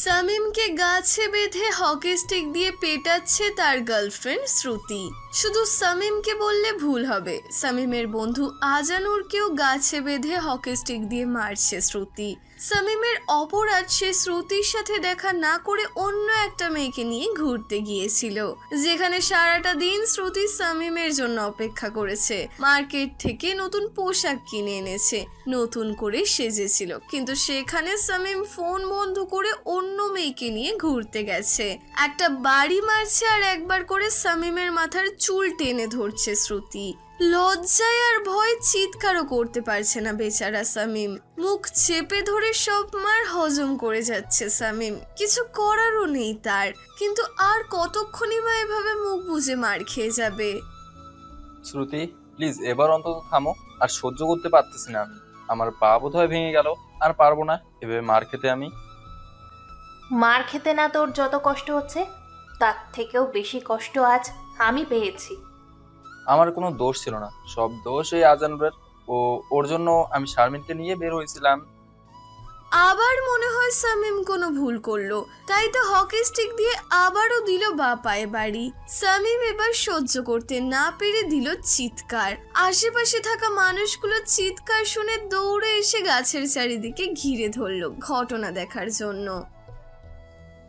সামিমকে গাছে বেঁধে hockey stick দিয়ে পেটাচ্ছে তার গার্লফ্রেন্ড শ্রুতি। শুধু সামিমকে বললে ভুল হবে, সামিমের বন্ধু আজানুরকেও গাছে বেঁধে হকি স্টিক দিয়ে মারছে শ্রুতি। সামিমের অপরাধ, সে শ্রুতির সাথে দেখা না করে অন্য একটা মেয়েকে নিয়ে ঘুরতে গিয়েছিল, যেখানে সারাটা দিন শ্রুতি সামিমের জন্য অপেক্ষা করেছে। মার্কেট থেকে নতুন পোশাক কিনে এনেছে, নতুন করে সেজেছিল, কিন্তু সেখানে সামিম ফোন বন্ধ করে অন্য মেয়েকে নিয়ে ঘুরতে গেছে। একটা বাড়ি মারছে আর একবার করে সামিমের মাথার চুল টেনে ধরছে শ্রুতি। লজ্জায় আর ভয় চিৎকারও করতে পারছে না বেচারা সামিম। মুখ চেপে ধরে সব মার হজম করে যাচ্ছে সামিম, কিছু করারও নেই তার। কিন্তু আর কতক্ষণই বা এভাবে মুখ বুজে মার খেয়ে যাবে? শ্রুতি, প্লিজ এবার অন্তত থামো। আর সহ্য করতে পারতেছি না আমি। আমার পা বোধহয় ভেঙে গেল, আর পারবো না এভাবে মার খেতে আমি। মার খেতে না তোর যত কষ্ট হচ্ছে, তার থেকেও বেশি কষ্ট আজ আমি পেয়েছি। আমার কোনো দোষ ছিল না, সব দোষ এই আজানুরের। ওর জন্য আমি শারমিনকে নিয়ে বের হয়েছিলাম। আবার মনে হয় সামিম কোনো ভুল করলো, তাই তো হকি স্টিক দিয়ে আবারও দিল বা পায়ে বাড়ি। সামিম এবার সহ্য করতে না পেরে দিল চিৎকার। আশেপাশে থাকা মানুষগুলো চিৎকার শুনে দৌড়ে এসে গাছের চারিদিকে ঘিরে ধরলো ঘটনা দেখার জন্য।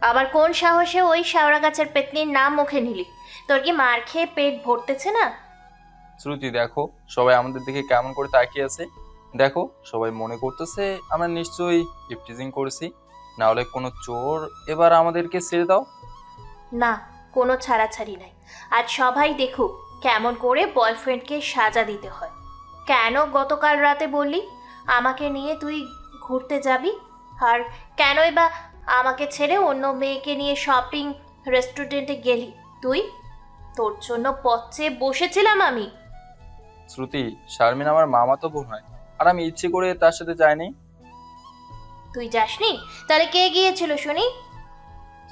আবার কোন সাহসে ওই শাওড়া গাছের পেতনির নাম মুখে নিলি? তোর কি মার খেয়ে পেট ভরতেছে না? শ্রুতি, দেখো সবাই আমাদের দিকে কেমন করে তাকিয়ে আছে। দেখো সবাই মনে করতেছে আমরা নিশ্চয়ই ইফটিজিং করেছি, না হলে কোনো চোর। এবার আমাদেরকে ছেড়ে দাও। না, কোনো ছাড়াছাড়ি নাই। আজ সবাই দেখুক কেমন করে বয়ফ্রেন্ডকে সাজা দিতে হয়। কেন গতকাল রাতে বললি আমাকে নিয়ে তুই ঘুরতে যাবি? আর কেনই বা আমাকে ছেড়ে অন্য মেয়েকে নিয়ে শপিং রেস্টুরেন্টে গেলি তুই? তোর জন্য পথ চেয়ে বসেছিলাম আমি। শ্রুতি, শারমিন আমার মামাতো বোন হয়, আর আমি ইচ্ছে করে তার সাথে যাইনি। তুই যাসনি? তাহলে কে গিয়েছিল শুনি?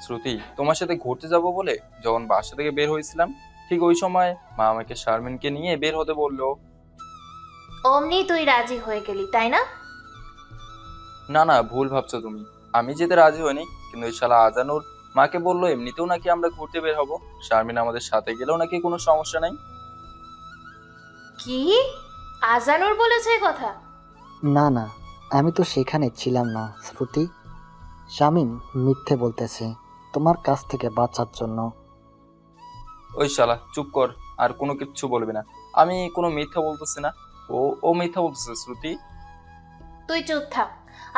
শ্রুতি, তোমার সাথে ঘুরতে যাব বলে যখন বাসা থেকে বের হয়েছিলাম, ঠিক ওই সময় মা আমাকে শারমিনকে নিয়ে বের হতে বললো। অমনি তুই রাজি হয়ে গেলি, তাই না? না না, ভুল ভাবছো তুমি। আমি যেতে রাজি হইনি, কিন্তু ওই শালা আজানুর মাকে বললো এমনিতেও নাকি আমরা ঘুরতে বের হব, শারমিন আমাদের সাথে গেলেও নাকি কোনো সমস্যা নাই। কি? আজানুর বলেছে এ কথা? না না, আমি তো সেখানে ছিলাম না শ্রুতি। শামীম মিথ্যে বলতেছে তোমার কাছ থেকে বাঁচার জন্য। ওই শালা চুপ কর, আর কোনো কিচ্ছু বলবি না। আমি কোনো মিথ্যা বলতেছি না। ও ও মিথ্যা বলতেছে শ্রুতি। তুই চুপ থাক।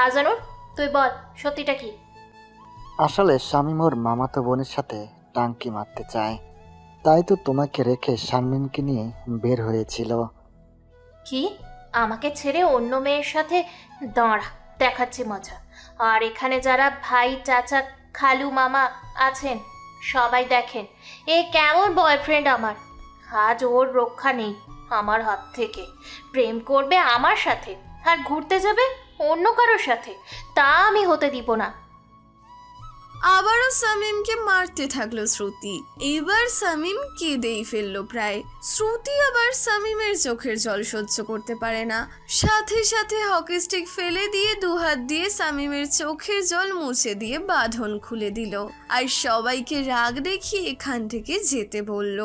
আজানুর, তুই বল সত্যিটা কি? আসলে শামীম ওর মামাতো বোনের সাথে টাঙ্কি মারতে চায়, তাই তো তোমাকে রেখে শারমিনকে নিয়ে বের হয়েছিল। কি? আমাকে ছেড়ে অন্য মেয়ের সাথে? দাঁড়া, দেখাচ্ছি মজা। আর এখানে যারা ভাই, চাচা, খালু, মামা আছেন সবাই দেখেন এ কেমন বয়ফ্রেন্ড আমার। আজ ওর রক্ষা নেই আমার হাত থেকে। প্রেম করবে আমার সাথে আর ঘুরতে যাবে অন্য কারোর সাথে, তা আমি হতে দিব না। আবারও সামিমকে মারতে থাকলো শ্রুতি। এবার সামিম কেঁদেই ফেললো প্রায়। শ্রুতি আবার সামিমের চোখের জল সহ্য করতে পারে না, সাথে সাথে হকি স্টিক ফেলে দিয়ে দুহাত দিয়ে সামিমের চোখের জল মুছে দিয়ে বাঁধন খুলে দিল, আর সবাইকে রাগ দেখিয়ে এখান থেকে যেতে বলল।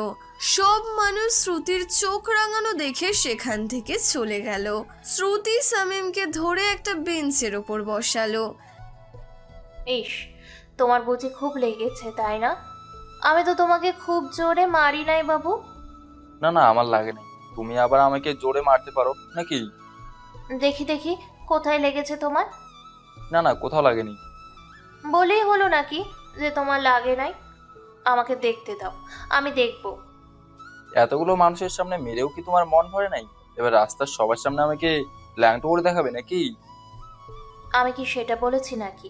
সব মানুষ শ্রুতির চোখ রাঙানো দেখে সেখান থেকে চলে গেল। শ্রুতি সামিমকে ধরে একটা বেঞ্চের ওপর বসালো। ইস, তোমার বুঝি খুব লেগেছে তাই না? আমি তো তোমাকে খুব জোরে মারি নাই বাবু। না না, আমার লাগে নাই। তুমি আবার আমাকে জোরে মারতে পারো নাকি? দেখি দেখি, কোথায় লেগেছে তোমার? না না, কোথাও লাগেনি। বলেই হলো নাকি যে তোমার লাগে নাই? আমাকে দেখতে দাও, আমি দেখব। এতগুলো মানুষের সামনে মেরেও কি তোমার মন ভরে নাই? এবার রাস্তার সবার সামনে আমাকে ল্যাংটো করে দেখাবে নাকি? আমি কি সেটা বলেছি নাকি?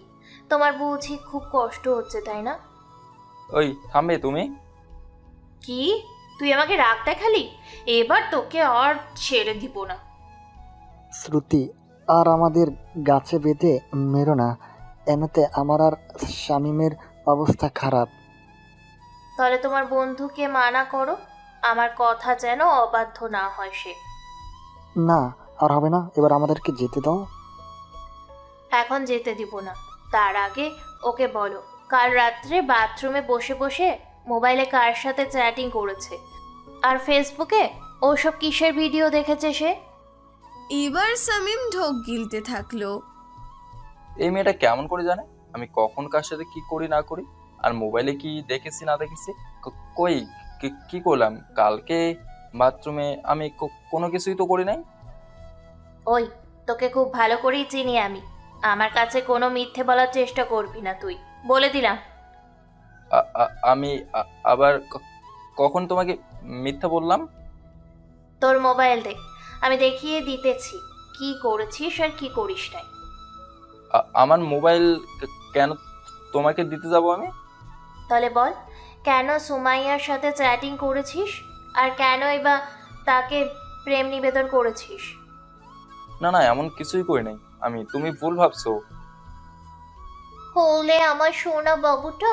তোমার বুঝি খুব কষ্ট হচ্ছে তাই না? ওই থামবে তুমি? কি? তুই আমাকে রাগ দেখালি? এবার তোকে আর ছেড়ে দিব না। শ্রুতি, আর আমাদের গাছে বেঁধে মেরো না, এমনিতে আমার আর শামীমের অবস্থা খারাপ। তাহলে তোমার বন্ধুকে মানা করো, আমার কথা যেন অবাধ্য না হয় সে। না, আর হবে না, এবার আমাদেরকে যেতে দাও। এখন যেতে দিব না, তার আগে ওকে বলো কাল রাত্রে বাথরুমে বসে বসে মোবাইলে কার সাথে চ্যাটিং করেছে, আর ফেসবুকে ওসব কিসের ভিডিও দেখেছে সে। এবার সামিম ঢোক গিলতে থাকলো। এই মেয়েটা কেমন করে জানে আমি কখন কার সাথে কি করি না করি, আর মোবাইলে কি দেখেছি না দেখেছি। কই কি করলাম কালকে বাথরুমে? আমি কোনো কিছুই তো করি নাই। ওই, তোকে খুব ভালো করেই চিনি আমি, আমার কাছে কোনো মিথ্যে বলার চেষ্টা করবি না তুই, বলে দিলাম। আমি আবার কখন তোমাকে মিথ্যা বললাম? তোর মোবাইল দে, আমি দেখিয়ে দিতেছি কি করেছিস আর কি করিস নাই। আমার মোবাইল কেন তোমাকে দিতে যাব আমি? তাহলে বল, কেন সুমাইয়ার সাথে চ্যাটিং করেছিস, আর কেনই বা তাকে প্রেম নিবেদন করেছিস? না না, এমন কিছুই করি নাই আমি, তুমি ভুল ভাবছো। হলে আমার সোনা বাবুটা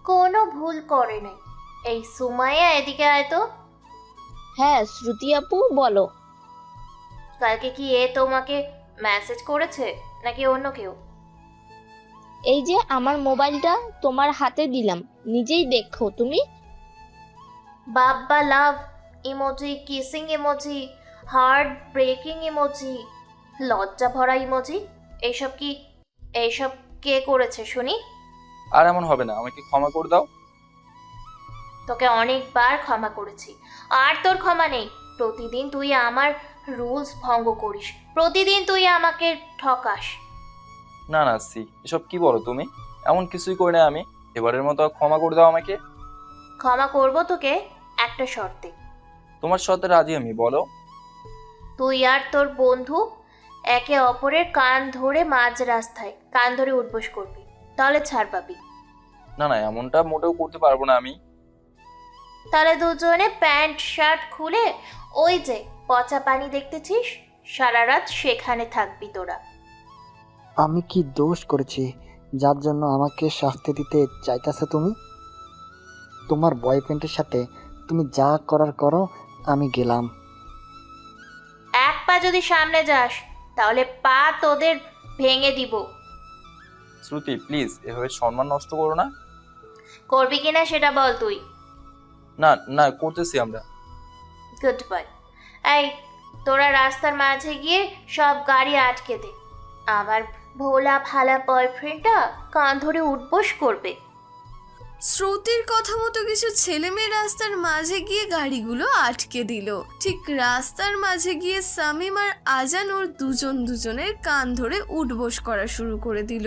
কোনো ভুল করে নাই। এই সুমাইয়া, এদিকে আয় তো। হ্যাঁ শ্রুতি আপু বলো। কালকে কি এ তোমাকে মেসেজ করেছে নাকি অন্য কেউ? এই যে আমার মোবাইলটা তোমার হাতে দিলাম, নিজেই দেখো তুমি। বাব্বা love emoji, kissing emoji, heart breaking emoji, লজ্জা ভরা ইমোজি, এইসব কে করেছে শুনি? আর এমন হবে না, আমাকে ক্ষমা করে দাও। তোকে অনেকবার ক্ষমা করেছি, আর তোর ক্ষমা নেই। প্রতিদিন তুই আমার রুলস ভঙ্গ করিস, প্রতিদিন তুই আমাকে ঠকাস। না না সি, এসব কি বলো তুমি? এমন কিছুই করি না আমি, এবারের মতো ক্ষমা করে দাও আমাকে। ক্ষমা করব তোকে একটা শর্তে। তোমার সাথে রাজি আমি, বলো। তুই আর তোর বন্ধু একে অপরের কান ধরে মাঝ রাস্তায় কান ধরে উঠবোস করবি, তাহলে ছাড় পাবি। না না, এমনটা মোটেও করতে পারবো না আমি। তাহলে দুজনে প্যান্ট শার্ট খুলে ওই যে পচা পানি দেখতেছিস, সারা রাত সেখানে থাকবি তোরা। আমি কি দোষ করেছি যার জন্য আমাকে শাস্তি দিতে চাইতেছো তুমি? তোমার বয়ফ্রেন্ডের সাথে তুমি যা করার করো, আমি গেলাম। এক পা যদি সামনে যাস তাহলে পা তোদের ভেঙে দিব। শ্রুতি প্লিজ, এভাবে সম্মান নষ্ট করো না। করবি কিনা সেটা বল তুই। না না, করতেছি আমরা। Good boy. এই, তোরা রাস্তার মাঝে গিয়ে সব গাড়ি আটকে দে, আমার ভোলা ভালা বয়ফ্রেন্ডটা কান ধরে উঠবোস করবে। শ্রুতির কথা মতো কিছু ছেলে মেয়ে রাস্তার মাঝে গিয়ে গাড়িগুলো আটকে দিল। ঠিক রাস্তার মাঝে গিয়ে সামিম আর আজানুর দুজনের কান ধরে উঠবোস করা শুরু করে দিল।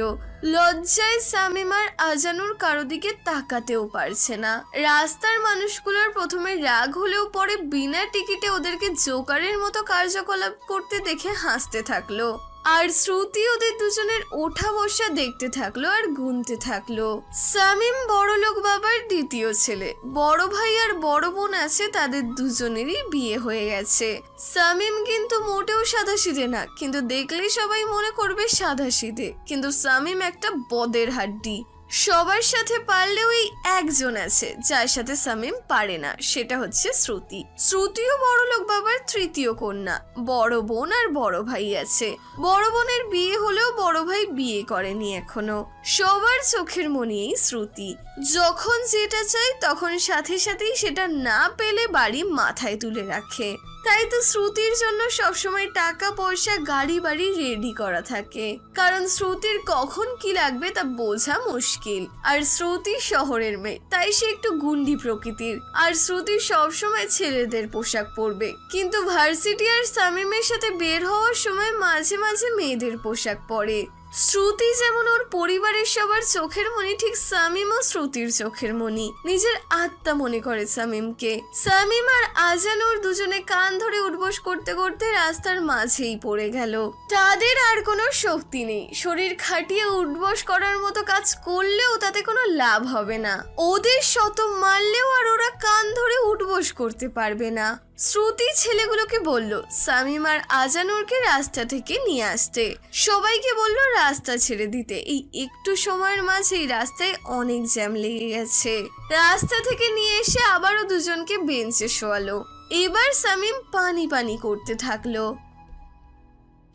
লজ্জায় সামিম আর আজানুর কারো দিকে তাকাতেও পারছে না। রাস্তার মানুষগুলোর প্রথমে রাগ হলেও পরে বিনা টিকিটে ওদেরকে জোকারের মতো কার্যকলাপ করতে দেখে হাসতে থাকলো। আর শ্রুতি ওদের দুজনের ওঠা বসা দেখতে থাকলো আর গুনতে থাকলো। সামিম বড়লোক বাবার দ্বিতীয় ছেলে, বড় ভাই আর বড় বোন আছে, তাদের দুজনেরই বিয়ে হয়ে গেছে। সামিম কিন্তু মোটেও সাদাসিধে না, কিন্তু দেখলেই সবাই মনে করবে সাদাসিধে, কিন্তু সামিম একটা বদের হাড্ডি। সবার সাথে পারলেও এই একজন আছে যার সাথে সামিম পারে না, সেটা হচ্ছে শ্রুতি। শ্রুতিও বড়লোক বাবার তৃতীয় কন্যা, বড় বোন আর বড় ভাই আছে। বড় বোনের বিয়ে হলেও বড় ভাই বিয়ে করেনি এখনো। সবার চোখের মনি এই শ্রুতি, যখন যেটা চাই তখন সাথে সাথেই সেটা না পেলে বাড়ি মাথায় তুলে রাখে। তাই তো শ্রুতির জন্য সবসময় টাকা পয়সা গাড়ি বাড়ি রেডি করা থাকে, কারণ শ্রুতির কখন কি লাগবে তা বোঝা মুশকিল। আর শ্রুতি শহরের মেয়ে, তাই সে একটু গুন্ডি প্রকৃতির। আর শ্রুতি সবসময় ছেলেদের পোশাক পরবে, কিন্তু ভার্সিটি আর সামিমের সাথে বের হওয়ার সময় মাঝে মাঝে মেয়েদের পোশাক পরে। শ্রুতি যেমন ওর পরিবারের সবার চোখের মনি, ঠিক সামিমও শ্রুতির চোখের মনি। নিজের আত্মা মনে করে সামিমকে। সামিম আর আজানুর দুজনে কান ধরে উঠবোস করতে করতে রাস্তার মাঝেই পড়ে গেল। তাদের আর কোনো শক্তি নেই, শরীর খাটিয়ে উঠবোস করার মতো কাজ করলেও তাতে কোনো লাভ হবে না। ওদের শত মারলেও আর ওরা কান ধরে উঠবোস করতে পারবে না। শ্রুতি ছেলেগুলোকে বলল সামিম আর আজানুরকে রাস্তা থেকে নিয়ে আসতে, সবাইকে বলল রাস্তা ছেড়ে দিতে। এই একটু সময়ের মাঝেই রাস্তায় অনেক জ্যাম লেগে গেছে। রাস্তা থেকে নিয়ে এসে আবারও দুজনকে বেঞ্চে শোয়ালো। এবার সামিম পানি পানি করতে থাকলো।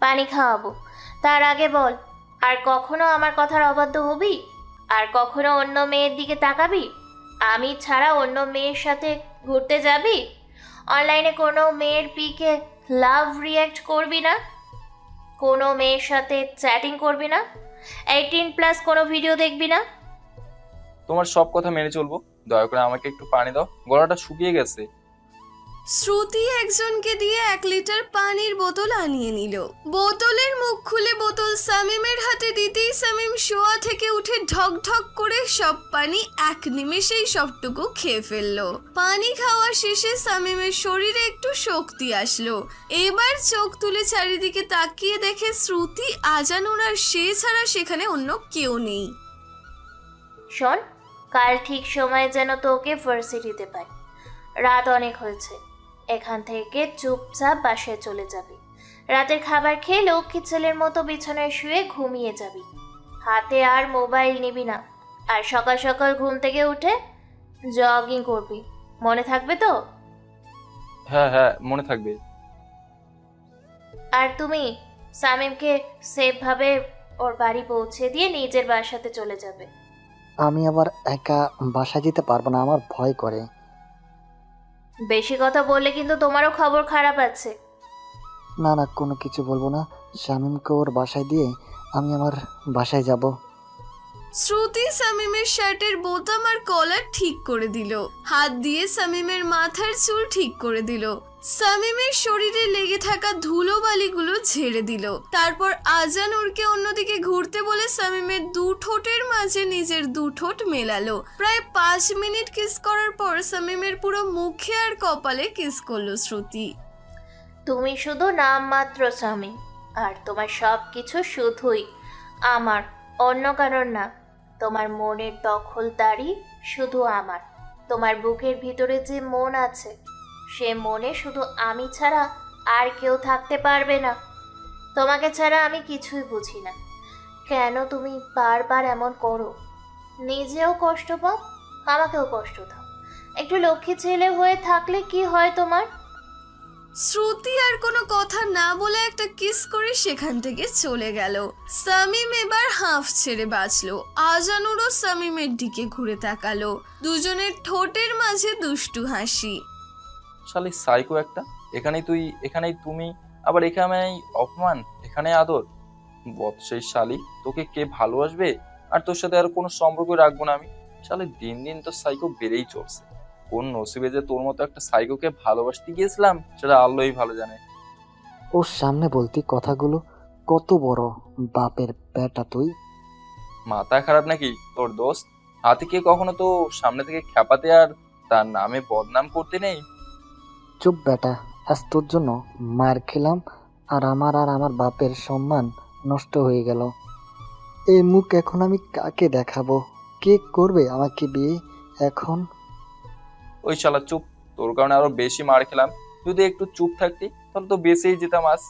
পানি খাওয়াবো। তার আগে বল, আর কখনো আমার কথার অবাধ্য হবি? আর কখনো অন্য মেয়ের দিকে তাকাবি? আমি ছাড়া অন্য মেয়ের সাথে ঘুরতে যাবি? অনলাইনে কোনো মেয়ের পিকে লাভ রিয়্যাক্ট করবি না? কোনো মেয়ের সাথে চ্যাটিং করবি না? 18+ কোনো ভিডিও দেখবি না? তোমার সব কথা মেনে চলবো, দয়া করে আমাকে একটু পানি দাও, গলাটা শুকিয়ে গেছে। শ্রুতি একজনকে দিয়ে 1 লিটার পানির বোতল আনিয়ে নিল। বোতলের মুখ খুলে বোতল সামিমের হাতে দিতেই সামিম শোয়া থেকে উঠে ঢক ঢক করে সব পানি এক নিমেষেই সবটুকু খেয়ে ফেললো। পানি খাওয়া শেষে সামিমের শরীরে একটু শক্তি আসলো। এবার চোখ তুলে চারিদিকে তাকিয়ে দেখে শ্রুতি, আজানুর আর সে ছাড়া সেখানে অন্য কেউ নেই। শোন, কাল ঠিক সময়ে যেন তোকে ভার্সিটিতে পাই। রাত অনেক হয়েছে, এখান থেকে চুপচাপ বাসায় চলে যাবি। রাতের খাবার খেয়ে লক্ষ্মী ছেলের মতো বিছানায় শুয়ে ঘুমিয়ে যাবি। হাতে আর মোবাইল নিবি না। আর সকাল সকাল ঘুম থেকে উঠে জগিং করবি, মনে থাকবে তো? হ্যাঁ হ্যাঁ, মনে থাকবে। আর তুমি সামিমকে সেফভাবে ওর বাড়ি পৌঁছে দিয়ে নিজের বাসাতে চলে যাবে। আমি আবার একা বাসায় যেতে পারবো না, আমার ভয় করে। বেশি কথা বললে কিন্তু তোমারও খবর খারাপ আছে। না না, কোনো কিছু বলবো না। শামীমকে ওর বাসায় দিয়ে আমি আমার বাসায় যাব। শ্রুতি সামিমের শার্টের বোতাম আর কলার ঠিক করে দিল, হাত দিয়ে সামিমের মাথার চুল ঠিক করে দিল, সামিমের শরীরে লেগে থাকা ধুলোবালিগুলো ঝেড়ে দিল। তারপর আজানুরকে অন্যদিকে ঘুরতে বলে সামিমের 2 ঠোঁটের মাঝে নিজের 2 ঠোঁট মেলালো। প্রায় 5 মিনিট কিস করার পর সামিমের পুরো মুখে আর কপালে কিস করলো শ্রুতি। তুমি শুধু নামমাত্র স্বামী, আর তোমার সব কিছু শুধুই আমার, অন্য কারণ না। তোমার মনের দখলদারি শুধু আমার। তোমার বুকের ভিতরে যে মন আছে, সে মনে শুধু আমি ছাড়া আর কেউ থাকতে পারবে না। তোমাকে ছাড়া আমি কিছুই বুঝি না। কেন তুমি বারবার এমন করো? নিজেও কষ্ট পাও, আমাকেও কষ্ট দাও। একটু লক্ষ্মী ছেলে হয়ে থাকলে কি হয় তোমার? শ্রুতি আর কোনো কথা না বলে একটা কিস করে সেখান থেকে চলে গেল। সামিম এবার হাঁফ ছেড়ে বাঁচলো। আজানুরও সামিমের দিকে ঘুরে তাকালো। দুজনের ঠোঁটের মাঝে দুষ্টু হাসি। শালি সাইকো একটা, এখানেই তুমি, আবার এখানেই অপমান, এখানে আদর। বৎসের শালি, তোকে কে ভালোবাসবে? আর তোর সাথে আর কোনো সম্পর্ক রাখবো না আমি। শালি দিন দিন তো সাইকো বেড়েই চলছে। কোন নসিবে যে তোর মতো একটা সাইকোকে ভালোবাসতে গিয়েছিলাম সেটা আল্লাহই ভালো জানে। ওর সামনে বলতি কথাগুলো? কত বড় বাপের বেটা তুই! মাথা খারাপ নাকি তোর দোস্ত? হাতিকে কখনো তো সামনে থেকে খেপাতে আর তার নামে বদনাম করতে নেই। চুপ বেটা, আজ তোর জন্য মার খেলাম আর আমার বাপের সম্মান নষ্ট হয়ে গেল। এই মুখ এখন আমি কাকে দেখাবো? কে করবে আমাকে বিয়ে এখন? ওই শালা চুপ, তোর কারণে আরো বেশি মার খেলাম। যদি একটু চুপ থাকতি তাহলে তো বেঁচেই যেতাম আজ।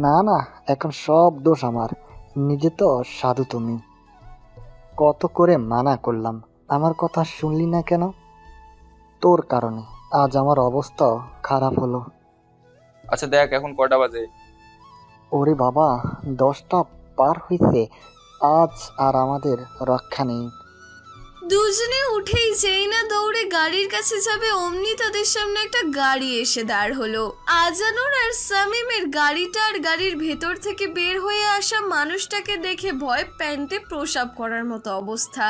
না না, এখন সব দোষ আমার। নিজে তো সাধু তুমি। কত করে মানা করলাম, আমার কথা শুনলি না কেন? তোর কারণে আজ আমার অবস্থা খারাপ হলো। আচ্ছা দেখ এখন কয়টা বাজে। ওরে বাবা, 10টা পার হইছে। আজ আর আমাদের রক্ষা নেই। দুজনে উঠেই যেই না দৌড়ে গাড়ির কাছে যাবে অমনি তাদের সামনে একটা গাড়ি এসে দাঁড় হলো। আজানুর আর সামিমের গাড়িটা আর গাড়ির ভেতর থেকে বের হয়ে আসা মানুষটাকে দেখে ভয় প্যান্টে প্রসাব করার মতো অবস্থা।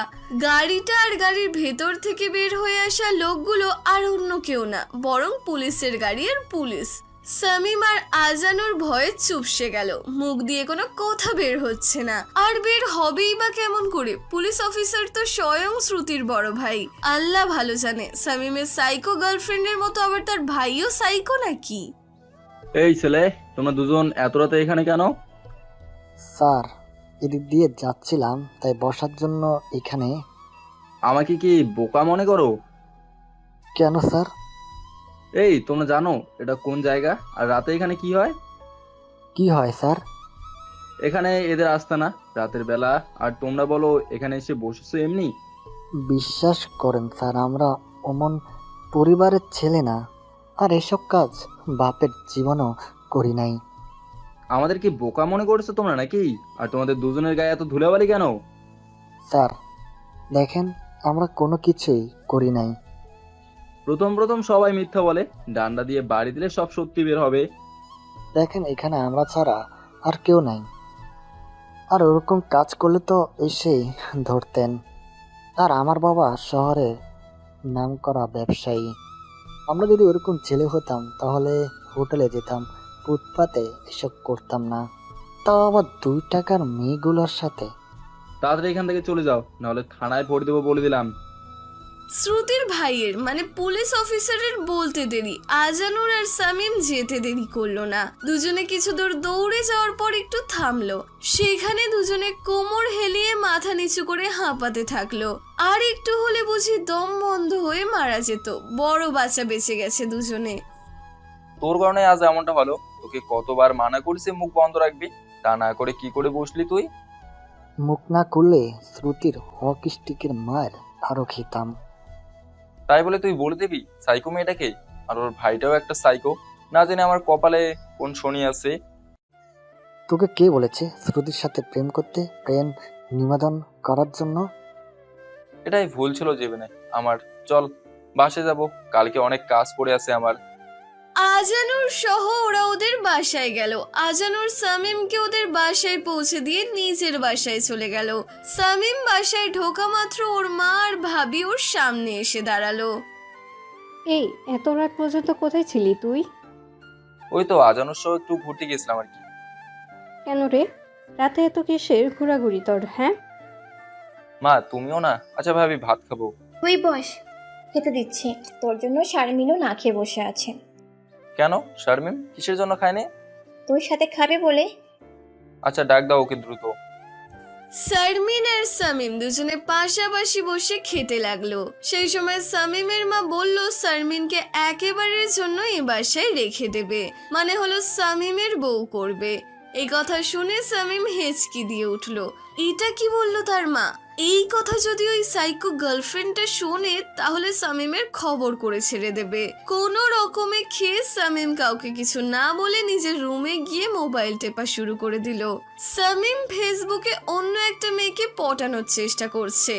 গাড়িটা আর গাড়ির ভেতর থেকে বের হয়ে আসা লোকগুলো আর অন্য কেউ না, বরং পুলিশের গাড়ি আর পুলিশ। সামিম আর আজানুর ভয়ে চুপসে গেল, মুখ দিয়ে কোনো কথা বের হচ্ছে না। আর বের হবেই বা কেমন করে? পুলিশ অফিসার তো স্বয়ং শ্রুতির বড় ভাই। আল্লাহ ভালো জানে সামিমের সাইকো গার্লফ্রেন্ডের মতো আবার তার ভাইও সাইকো নাকি। এই ছেলে, তোমরা দুজন এত রাতে এখানে কেন? স্যার, এদিক দিয়ে যাচ্ছিলাম, তাই বসার জন্য এখানে। আমাকে কি বোকা মনে করো? কেন স্যার? এই তোমরা জানো এটা কোন জায়গা আর রাতে এখানে কি হয়? কি হয় স্যার? এখানে এদের আস্তানা রাতের বেলা, আর তোমরা বলো এখানে এসে বসেছো এমনি। বিশ্বাস করেন স্যার, আমরা অমন পরিবারের ছেলে না, আর এসব কাজ বাপের জীবনও করি নাই। আমাদের কি বোকা মনে করেছো তোমরা নাকি? আর তোমাদের দুজনের গায়ে এত ধুলাবালি কেন? স্যার দেখেন, আমরা কোনো কিছুই করি নাই। প্রথম প্রথম সবাই মিথ্যা বলে, ডান্ডা দিয়ে বাড়ি দিলে সব সত্যি বের হবে। দেখেন এখানে আমরা ছাড়া আর কেউ নাই। আর ওরকম কাজ করলে তো এসেই ধরতেন। আর আমার বাবা শহরের নামকরা ব্যবসায়ী। আমরা যদি ওরকম ছেলে হতাম তাহলে হোটেলে যেতাম, ফুটপাতে এসব করতাম না, তাও আবার 2 টাকার মেয়েগুলোর সাথে। তাড়াতাড়ি এখান থেকে চলে যাও, নাহলে থানায় ভোট দেবো বলে দিলাম। শ্রুতির ভাইয়ের মানে পুলিশ অফিসারের বলতে দেরি, আজানুর আর সামিম যেতে দেরি করলো না। দুজনে কিছু দূর দৌড়ে যাওয়ার পর একটু থামলো। সেখানে দুজনে কোমর হেলিয়ে মাথা নিচু করে হাঁপাতে থাকলো। আর একটু হলে বুঝি দম বন্ধ হয়ে মারা যেত। বড় বাচ্চা বেঁচে গেছে দুজনে। তোর কারণে আজ এমনটা হলো। তোকে কতবার মানা করেছি মুখ বন্ধ রাখবি, তা না করে কি করে বসলি তুই? মুখ না করলে শ্রুতির হকি স্টিকের মার আরো খেতাম। তাই বলে তুই বলে দিবি সাইকো মেয়েটাকে? আর ওর ভাইটাও একটা সাইকো। না জানি আমার কপালে কোন শনি আছে। তোকে কে বলেছে শ্রুতির সাথে প্রেম করতে, প্রেম নিবেদন করার জন্য? এটাই ভুল ছিল জীবনে আমার। চল বাসে যাব, কালকে অনেক কাজ পড়ে আছে আমার। আজানুর সহ ওরা ওদের বাসায় গেল। আজানুর সামিমকে ওদের বাসায় পৌঁছে দিয়ে নিজের বাসায় চলে গেল। সামিম বাসায় ঢোকা মাত্র ওর মা আর ভাবি ওর সামনে এসে দাঁড়ালো। এই এত রাত পর্যন্ত কোথায় ছিলি তুই? ওই তো আজানুর সহ একটু ঘুরতে গেছিলাম আর কি। কেন রে, রাতে এত কিসের ঘোরাঘুরি তোর? হ্যাঁ, মা তুমিও না? আচ্ছা ভাবি ভাত খাবো। তুই বস, খেতে দিচ্ছি। তোর জন্য শারমিনও না খেয়ে বসে আছে। কেন শারমিন কিসের জন্য খায়নি? তোর সাথে খাবে বলে। আচ্ছা ডাক দাও ওকে দ্রুত। শারমিন আর সামিম দুজনে পাশাপাশি বসে খেতে লাগলো। সেই সময় সামিমের মা বলল শারমিনকে একেবারের জন্য এই বাসায় রেখে দেবে, মানে হলো সামিমের বউ করবে। এই কথা শুনে সামিম হেঁচকি দিয়ে উঠলো। এটা কি বললো তার মা? এই কথা যদি ওই সাইকো গার্লফ্রেন্ডটা শোনে তাহলে সামিমের খবর করে ছেড়ে দেবে। কোনো রকমে খেয়ে সামিম কাউকে কিছু না বলে নিজের রুমে গিয়ে মোবাইল টেপা শুরু করে দিল। সামিম ফেসবুকে অন্য একটা মেয়েকে পটানোর চেষ্টা করছে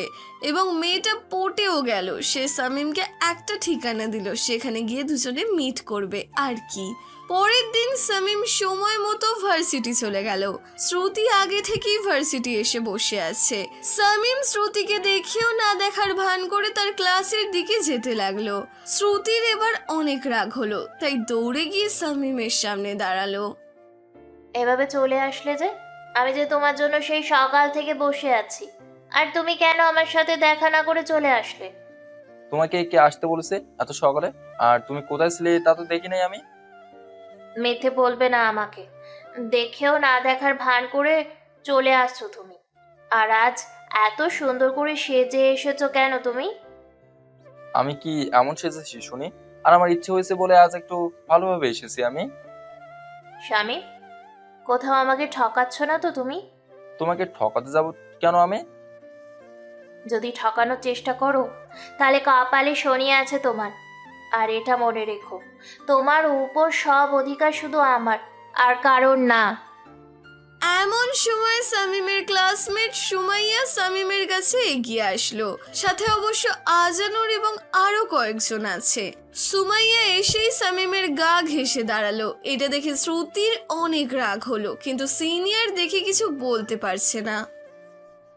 এবং মেয়েটা পটেও গেল। সে সামিমকে একটা ঠিকানা দিল, সেখানে গিয়ে দুজনে মিট করবে আর কি। পরের দিন সামিম সময় মতো ভার্সিটি চলে গেল। শ্রুতি আগে থেকেই ভার্সিটি এসে বসে আছে। সামিম শ্রুতিকে দেখেও না দেখার ভান করে তার ক্লাসের দিকে যেতে লাগলো। শ্রুতির এবার অনেক রাগ হলো, তাই দৌড়ে গিয়ে সামিমের সামনে দাঁড়ালো। এভাবে চলে আসলে যে? আমি যে তোমার জন্য সেই সকাল থেকে বসে আছি, আর তুমি কেন আমার সাথে দেখা না করে চলে আসলে? তোমাকে কে আসতে বলেছে এত সকালে? আর তুমি কোথায় ছিলে তা তো দেখি নাই আমি। মিথ্যে বলবে না আমাকে। দেখেও না দেখার ভান করে চলে আসছো তুমি। আর আজ এত সুন্দর করে সেজে এসেছো কেন তুমি? আমি কি এমন সেজেছি শুনি? আর আমার ইচ্ছে হয়েছে বলে আজ একটু ভালোভাবে এসেছি আমি। স্বামী, কোথাও আমাকে ঠকাচ্ছ না তো তুমি? তোমাকে ঠকাতে যাব কেন আমি? যদি ঠকানোর চেষ্টা করো তাহলে কপালে শনি আছে তোমার। আর এটা মনে রেখো, তোমার উপর সব অধিকার শুধু আমার, আর কারণ না। এমন সময় সামিমের ক্লাসমেট সুমাইয়া সামিমের কাছে এগিয়ে আসলো। সাথে অবশ্য আজানুর এবং আরো কয়েকজন আছে। সুমাইয়া এসেই সামিমের গা ঘেঁষে দাঁড়ালো। এটা দেখে শ্রুতির অনেক রাগ হলো, কিন্তু সিনিয়র দেখে কিছু বলতে পারছে না।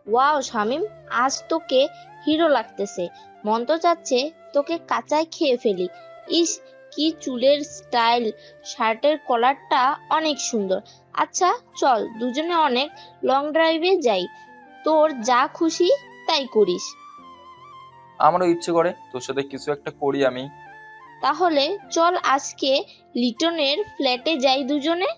ওয়াও শামিম, আজ তোকে হিরো লাগতেছে। মন তো চাচ্ছে তোকে কাঁচায় খেয়ে ফেলি। ইস, কি চুলের স্টাইল, শার্টের কলারটা অনেক সুন্দর। আচ্ছা চল দুজনে অনেক লং ড্রাইভে যাই, তোর যা খুশি তাই করিস। আমারও ইচ্ছে করে তোর সাথে কিছু একটা করি আমি। তাহলে চল আজকে লিটনের ফ্ল্যাটে যাই দুজনে।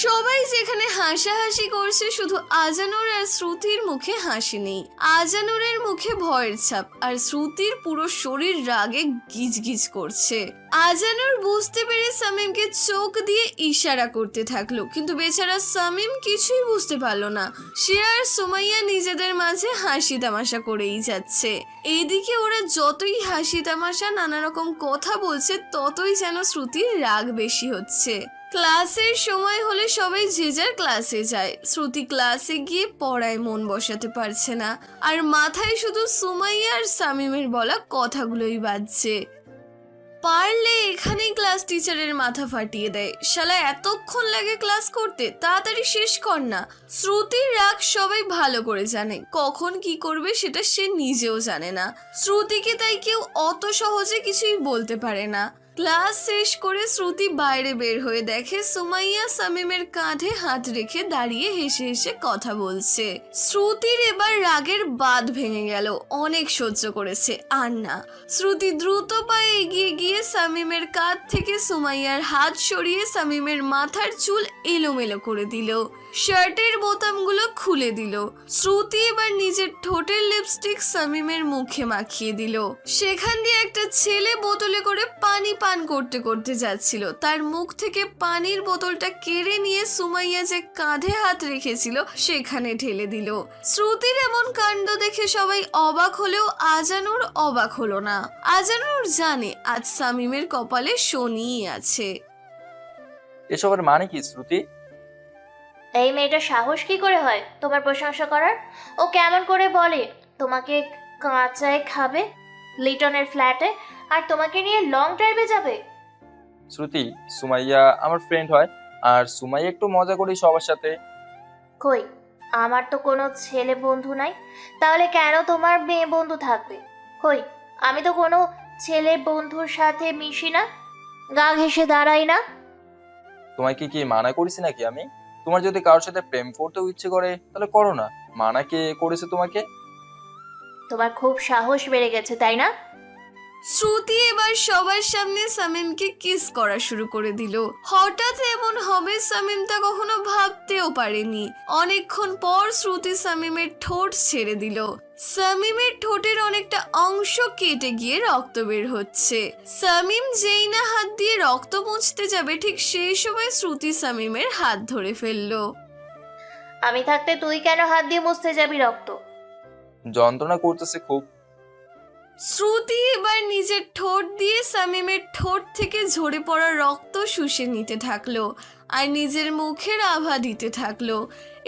সবাই যেখানে হাসাহাসি করছে, শুধু আজানুর আর শ্রুতির মুখে হাসি নেই। আজানুরের মুখে ভয়ের ছাপ, আর শ্রুতির পুরো শরীর রাগে গিজগিজ করছে। আজানুর বুঝতে পেরে সামিমকে চোখ দিয়ে ইশারা করতে থাকলো, কিন্তু বেচারা সামিম কিছুই বুঝতে পারলো না। সে আর সুমাইয়া নিজেদের মাঝে হাসি তামাশা করেই যাচ্ছে। এইদিকে ওরা যতই হাসি তামাশা নানা রকম কথা বলছে, ততই যেন শ্রুতির রাগ বেশি হচ্ছে। ক্লাসের সময় হলে সবাই যে যার ক্লাসে যায়। শ্রুতি ক্লাসে গিয়ে পড়ায় মন বসাতে পারছে না, আর মাথায় শুধু সুমাইয়া আর সামিমের বলা কথাগুলোই বাজছে। পারলে এখানেই ক্লাস টিচারের মাথা ফাটিয়ে দেয়। শালা এতক্ষণ লাগে ক্লাস করতে, তাড়াতাড়ি শেষ কর না। শ্রুতির রাগ সবাই ভালো করে জানে, কখন কি করবে সেটা সে নিজেও জানে না। শ্রুতিকে তাই কেউ অত সহজে কিছুই বলতে পারে না। ক্লাস শেষ করে শ্রুতি বাইরে বের হয়ে দেখে সুমাইয়া সামিমের কাঁধে হাত রেখে দাঁড়িয়ে হেসে হেসে কথা বলছে। শ্রুতির এবার রাগের বাঁধ ভেঙে গেল, অনেক সহ্য করেছে, আর না। শ্রুতি দ্রুত পায়ে এগিয়ে গিয়ে সামিমের কাঁধ থেকে সুমাইয়ার হাত সরিয়ে সামিমের মাথার চুল এলোমেলো করে দিল, শার্টের বোতামগুলো খুলে দিল। শ্রুতি এবার নিজের ঠোঁটের লিপস্টিক সামিমের মুখে মাখিয়ে দিল। সেখান দিয়ে একটা ছেলে বোতলে করে পানি পান করতে করতে যাচ্ছিল, তার মুখ থেকে পানির বোতলটা কেড়ে নিয়ে সুমাইয়া যে কাঁধে হাত রেখেছিল সেখানে ঢেলে দিল। শ্রুতির এমন কাণ্ড দেখে সবাই অবাক হলেও আজানুর অবাক হলো না। আজানুর জানে আজ সামিমের কপালে শনিই আছে। এসবের মানে কি শ্রুতি? এই মেয়েটার সাহস কি করে হয় তোমার প্রশংসা করার? ও কেমন করে বলে তোমাকে কাঁচায় খাবে লিটনের ফ্ল্যাটে, আর তোমাকে নিয়ে লং ড্রাইভে যাবে? শ্রুতি, সুমাইয়া আমার ফ্রেন্ড হয়, আর সুমাইয়া একটু মজা করি সবার সাথে। কই, আমার তো কোনো ছেলে বন্ধু নাই, তাহলে কেন তোমার মেয়ে বন্ধু থাকবে? কই, আমি তো কোনো ছেলে বন্ধুর সাথে মিশি না, গা ঘেঁষে দাঁড়াই না। তোমায় কি মানা করেছি নাকি আমি? তোমার যদি কারোর সাথে প্রেম করতেও ইচ্ছে করে তাহলে করো না। মানা কে করেছে তোমাকে? তোমার খুব সাহস বেড়ে গেছে তাই না? শ্রুতি এবার সবার সামনে সামিমকে কিস করা শুরু করে দিল। হঠাৎ এমন হবে সামিম তা কখনো ভাবতেও পারেনি। অনেকক্ষণ পর শ্রুতি সামিমের ঠোঁট ছেড়ে দিল। সামিমের ঠোঁটের অনেকটা অংশ কেটে গিয়ে রক্ত বের হচ্ছে। সামিম যেই না হাত দিয়ে রক্ত মুছতে যাবে, ঠিক সেই সময় শ্রুতি সামিমের হাত ধরে ফেললো। আমি থাকতে তুই কেন হাত দিয়ে মুছতে যাবি রক্ত? যন্ত্রণা করতেছে খুব। শ্রুতি এবার নিজের ঠোঁট দিয়ে সামিমের ঠোঁট থেকে ঝরে পড়া রক্ত শুষে নিতে থাকলো, আর নিজের মুখের আভা দিতে থাকলো।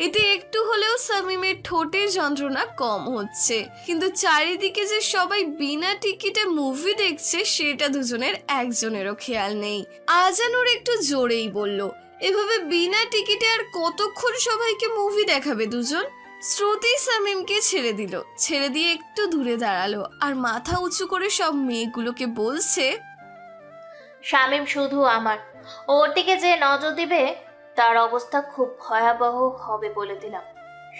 এতে একটু হলেও সামিমের ঠোঁটের যন্ত্রণা কম হচ্ছে। কিন্তু চারিদিকে যে সবাই বিনা টিকিটে মুভি দেখছে সেটা দুজনের একজনেরও খেয়াল নেই। আজানুর একটু জোরেই বলল, এভাবে বিনা টিকিটে আর কতক্ষণ সবাইকে মুভি দেখাবে দুজন? শ্রুতি সামিমকে ছেড়ে দিল, ছেড়ে দিয়ে একটু দূরে দাঁড়ালো, আর মাথা উঁচু করে সব মেয়েগুলোকে বলছে, শামীম শুধু আমার, ওর দিকে যে নজর দিবে তার অবস্থা খুব ভয়াবহ হবে বলে দিলাম।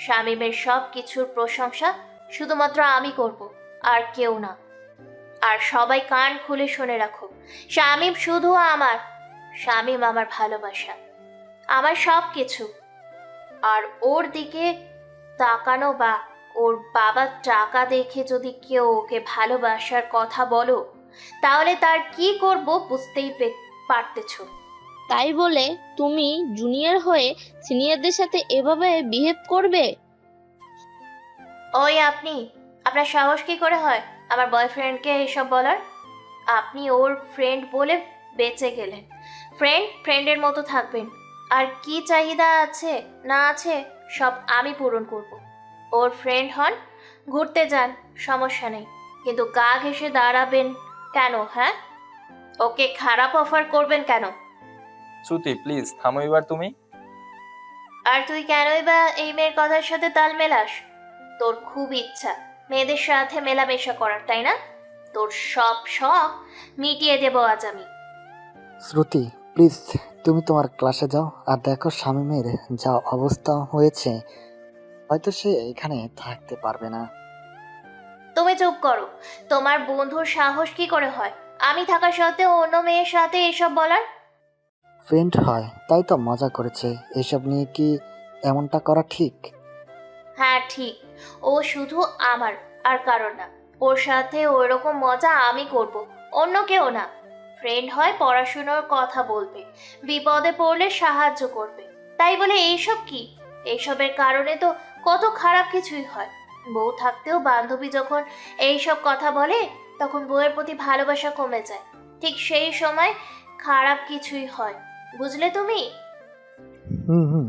শামীমের সব কিছুর প্রশংসা শুধুমাত্র আমি করব, আর কেউ না। আর সবাই কান খুলে শুনে রাখো, শামীম শুধু আমার। শামীম আমার ভালোবাসা, আমার সব কিছু। আর ওর দিকে তাকানো বা ওর বাবার টাকা দেখে যদি কেউ ওকে ভালোবাসার কথা বলো, তাহলে তার কি করব বুঝতেই পারতেছ। তাই বলে তুমি জুনিয়র হয়ে সিনিয়রদের সাথে এভাবে বিহেভ করবে? ওই আপনার সাহস কি করে হয় আমার বয়ফ্রেন্ডকে এসব বলার? আপনি ওর ফ্রেন্ড বলে বেঁচে গেলেন, ফ্রেন্ডের মতো থাকবেন। আর কি চাহিদা আছে না আছে সব আমি পূরণ করব। ওর ফ্রেন্ড হন, ঘুরতে যান, সমস্যা নেই, কিন্তু গা ঘেঁষে দাঁড়াবেন কেন? হ্যাঁ, ওকে খারাপ অফার করবেন কেন? শ্রুতি প্লিজ থামো এবার তুমি। আর তুই কেনই বা এই মেয়ের কথার সাথে তাল মেলাস? তোর খুব ইচ্ছা মেয়েদের সাথে মেলামেশা করার, তাই না? তোর সব শখ মিটিয়ে দেবো আজ আমি। শ্রুতি প্লিজ, তুমি তোমার ক্লাসে যাও, আর দেখো শামীমের যা অবস্থা হয়েছে, হয়তো সে এখানে থাকতে পারবে না। তুমি চুপ করো। তোমার বন্ধুর সাহস কি করে হয় আমি থাকা সত্ত্বেও অন্য মেয়ের সাথে এসব বলার? ফ্রেন্ড হয় তাই তো মজা করেছে, এসব নিয়ে কি এমনটা করা ঠিক? হ্যাঁ ঠিক, ও শুধু আমার আর কারণ না। ওর সাথে ওইরকম মজা আমি করব, অন্য কেউ না। ফ্রেন্ড হয়, পড়াশুনোর কথা বলবে, বিপদে পড়লে সাহায্য করবে, তাই বলে এইসব কি? এইসবের কারণে তো কত খারাপ কিছুই হয়। বউ থাকতেও বান্ধবী যখন এইসব কথা বলে তখন বউয়ের প্রতি ভালোবাসা কমে যায়, ঠিক সেই সময় খারাপ কিছুই হয়। বুঝলে তুমি? হুম হুম,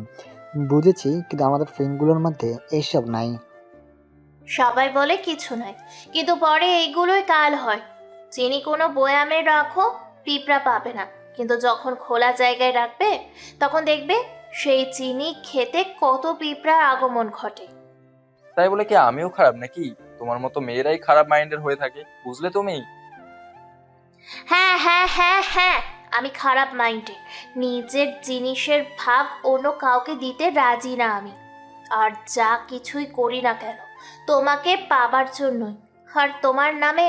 বুঝেছি, কিন্তু আমাদের ফ্রেন্ডগুলোর মধ্যে এইসব নাই। সবাই বলে কিছু নাই, কিন্তু পরে এইগুলোই কাল হয়। চিনি কোনো বয়ামে রাখো, পিঁপড়া পাবে না, কিন্তু যখন খোলা জায়গায় রাখবে তখন দেখবে সেই চিনি খেতে কত পিঁপড়ার আগমন ঘটে। তাই বলে কি আমিও খারাপ নাকি? তোমার মতো মেয়েরাই খারাপ মাইন্ডের হয়ে থাকে, বুঝলে তুমি? হ্যাঁ হ্যাঁ হ্যাঁ হ্যাঁ, আমি খারাপ মাইন্ডে। নিজের জিনিসের ভাগ অন্য কাউকে দিতে রাজি না আমি। আর যা কিছুই করি না কেন, তোমাকে পাবার জন্যই। আর তোমার নামে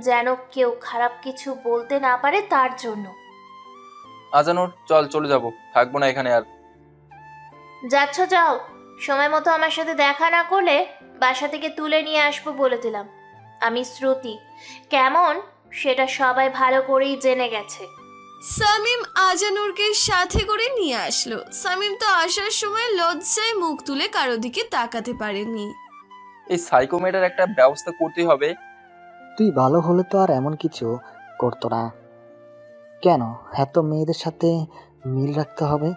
যেন কেউ খারাপ কিছু বলতে না পারে তার জন্য। আজানুর, চল চলে যাব, থাকবো না এখানে আর। যাচ্ছ যাও, সময় মতো আমার সাথে দেখা না করলে বাসা থেকে তুলে নিয়ে আসবো বলে দিলাম। আমি শ্রুতি, কেমন সেটা সবাই ভালো করেই জেনে গেছে। সামিম আজানুরকে সাথে করে নিয়ে আসলো। সামিম তো আসার সময় লজ্জায় মুখ তুলে কারো দিকে তাকাতে পারেনি। এই সাইকো মেয়েটার একটা ব্যবস্থা করতেই হবে। তুই ভালো হলে তো আর এমন কিছু করতো না। কেন এত মেয়েদের সাথে মিল রাখতে হবে?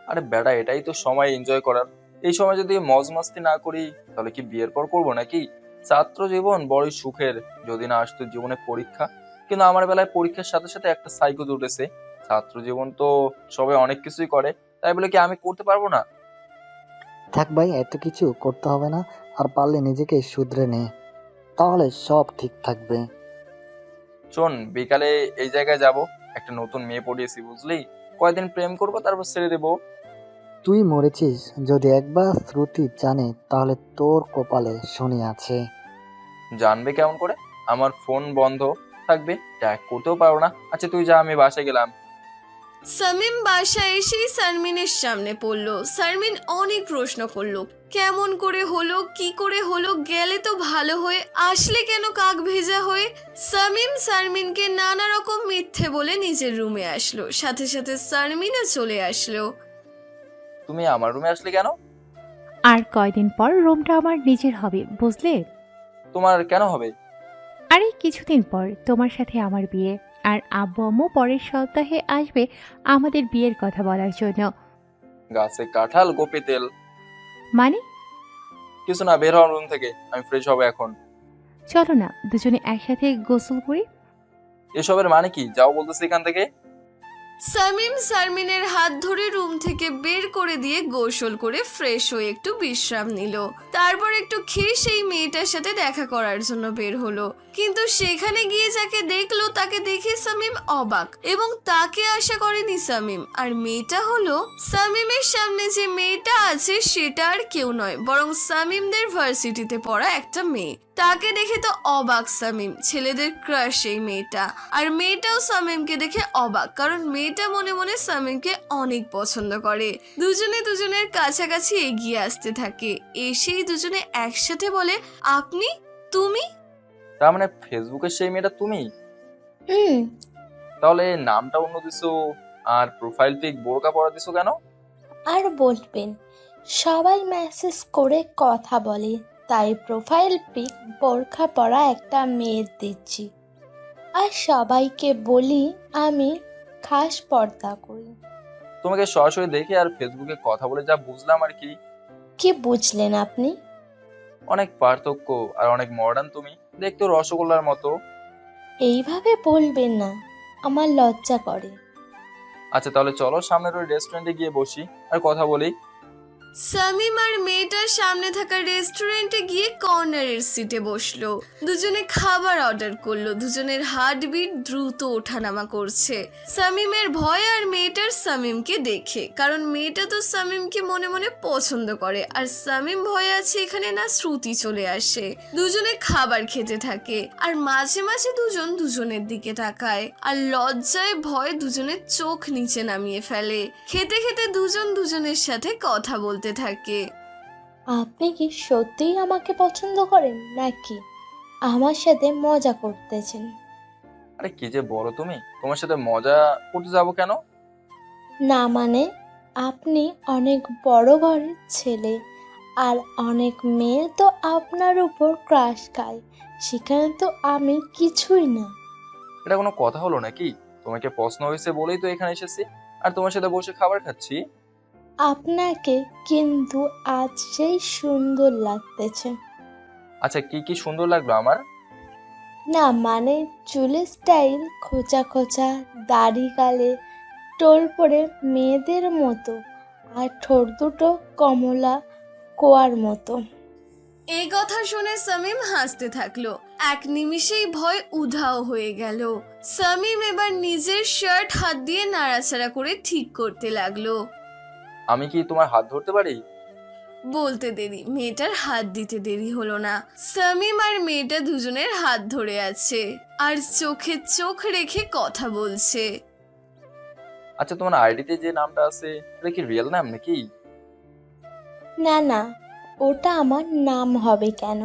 আরে বেটা, এটাই তো সময় এনজয় করার। এই সময় যদি মজ মাস্তি না করি তাহলে কি বিয়ের পর করবো নাকি? ছাত্র জীবন বড়ই সুখের, যদি না আসতো জীবনে পরীক্ষা। কিন্তু আমার বেলায় পরীক্ষার সাথে সাথে একটা সাইকো জুটেছে। ছাত্র জীবন তো সবাই অনেক কিছুই করে, তাই বলে কি আমি করতে পারবো না? থাক ভাই, এত কিছু করতে হবে না। আর পারলে নিজেকে শুধরে নে, তাহলে সব ঠিক থাকবে। শোন, বিকালে এই জায়গায় যাব, একটা নতুন মেয়ে পড়িয়েছি বুঝলি। কয়দিন প্রেম করবো, তারপর ছেড়ে দেবো। তুই মরেছিস, যদি একবার শ্রুতি জানে তাহলে তোর কপালে শনি আছে। জানবে কেমন করে? আমার ফোন বন্ধ থাকবে, ট্যাগ করতেও পারবো না। আচ্ছা তুই যা, আমি বাসায় গেলাম। সামিম বাসায় এসেই সারমিনের সামনে পড়লো। সারমিন অনেক প্রশ্ন করলো, কেমন করে হলো, কি করে হলো, গেলে তো ভালো হয়ে, আসলে কেন কাক ভেজা হয়ে। সামিম সারমিনকে নানা রকম মিথ্যে বলে নিজের রুমে আসলো। সাথে সাথে সারমিনও চলে আসলো। তুমি আমার রুমে আসলে কেন? আর কয়দিন পর রুমটা আমার নিজের হবে, বুঝলে? তোমার কেন হবে? আরে কিছুদিন পর তোমার সাথে আমার বিয়ে, আর আব্বু আম্মু পরের সপ্তাহে আসবে আমাদের বিয়ের কথা বলার জন্য। গাছে কাঁঠাল গোপে তেল। মানে? কিছু না, বের হওয়ার রুম থেকে, আমি ফ্রেশ হবো এখন। চলো না দুজনে একসাথে গোসল করি। এসবের মানে কি? যাও বলতেছি এখান থেকে। সামিম সারমিনের হাত ধরে রুম থেকে বের করে দিয়ে গোসল করে ফ্রেশ হয়ে একটু বিশ্রাম নিল। তারপর একটু খেয়ে সেই মেয়েটার সাথে দেখা করার জন্য বের হলো। কিন্তু সেখানে গিয়ে যাকে দেখলো তাকে দেখে সামিম অবাক, এবং তাকে আশা করেনি সামিম। আর মেয়েটা হলো, সামিমের সামনে যে মেয়েটা আছে সেটা আর কেউ নয়, বরং সামিমদের ভার্সিটিতে পড়া একটা মেয়ে। তাকে দেখে তো অবাক সামিম, ছেলেদের ক্রাশ এই মেয়েটা। আর মেয়েটাও সামিমকে দেখে অবাক, কারণ মেয়েটা মনে মনে সামিমকে অনেক পছন্দ করে। দুজনে দুজনের কাছাকাছি এগিয়ে আসতে থাকে। এসেই দুজনে একসাথে বলে, আপনি, তুমি? তার মানে ফেসবুকের সেই মেয়েটা তুমি? হুম। তাহলে নামটা অন্য দিছো, আর প্রোফাইল পিক বোরকা পরা দিছো কেন? আর বলবেন, সবাই মেসেজ করে কথা বলে, তাই প্রোফাইল পিক বোরখা পরা একটা মেয়ের দিচ্ছি। আর সবাইকে বলি আমি খাস পর্দা করি। তোমাকে সরাসরি দেখে আর ফেসবুকে কথা বলে যা বুঝলাম আর কি। কি বুঝলেন আপনি? অনেক পার্থক্য, আর অনেক মডার্ন তুমি, দেখতে রসগোল্লার মতো। এইভাবে বলবেন না, আমার লজ্জা করে। আচ্ছা তাহলে চলো সামনের ওই রেস্টুরেন্টে গিয়ে বসি আর কথা বলি। সামিম আর মেয়েটার সামনে থাকা রেস্টুরেন্টে গিয়ে কর্নারের সিটে বসলো। দুজনে খাবার অর্ডার করলো। দুজনের হার্টবিট দ্রুত ওঠানামা করছে। সামিমের ভয় আর মেয়েটার সামিমকে দেখে, কারণ মেয়েটা তো সামিমকে মনে মনে পছন্দ করে, আর সামিম ভয়ে আছে এখানে না শ্রুতি চলে আসে। দুজনে খাবার খেতে থাকে, আর মাঝে মাঝে দুজন দুজনের দিকে তাকায়, আর লজ্জায় ভয় দুজনের চোখ নিচে নামিয়ে ফেলে। খেতে খেতে দুজন দুজনের সাথে কথা বলতে থাকে। আপনি কি সত্যিই আমাকে পছন্দ করেন, নাকি আমার সাথে মজা করতেছেন? আরে কি যে বলো তুমি, তোমার সাথে মজা করতে যাবো কেন? না মানে, আপনি অনেক বড় ঘরের ছেলে, আর অনেক মেয়ে তো আপনার উপর ক্রাশ খায়, সেখানে তো আমি কিছুই না। এটা কোনো কথা হলো নাকি? তোমাকে পছন্দ হয়েছে বলেই তো এখানে এসেছি, আর তোমার সাথে বসে খাবার খাচ্ছি। আপনাকে কিন্তু আজ সেই সুন্দর লাগতেছে। আচ্ছা, কি কি সুন্দর লাগলো আমার? না মানে চুলের স্টাইল খোঁচা খোঁচা, দাড়ি গালে টোল পড়ে মেয়েদের মতো, আর ঠোঁট দুটো কমলা কোয়ার মতো। এই কথা শুনে সামিম হাসতে থাকলো। এক নিমিষেই ভয় উধাও হয়ে গেল। সামিম এবার নিজের শার্ট হাত দিয়ে নাড়াচাড়া করে ঠিক করতে লাগলো। আমি কি তোমার হাত ধরতে পারি? বলতে দেরি মেয়েটার হাত দিতে দেরি হলো না। সামিম আর মেয়েটা দুজনের হাত ধরে আছে আর চোখে চোখ রেখে কথা বলছে। আচ্ছা, তোমার আইডিতে যে নামটা আছে এটা কি রিয়েল নাম নাকি? না না, ওটা আমার নাম হবে কেন?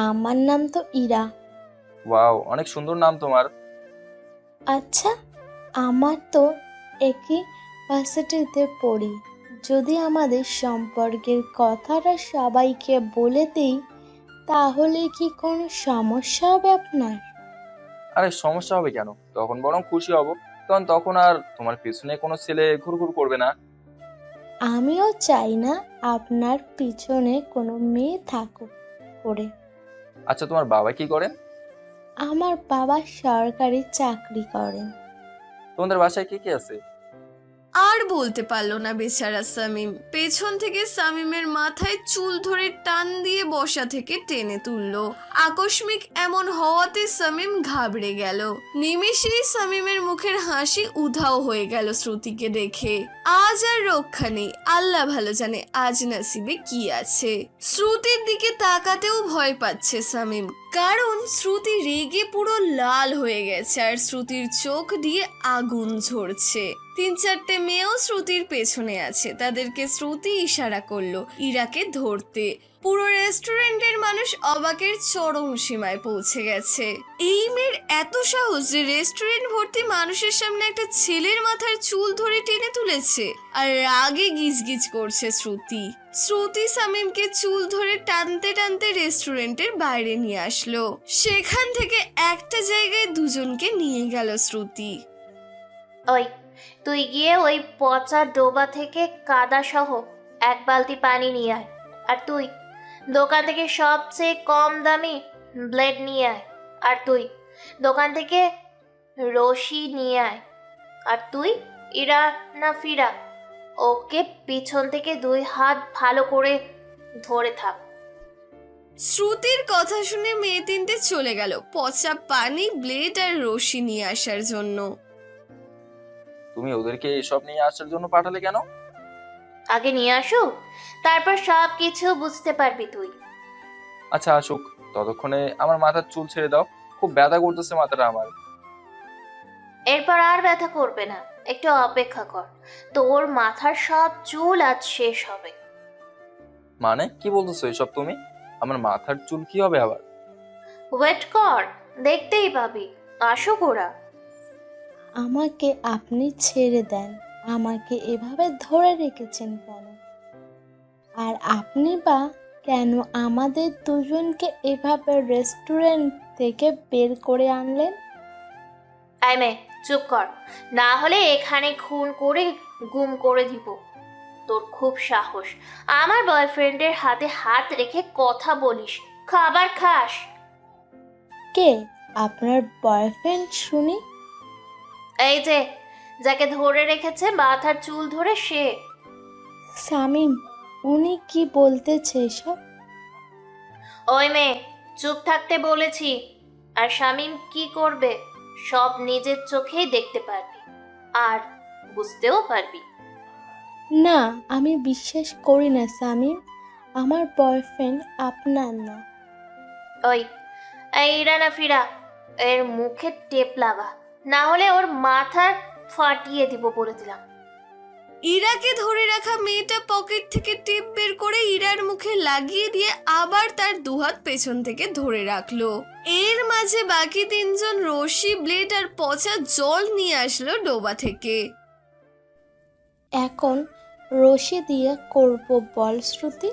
আমার নাম তো ইরা। ওয়াও, অনেক সুন্দর নাম তোমার। আচ্ছা, আমার তো একই ভার্সিটিতে পড়ি। যদি আমাদের সম্পর্কের কথাটা সবাইকে বলে দিই, তাহলে কি কোনো সমস্যা হবে আপনার? আরে সমস্যা হবে কেন? তখন বরং খুশি হব, কারণ তখন আর তোমার পিছনে কোনো ছেলে ঘুরঘুর করবে না। আমিও চাই না আপনার পিছনে কোনো মেয়ে থাকুক করে। আচ্ছা, তোমার বাবা কি করেন? আমার বাবা সরকারি চাকরি করেন। তোমাদের বাসায় কি কি আছে? আর বলতে পারলো না বেচারা সামিম। পেছন থেকে সামিমের মাথায় চুল ধরে টান দিয়ে বসা থেকে টেনে তুললো। আকস্মিক এমন হওয়াতে সামিম ঘাবড়ে গেল। নিমেষেই সামিমের মুখের হাসি উধাও হয়ে গেল শ্রুতিকে দেখে। আজ আর রক্ষা নেই, আল্লাহ ভালো জানে আজ নসিবে কি আছে। শ্রুতির দিকে তাকাতেও ভয় পাচ্ছে সামিম, কারণ শ্রুতি রেগে পুরো লাল হয়ে গেছে আর শ্রুতির চোখ দিয়ে আগুন ঝরছে। 3-4টে মেয়েও শ্রুতির পেছনে আছে, তাদেরকে শ্রুতি ইশারা করলো ইরাকে ধরতে। পুরো রেস্টুরেন্টের মানুষ অবাকের চরম সীমায় পৌঁছে গেছে। এই মেয়ের এত সাহস যে রেস্টুরেন্ট ভর্তি মানুষের সামনে একটা ছেলের মাথার চুল ধরে টেনে তুলেছে, আর রাগে গিজগিজ করছে শ্রুতি। শ্রুতি সামিমকে চুল ধরে টানতে টানতে রেস্টুরেন্টের বাইরে নিয়ে আসলো। সেখান থেকে একটা জায়গায় দুজনকে নিয়ে গেল শ্রুতি। ওই তুই গিয়ে ওই পচা ডোবা থেকে কাদা সহ 1 বালতি পানি নিয়ে আয়। আর তুই দোকান থেকে সবচেয়ে কম দামি ব্লেড নিয়ে আয়। আর তুই দোকান থেকে রশি নিয়ে আয়। আর তুই ইরা না ফিরা, ওকে পিছন থেকে 2 হাত ভালো করে ধরে থাক। শ্রুতির কথা শুনে মেয়ে 3টে চলে গেল পচা পানি, ব্লেড আর রশি নিয়ে আসার জন্য। তুমি ওদেরকে এসব নিয়ে আসার জন্য পাঠালে কেন? আগে নিয়ে আসুক, তারপর সব কিছু বুঝতে পারবি তুই। আচ্ছা আসুক, ততক্ষণে আমার মাথার চুল ছেড়ে দাও, খুব ব্যথা করতেছে মাথাটা আমার। এরপর আর ব্যথা করবে না, একটু অপেক্ষা কর, তোর মাথার সব চুল আজ শেষ হবে। মানে কি বলতেছো এসব তুমি? আমার মাথার চুল কি হবে আবার? ওয়েট কর, দেখতেই পাবি। আসুক ওরা। আমাকে আপনি ছেড়ে দেন। আমাকে এভাবে ধরে রেখেছেন কেন? আর আপনি বা কেন আমাদের দুজনকে এভাবে রেস্টুরেন্ট থেকে বের করে আনলেন? আই মে চুপ কর, না হলে এখানে খুন করে গুম করে দিব। তোর খুব সাহস, আমার বয়ফ্রেন্ডের হাতে হাত রেখে কথা বলিস, খাবার খাস। কে আপনার বয়ফ্রেন্ড শুনি? এই যে যাকে ধরে রেখেছে মাথার চুল ধরে, সে। শামিম, উনি কি বলতেছে এসব? ওই মেয়ে চুপ থাকতে বলেছি। আর শামিম কি করবে সব নিজের চোখেই দেখতে পারবি আর বুঝতেও পারবি। না, আমি বিশ্বাস করি না শামিম। আমার বয়ফ্রেন্ড আপনার না। ওই এই ইরা ফিরা, এর মুখে টেপ লাগা, না হলে ওর মাথা ফাটিয়ে দিব বলে দিলাম। ইরাকে ধরে রাখা মেয়েটা পকেট থেকে টেপ বের করে ইরার মুখে লাগিয়ে দিয়ে আবার তার 2 হাত পেছন থেকে ধরে রাখলো। এর মাঝে বাকি 3জন রশি, ব্লেড আর পচা জল নিয়ে আসলো ডোবা থেকে। এখন রশি দিয়ে করব বল শ্রুতি?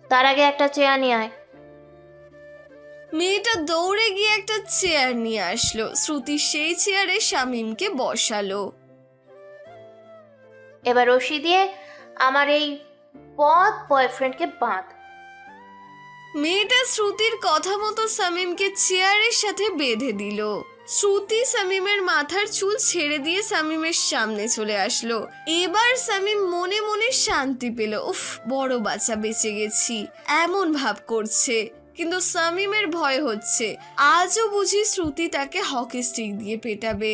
তার আগে একটা চেয়ার নিয়ে আয়। মেয়েটা দৌড়ে গিয়ে একটা চেয়ার নিয়ে আসলো। শ্রুতি সেই চেয়ারে শামীমকে বসালো। এবার রশি দিয়ে আমার এই বয়ফ্রেন্ডকে বাঁধ। মেয়েটা শ্রুতির কথা মতো শামীমকে চেয়ারের সাথে বেঁধে দিল। শ্রুতি শামীমের মাথার চুল ছেড়ে দিয়ে শামীমের সামনে চলে আসলো। এবার শামীম মনে মনে শান্তি পেল। উফ, বড় বাচ্চা বেঁচে গেছি এমন ভাব করছে। কিন্তু শামীমের ভয় হচ্ছে, আজও বুঝি শ্রুতি তাকে হকি স্টিক দিয়ে পেটাবে।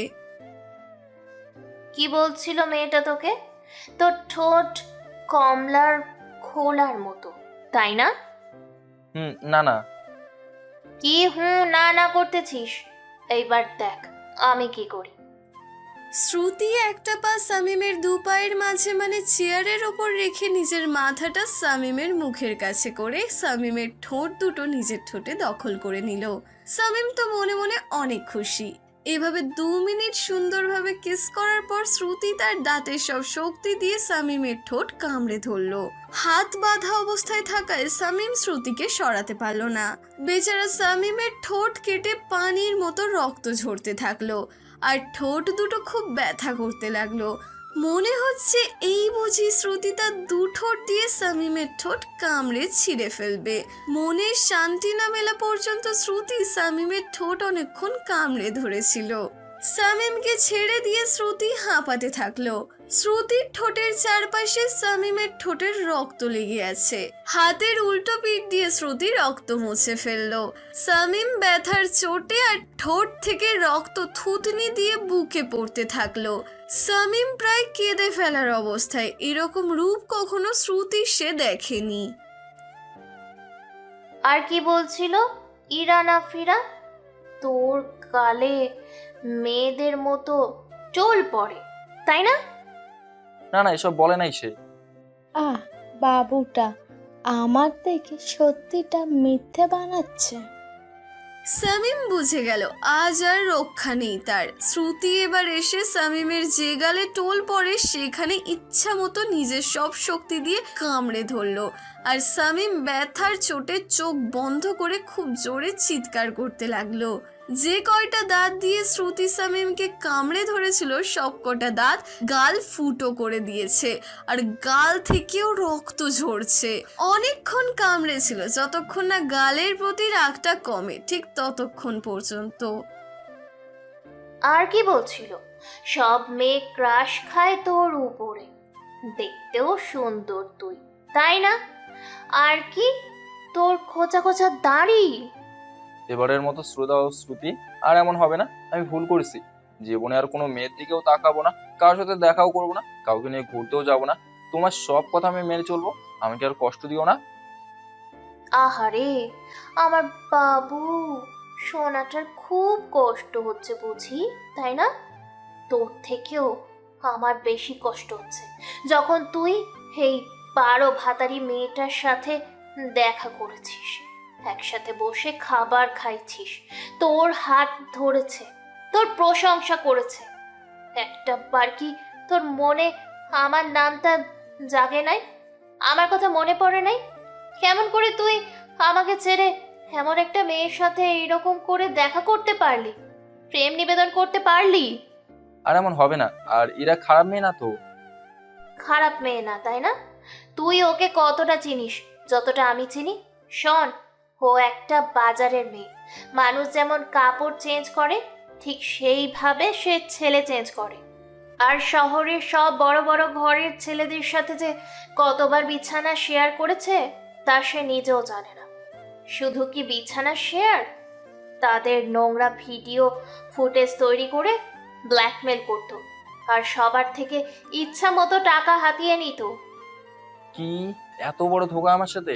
কি বলছিল মেয়েটা তোকে? তোর ঠোঁট কমলার খোলার মতো, তাই না? না না। কি না না করতেছিস? এইবার দেখ আমি কি করি। শ্রুতি একটা পা শামীমের দু পায়ের মাঝে মানে চেয়ারের ওপর রেখে নিজের মাথাটা শামীমের মুখের কাছে করে শামীমের ঠোঁট দুটো নিজের ঠোঁটে দখল করে নিল। শামীম তো মনে মনে অনেক খুশি। এভাবে 2 মিনিট সুন্দরভাবে কিস করার পর শ্রুতি তার দাঁতের সব শক্তি দিয়ে শামীমের ঠোঁট কামড়ে ধরলো। হাত বাঁধা অবস্থায় থাকায় শামীম শ্রুতিকে সরাতে পারল না। বেচারা শামীমের ঠোঁট কেটে পানির মতো রক্ত ঝরতে থাকলো আর ঠোঁট দুটো খুব ব্যথা করতে লাগলো। মনে হচ্ছে এই বুঝি শ্রুতি তার 2 ঠোঁট দিয়ে শামীমের ঠোঁট কামড়ে ছিঁড়ে ফেলবে। মনে শান্তি না মেলা পর্যন্ত শ্রুতি শামীমের ঠোঁট অনেকক্ষণ কামড়ে ধরেছিল। শামীমকে ছেড়ে দিয়ে শ্রুতি হাঁপাতে থাকলো। শ্রুতির ঠোঁটের চারপাশে শামীমের ঠোঁটের রক্ত লেগে আছে। হাতের উল্টো পিঠ দিয়ে শ্রুতি রক্ত মুছে ফেললো। শামীম ব্যথার চোটে আর ঠোঁট থেকে রক্ত থুতনি দিয়ে বুকে পড়তে থাকলো। শামীম প্রায় কেঁদে ফেলার অবস্থায়। এরকম রূপ কখনো শ্রুতি সে দেখেনি। আর কি বলছিল? ইরা না ফিরা? তোর গালে মেয়েদের মতো চোল পড়ে, তাই না? না না, এসব বলে নাই সে। বাবুটা আমার দেখে সত্যিটা মিথ্যে বানাচ্ছে। শামীম বুঝে গেল আজ আর রক্ষা নেই তার। শ্রুতি এবার এসে শামীমের যে গালে টোল পড়ে সেখানে ইচ্ছা মতো নিজের সব শক্তি দিয়ে কামড়ে ধরলো। আর শামীম ব্যথার চোটে চোখ বন্ধ করে খুব জোরে চিৎকার করতে লাগলো। যে কয়টা দাঁত দিয়ে শ্রুতি শামীমকে কামড়ে ধরেছিল সব কটা দাঁত গাল ফুটো করে দিয়েছে আর গাল থেকেও রক্ত ঝরছে। অনেকক্ষণ কামড়েছিল, যতক্ষণ না গালের প্রতি রাগটা কমে, ঠিক ততক্ষণ পর্যন্ত। আর কি বলছিল? সব মেয়ে ক্রাশ খায় তোর উপরে, দেখতেও সুন্দর তুই, তাই না? আর কি তোর খোঁচা খোঁচা দাড়ি। এবারের মতো শ্রদ্ধা ও শ্রুতি, আর এমন হবে না। আমি ভুল করেছি। জীবনে আর কোনো মেয়ের দিকেও তাকাবো না, কারোর সাথে দেখাও করবো না, কাউকে নিয়ে ঘুরতেও যাবো না। তোমার সব কথা আমি মেনে চলবো। আমাকে আর কষ্ট দিও না। আহারে আমার বাবু সোনাটার খুব কষ্ট হচ্ছে বুঝি, তাই না? তোর থেকেও আমার বেশি কষ্ট হচ্ছে যখন তুই এই 12 ভাতারি মেয়েটার সাথে দেখা করেছিস, একসাথে বসে খাবার খাইছিস, তোর হাত ধরেছে, তোর প্রশংসা করেছে। একটা বার কি তোর মনে আমার নামটা জাগে নাই? আমার কথা মনে পড়ে নাই? কেমন করে তুই আমাকে ছেড়ে এমন একটা মেয়ের সাথে এরকম করে দেখা করতে পারলি, প্রেম নিবেদন করতে পারলি? আর এমন হবে না। আর এরা খারাপ মেয়ে না তো। খারাপ মেয়ে না, তাই না? তুই ওকে কতটা চিনিস যতটা আমি চিনি? শোন, ও একটা বাজারের মেয়ে। মানুষ যেমন কাপড় চেঞ্জ করে ঠিক সেইভাবে সে ছেলে চেঞ্জ করে। আর শহরের সব বড় বড় ঘরের ছেলেদের সাথে যে কতবার বিছানা শেয়ার করেছে তা সে নিজেও জানে না। শুধু কি বিছানা শেয়ার, তাদের নোংরা ভিডিও ফুটেজ তৈরি করে ব্ল্যাকমেল করতো আর সবার থেকে ইচ্ছা মতো টাকা হাতিয়ে নিত। কি এত বড় ধোঁকা আমার সাথে?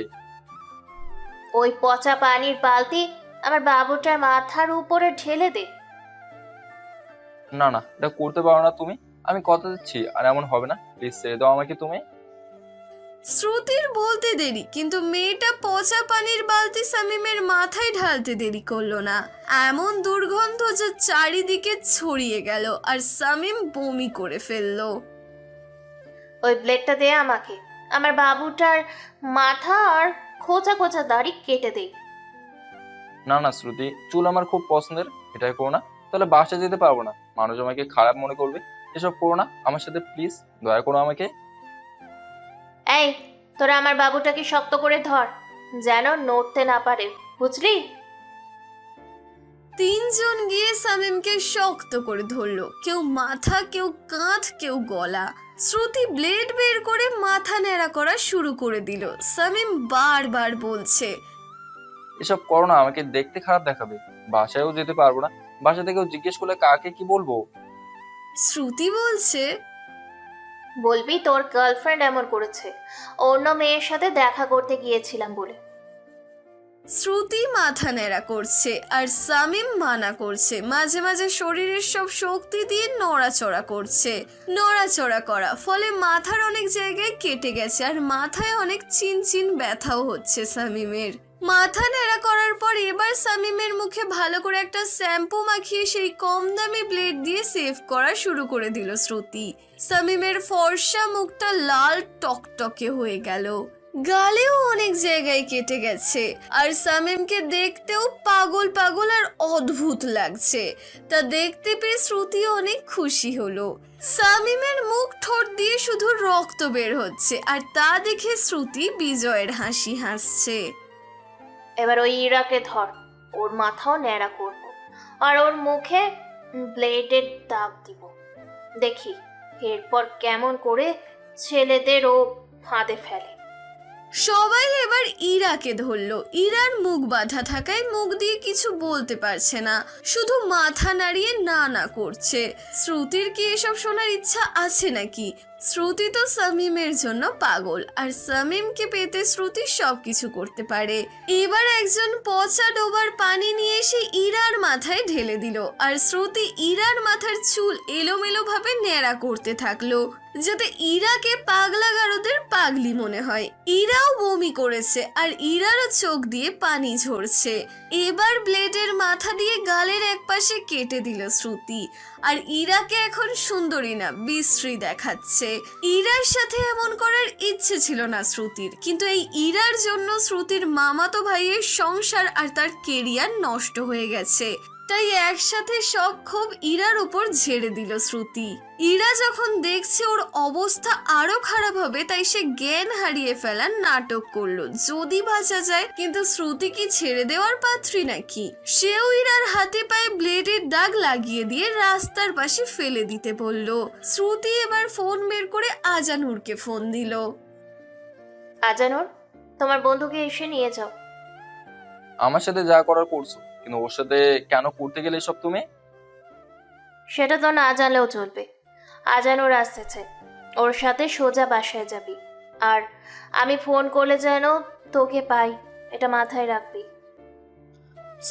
ওই পচা পানির বালতি আমার বাবুটার মাথার উপরে ঢেলে দে। না না, এটা করতে পারো না তুমি। আমি কথা দিচ্ছি আর এমন হবে না। প্লিজ ছেড়ে দাও আমাকে তুমি। শ্রুতির বলতে দেরি, কিন্তু মেয়েটা পচা পানির বালতি শামীমের মাথায় ঢালতে দেরি করলো না। এমন দুর্গন্ধ যে চারিদিকে ছড়িয়ে গেল আর শামীম বমি করে ফেললো। ওই ব্লেডটা দে আমাকে, আমার বাবুটার মাথা আর খোঁচা খোঁচা দাড়ি কেটে দে। না না শ্রুতি, চুল আমার খুব পছন্দের, এটাই করো না। তাহলে বাসায় যেতে পারবো না, মানুষ আমাকে খারাপ মনে করবে। এসব করো না আমার সাথে, প্লিজ দয়া করো আমাকে। এই, তোরা আমার বাবুটাকে শক্ত করে ধর, যেন নড়তে না পারে, বুঝলি? তিনজন গিয়ে সামিমকে শক্ত করে ধরলো, কেউ মাথা, কেউ কাঁধ, কেউ গলা। শ্রুতি ব্লেড বের করে মাথা ন্যাড়া করা শুরু করে দিল। সামিম বারবার বলছে, এসব করো না, আমাকে দেখতে খারাপ দেখাবে। বাসায়ও যেতে পারবো না, বাসা থেকেও জিজ্ঞেস করলে কাকে কি বলবো? শ্রুতি বলছে, বলবি তোর গার্লফ্রেন্ড এমন করেছে, অন্য মেয়ের সাথে দেখা করতে গিয়েছিলাম বলে। শ্রুতি মাথা ন্যাড়া করছে আর সামিম মানা করছে। মাঝে মাঝে শরীরের সব শক্তি দিয়ে নড়াচড়া করছে। নড়াচড়া করা ফলে মাথার অনেক জায়গায় কেটে গেছে আর মাথায় অনেক চিনচিন ব্যথাও হচ্ছে সামিমের। মাথা ন্যাড়া করার পর এবার সামিমের মুখে ভালো করে একটা শ্যাম্পু মাখিয়ে সেই কম দামি ব্লেড দিয়ে সেভ করা শুরু করে দিল শ্রুতি। সামিমের ফর্সা মুখটা লাল টকটকে হয়ে গেল, গালেও অনেক জায়গায় কেটে গেছে আর সামিমকে দেখতেও পাগল পাগল আর অদ্ভুত লাগছে। তা দেখতে পেয়ে শ্রুতি অনেক খুশি হলো। সামিমের মুখ ঠোঁট দিয়ে শুধু রক্ত বের হচ্ছে আর তা দেখে শ্রুতি বিজয়ের হাসি হাসছে। এবার ওই ইরাকে ধর, ওর মাথাও ন্যাড়া করব আর ওর মুখে ব্লেডের দাগ দিব, দেখি এরপর কেমন করে ছেলেদের ও ফাঁদে ফেলে। সবাই এবার ইরাকে ধরলো। ইরার মুখ বাঁধা থাকায় মুখ দিয়ে কিছু বলতে পারছে না, শুধু মাথা নাড়িয়ে না না করছে। শ্রুতির কি এসব শোনার ইচ্ছা আছে নাকি? শ্রুতি তো সামিমের জন্য পাগল আর সামিমকে পেতে শ্রুতি সবকিছু করতে পারে। এবার একজন পচা ডোবার পানি নিয়ে এসে ইরার মাথায় ঢেলে দিল আর শ্রুতি ইরার মাথার চুল এলোমেলো ভাবে ন্যাড়া করতে থাকলো, যাতে ইরাকে পাগলা গারদের পাগলি মনে হয়। ইরাও বমি করেছে আর ইরারও চোখ দিয়ে পানি ঝরছে। এবার ব্লেডের মাথা দিয়ে গালের একপাশে কেটে দিল শ্রুতি আর ইরাকে এখন সুন্দরী না বিশ্রী দেখাচ্ছে। ইরার সাথে এমন করার ইচ্ছে ছিল না শ্রুতির, কিন্তু এই ইরার জন্য শ্রুতির মামাতো ভাইয়ের সংসার আর তার কেরিয়ার নষ্ট হয়ে গেছে। তাই একসাথে সব ক্ষোভ ইরার উপর ঝেড়ে দিল শ্রুতি। ইরা যখন দেখছে ওর অবস্থা আরো খারাপ হবে, তাই সে জ্ঞান হারিয়ে ফেলার নাটক করলো যদি বাঁচা যায়। কিন্তু শ্রুতি কি ছেড়ে দেওয়ার পাত্রী নাকি? সেও ইরার হাতে পায়ে ব্লেডের দাগ লাগিয়ে দিয়ে রাস্তার পাশে ফেলে দিতে বলল। শ্রুতি এবার ফোন বের করে আজানুরকে ফোন দিল। আজানুর, তোমার বন্ধুকে এসে নিয়ে যাও। আমার সাথে যা করার করছো, কিন্তু ওর সাথে কেন করতে গেলে সব তুমি? সেটা তো না জানলেও চলবে। আজানুর আসতেছে, ওর সাথে সোজা বাসায় যাবি, আর আমি ফোন করলে যেন তোকে পাই, এটা মাথায় রাখবি।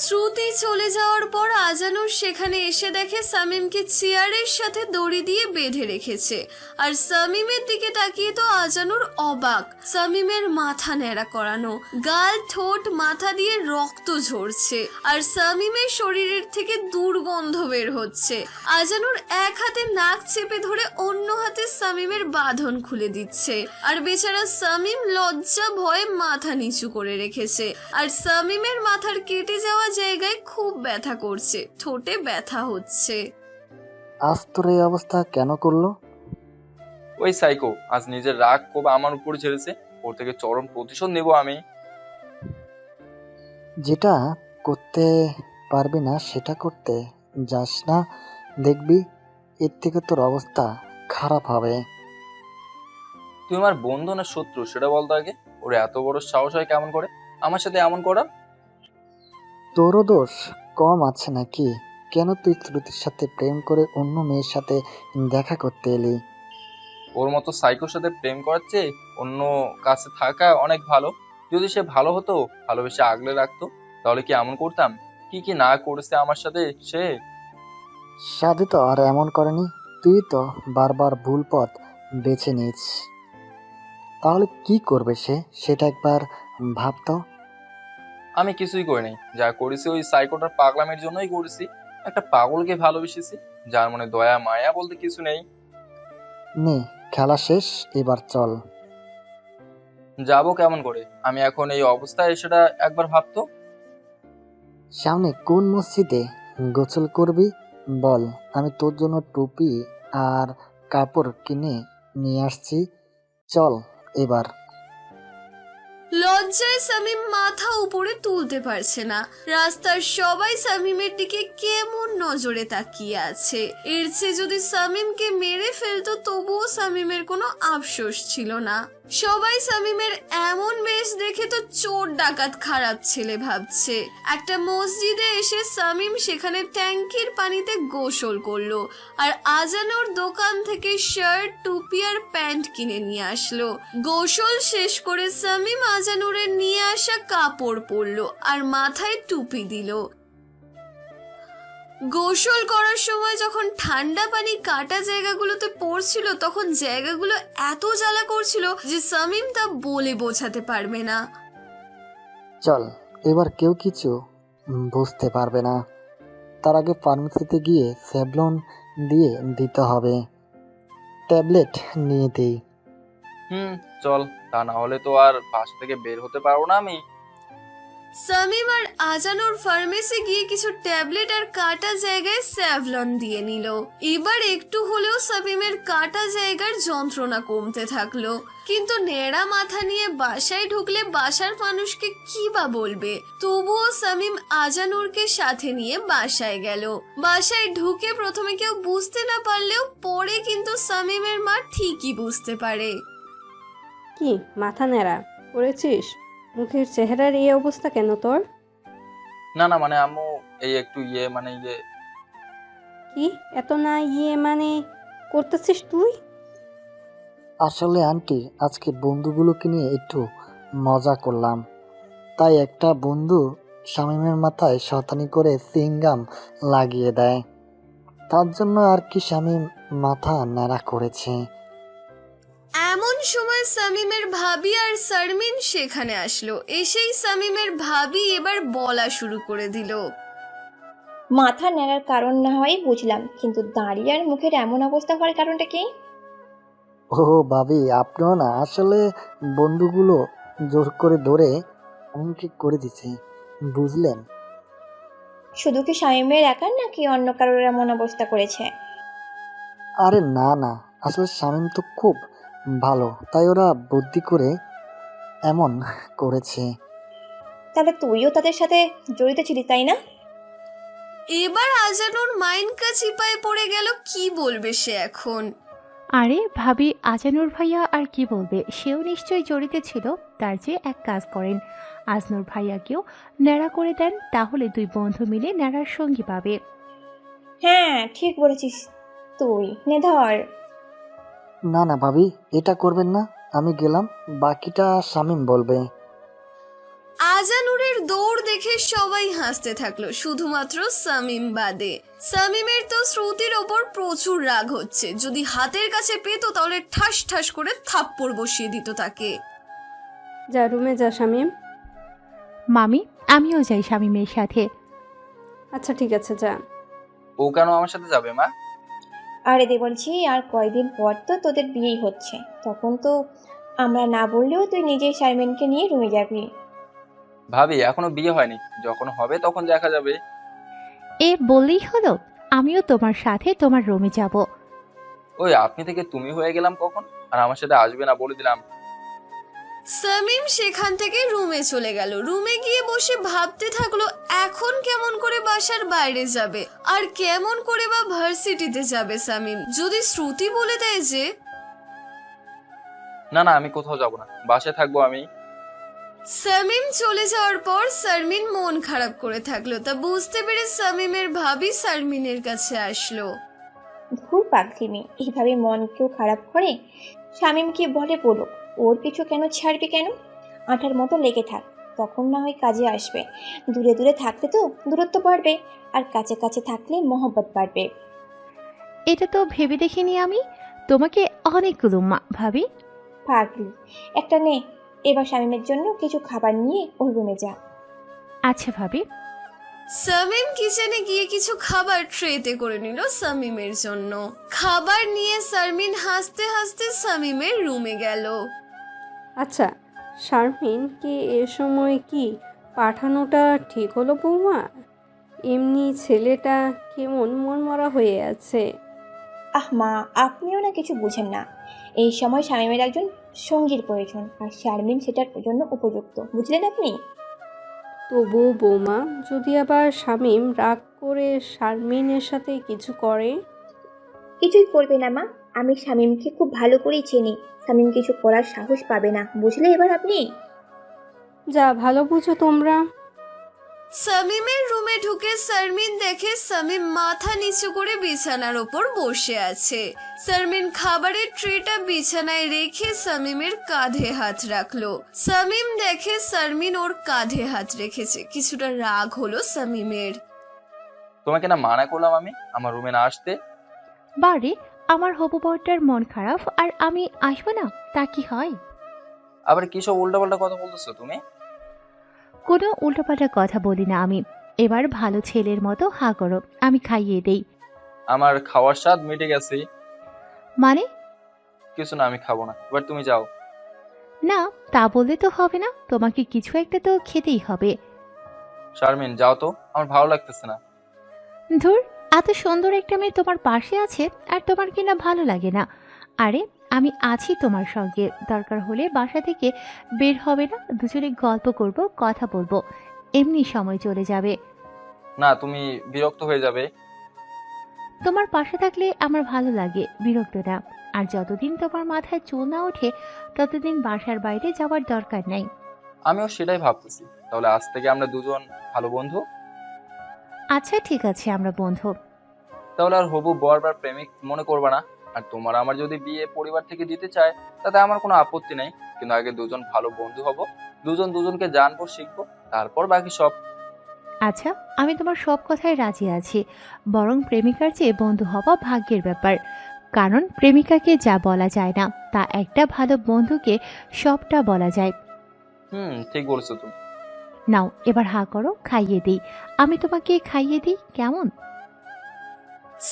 শ্রুতি চলে যাওয়ার পর আজানুর সেখানে এসে দেখে সামিমকে চেয়ারের সাথে দড়ি দিয়ে বেঁধে রেখেছে আর সামিমের দিকে তাকিয়ে তো আজানুর অবাক। সামিমের মাথা ন্যাড়া করানো, গাল ঠোঁট মাথা দিয়ে রক্ত ঝরছে আর সামিমের শরীরের থেকে দুর্গন্ধ বের হচ্ছে। আজানুর এক হাতে নাক চেপে ধরে অন্য হাতে সামিমের বাঁধন খুলে দিচ্ছে আর বেচারা সামিম লজ্জা ভয়ে মাথা নিচু করে রেখেছে আর সামিমের মাথার কেটে যাওয়া জায়গায় খুব ব্যথা করছে, ঠোঁটে ব্যথা হচ্ছে। আজ তোর এই অবস্থা কেন করলো? ওই সাইকো আজ নিজের রাগ ক্ষোভ আমার উপরে ছেড়েছে, ওর থেকে চরম প্রতিশোধ নেব আমি। যেটা করতে পারবি না সেটা করতে যাস না, দেখবি এর থেকে তোর অবস্থা খারাপ হবে। তুই আমার বন্ধু না শত্রু সেটা বলতো আগে। ওর এত বড় সাহস হয় কেমন করে আমার সাথে এমন করার? তোরও দোষ কম আছে নাকি? কেন তুই শ্রুতির সাথে প্রেম করে অন্য মেয়ের সাথে দেখা করতে এলি? ওর মতো সাইকোর সাথে প্রেম করার চেয়ে অন্য কাছে থাকা অনেক ভালো। যদি সে ভালো হতো, ভালোবেসে আগলে রাখতো, তাহলে কি এমন করতাম? কি কি না করেছে আমার সাথে সে। সাধু তো আর এমন করেনি, তুই তো বারবার ভুল পথ বেছে নিস। তাহলে কি করবে সে, সেটা একবার ভাবতো। আমি কিছুই করি নাই, যা করেছি ওই সাইকোটার পাগলামের জন্যই করেছি। একটা পাগলকে ভালোবেসেছি যার মনে দয়া মায়া বলতে কিছু নেই। নে খেলা শেষ, এবার চল। যাবো কেমন করে? আমি এখন এই অবস্থায় সেটা একবার ভাবতো। সামনে কোন মসজিদে গোসল করবি বল, আমি তোর জন্য টুপি আর কাপড় কিনে নিয়ে আসছি। চল এবার। লজ্জায় সামিম মাথা উপরে তুলতে পারছে না। রাস্তার সবাই সামিমের দিকে কেমন নজরে তাকিয়ে আছে। এর চেয়ে যদি সামিমকে মেরে ফেলতো তবুও সামিমের কোনো আফসোস ছিল না। সবাই সামিমের এমন বেশ দেখে তো চোর ডাকাত খারাপ ছেলে ভাবছে। একটা মসজিদে এসে সামিম সেখানে ট্যাঙ্কির পানিতে গোসল করলো আর আজানোর দোকান থেকে শার্ট, টুপি আর প্যান্ট কিনে নিয়ে আসলো। গোসল শেষ করে সামিম আজানুরের নিয়ে আসা কাপড় পরলো আর মাথায় টুপি দিল। গোসল করার সময় যখন ঠান্ডা পানি কাটা জায়গাগুলোতে পড়ছিল তখন জায়গাগুলো এত জ্বালা করছিল যে সামিম তা বলে বোঝাতে পারবে না। চল এবার কেউ কিছু বুঝতে পারবে না। তার আগে ফার্মেসিতে গিয়ে স্যাভলন দিয়ে দিতে হবে। ট্যাবলেট নিয়ে দিই। চল, তা না হলে তো আর বাসা থেকে বের হতে পারবো না আমি। সামিম আর আজানুর ফার্মেসি গিয়ে কিছু ট্যাবলেট আর কাটা জায়গায় স্যাভলন দিয়ে নিল। এবার একটু হলেও সামিমের কাটা জায়গার যন্ত্রণা কমতে থাকলো। কিন্তু নেড়া মাথা নিয়ে বাসায় ঢুকলে বাসার মানুষকে কি বা বলবে। তবুও সামিম আজানুরকে সাথে নিয়ে বাসায় গেল। বাসায় ঢুকে প্রথমে কেউ বুঝতে না পারলেও পরে কিন্তু সামিমের মা ঠিকই বুঝতে পারে। কি মাথা নেড়া করেছিস? মুখের চেহারার এই অবস্থা কেন তোর? না না, মানে আম্মু এই একটু কি এত না মানে করতেছিস তুই? আসলে আন্টি, আজকে বন্ধুগুলোকে নিয়ে একটু মজা করলাম, তাই একটা বন্ধু শামীমের মাথায় শয়তানি করে সিঙ্গাম লাগিয়ে দেয়। তার জন্য আর কি শামীম মাথা ন্যাড়া করেছে। এমন সময় সামিমের ভাবি আর শারমিন সেখানে আসলো। এসেই সামিমের ভাবি এবার বলা শুরু করে দিল। মাথা নেড়ার কারণ না হয় বুঝলাম, কিন্তু দাঁড়িয়ে আর মুখের এমন অবস্থা হওয়ার কারণটা কি? ও ভাবি, আপনিও না, আসলে বন্ধুগুলো জোর করে ধরে এমনকি করে দিছে, বুঝলেন? শুধু কি শামীমের একার নাকি অন্য কারোর এমন অবস্থা করেছে? আরে না না, আসলে শামীম তো খুব ভালো, তাই ওরা বুদ্ধি করে এমন করেছে। তাহলে তুইও তাদের সাথে জড়িত ছিলি, তাই না? এবার আজানুর মাইন্ড চিপায় পড়ে গেল। কি বলবে সে এখন? আরে ভাবি, আজানুর ভাইয়া আর কি বলবে, সেও নিশ্চয়ই জড়িত ছিল। তার চেয়ে এক কাজ করেন, আজনুর ভাইয়াকেও ন্যাড়া করে দেন, তাহলে দুই বন্ধু মিলে ন্যাড়ার সঙ্গী পাবে। হ্যাঁ ঠিক বলেছিস তুই, নে ধর। না না ভাবি, এটা করবেন না, আমি গেলাম, বাকিটা শামীম বলবে। আজানুরের দৌড় দেখে সবাই হাসতে থাকলো, শুধুমাত্র সামিম বাদে। সামিমের তো শ্রুতির ওপর প্রচুর রাগ হচ্ছে। যদি হাতের কাছে পেত তাহলে ঠাস ঠাস করে থাপ্পড় বসিয়ে দিত তাকে। যা রুমে যা শামীম। মামি, আমিও যাই শামীমের সাথে। আচ্ছা ঠিক আছে, যা। ও কেন আমার সাথে যাবে মা? আরে দে বলছি, আর কয়দিন পর তো তোদের বিয়েই হচ্ছে, তখন তো আমরা না বললেও তুই নিজেই শারমিনকে নিয়ে রুমে যাবি। ভাবি, এখনো বিয়ে হয়নি, যখন হবে তখন দেখা যাবে। এ বললেই হলো, আমিও তোমার সাথে তোমার রুমে যাব। ওই আপনি থেকে তুমি হয়ে গেলাম কখন? আর আমার সাথে আসবে না বলে দিলাম। সামিম সেখান থেকে রুমে চলে গেল। রুমে গিয়ে বসে ভাবতে থাকলো এখন কেমন করে বাসার বাইরে যাবে আর কেমন করে বা ভার্সিটিতে যাবে সামিম। যদি শ্রুতি বলে দেয় যে না না, আমি কোথাও যাব না, বাসায় থাকবো আমি। সামিম চলে যাওয়ার পর শারমিন মন খারাপ করে থাকলো। তা বুঝতে পেরে সামিমের ভাবি শারমিনের কাছে আসলো। ধুর পাগলিমি, এইভাবে মন কেউ খারাপ করে? শামীম কি বলে বলুক, ওর পিছু কেন ছাড়বি কেন? আঠার মতো লেগে থাক, তখন না হয় কাজে আসবে। দূরে দূরে থাকলে তো দূরত্ব বাড়বে, আর কাছে কাছে থাকলে মহব্বত বাড়বে। এটা তো ভেবে দেখিনি আমি। তোমাকে অনেকগুলো ভাবি। পাগলি একটা, নে এবার শামীমের জন্য কিছু খাবার নিয়ে ওর রুমে যা। আচ্ছা ভাবি। সামিম কিচেনে গিয়ে কিছু খাবার ট্রেতে করে নিল সামিমের জন্য। খাবার নিয়ে শারমিন হাসতে হাসতে সামিমের রুমে গেল। আচ্ছা শারমিন কি এ সময় কি পাঠানোটা ঠিক হলো বৌমা? এমনি ছেলেটা কেমন মনমরা হয়ে আছে। আহ মা, আপনিও না কিছু বুঝেন না। এই সময় শামীমের একজন সঙ্গীর প্রয়োজন, আর শারমিন সেটার জন্য উপযুক্ত, বুঝলেন আপনি? তবুও বৌমা, যদি আবার শামীম রাগ করে শারমিনের সাথে কিছু করে? কিছুই করবে না মা, আমি শামীমকে খুব ভালো করেই চিনি। শামীম কিছু করার সাহস পাবে না, বুঝলে এবার আপনি? যা ভালো বুঝো তোমরা। সামিমের রুমে ঢুকে শারমিন দেখে সামিম মাথা নিচু করে বিছানার ওপর বসে আছে। শারমিন খাবারের ট্রেটা বিছানায় রেখে সামিমের কাঁধে হাত রাখলো। সামিম দেখে শারমিন ওর কাঁধে হাত রেখেছে, কিছুটা রাগ হলো সামিমের। তোমাকে না মানা করলাম আমি আমার রুমে না আসতে। বারে, আমার হবু বরটার মন খারাপ আর আমি আসবো না, তা কি হয়? আবার কি সব উল্টাপাল্টা কথা বলতেছো তুমি? কোনো উল্টোপাল্টা কথা বলি না আমি। এবার ভালো ছেলের মতো হা করো, আমি খাইয়ে দেই। আমার খাওয়ার স্বাদ মিটে গেছে। মানে? কিছু না, আমি খাবো না, এবার তুমি যাও। না, তা বললে তো হবে না, তোমাকে কিছু একটা তো খেতেই হবে। শারমিন যাও তো, আমার ভালো লাগতেছে না। ধুর, এত সুন্দর একটা মেয়ে তোমার পাশে আছে আর তোমার কিনা ভালো লাগে না? আরে, আমি আছি তোমার সঙ্গে, দরকার হলে বাসা থেকে বের হবে না, দুজনে গল্প করব, কথা বলবো, এমনি সময় চলে যাবে। না, তুমি বিরক্ত হয়ে যাবে। তোমার পাশে থাকলে আমার ভালো লাগে, বিরক্ত না। আর যতদিন তোমার মাথায় চুল না ওঠে ততদিন বাসার বাইরে যাওয়ার দরকার নাই। আমিও সেটাই ভাবতেছি। তাহলে আজ থেকে আমরা দুজন ভালো বন্ধু। আচ্ছা ঠিক আছে, আমরা বন্ধু। তাহলে আর হবু বর বা প্রেমিক মনে করবা না। আর তোমার আমার যদি বিয়ে পরিবার থেকে দিতে চায় তাতে আমার কোনো আপত্তি নেই, কিন্তু আগে দুজন ভালো বন্ধু হব, দুজন দুজনকে জানবো, শিখবো, তারপর বাকি সব। আচ্ছা, আমি তোমার সব কথায় রাজি আছি, বরং প্রেমিকার চেয়ে বন্ধু হওয়া ভাগ্যের ব্যাপার। কারণ প্রেমিকাকে যা বলা যায় না তা একটা ভালো বন্ধুকে সবটা বলা যায়। ঠিক বলছো তুমি। নাও এবার হা করো, খাইয়ে দিই, আমি তোমাকে খাইয়ে দিই, কেমন?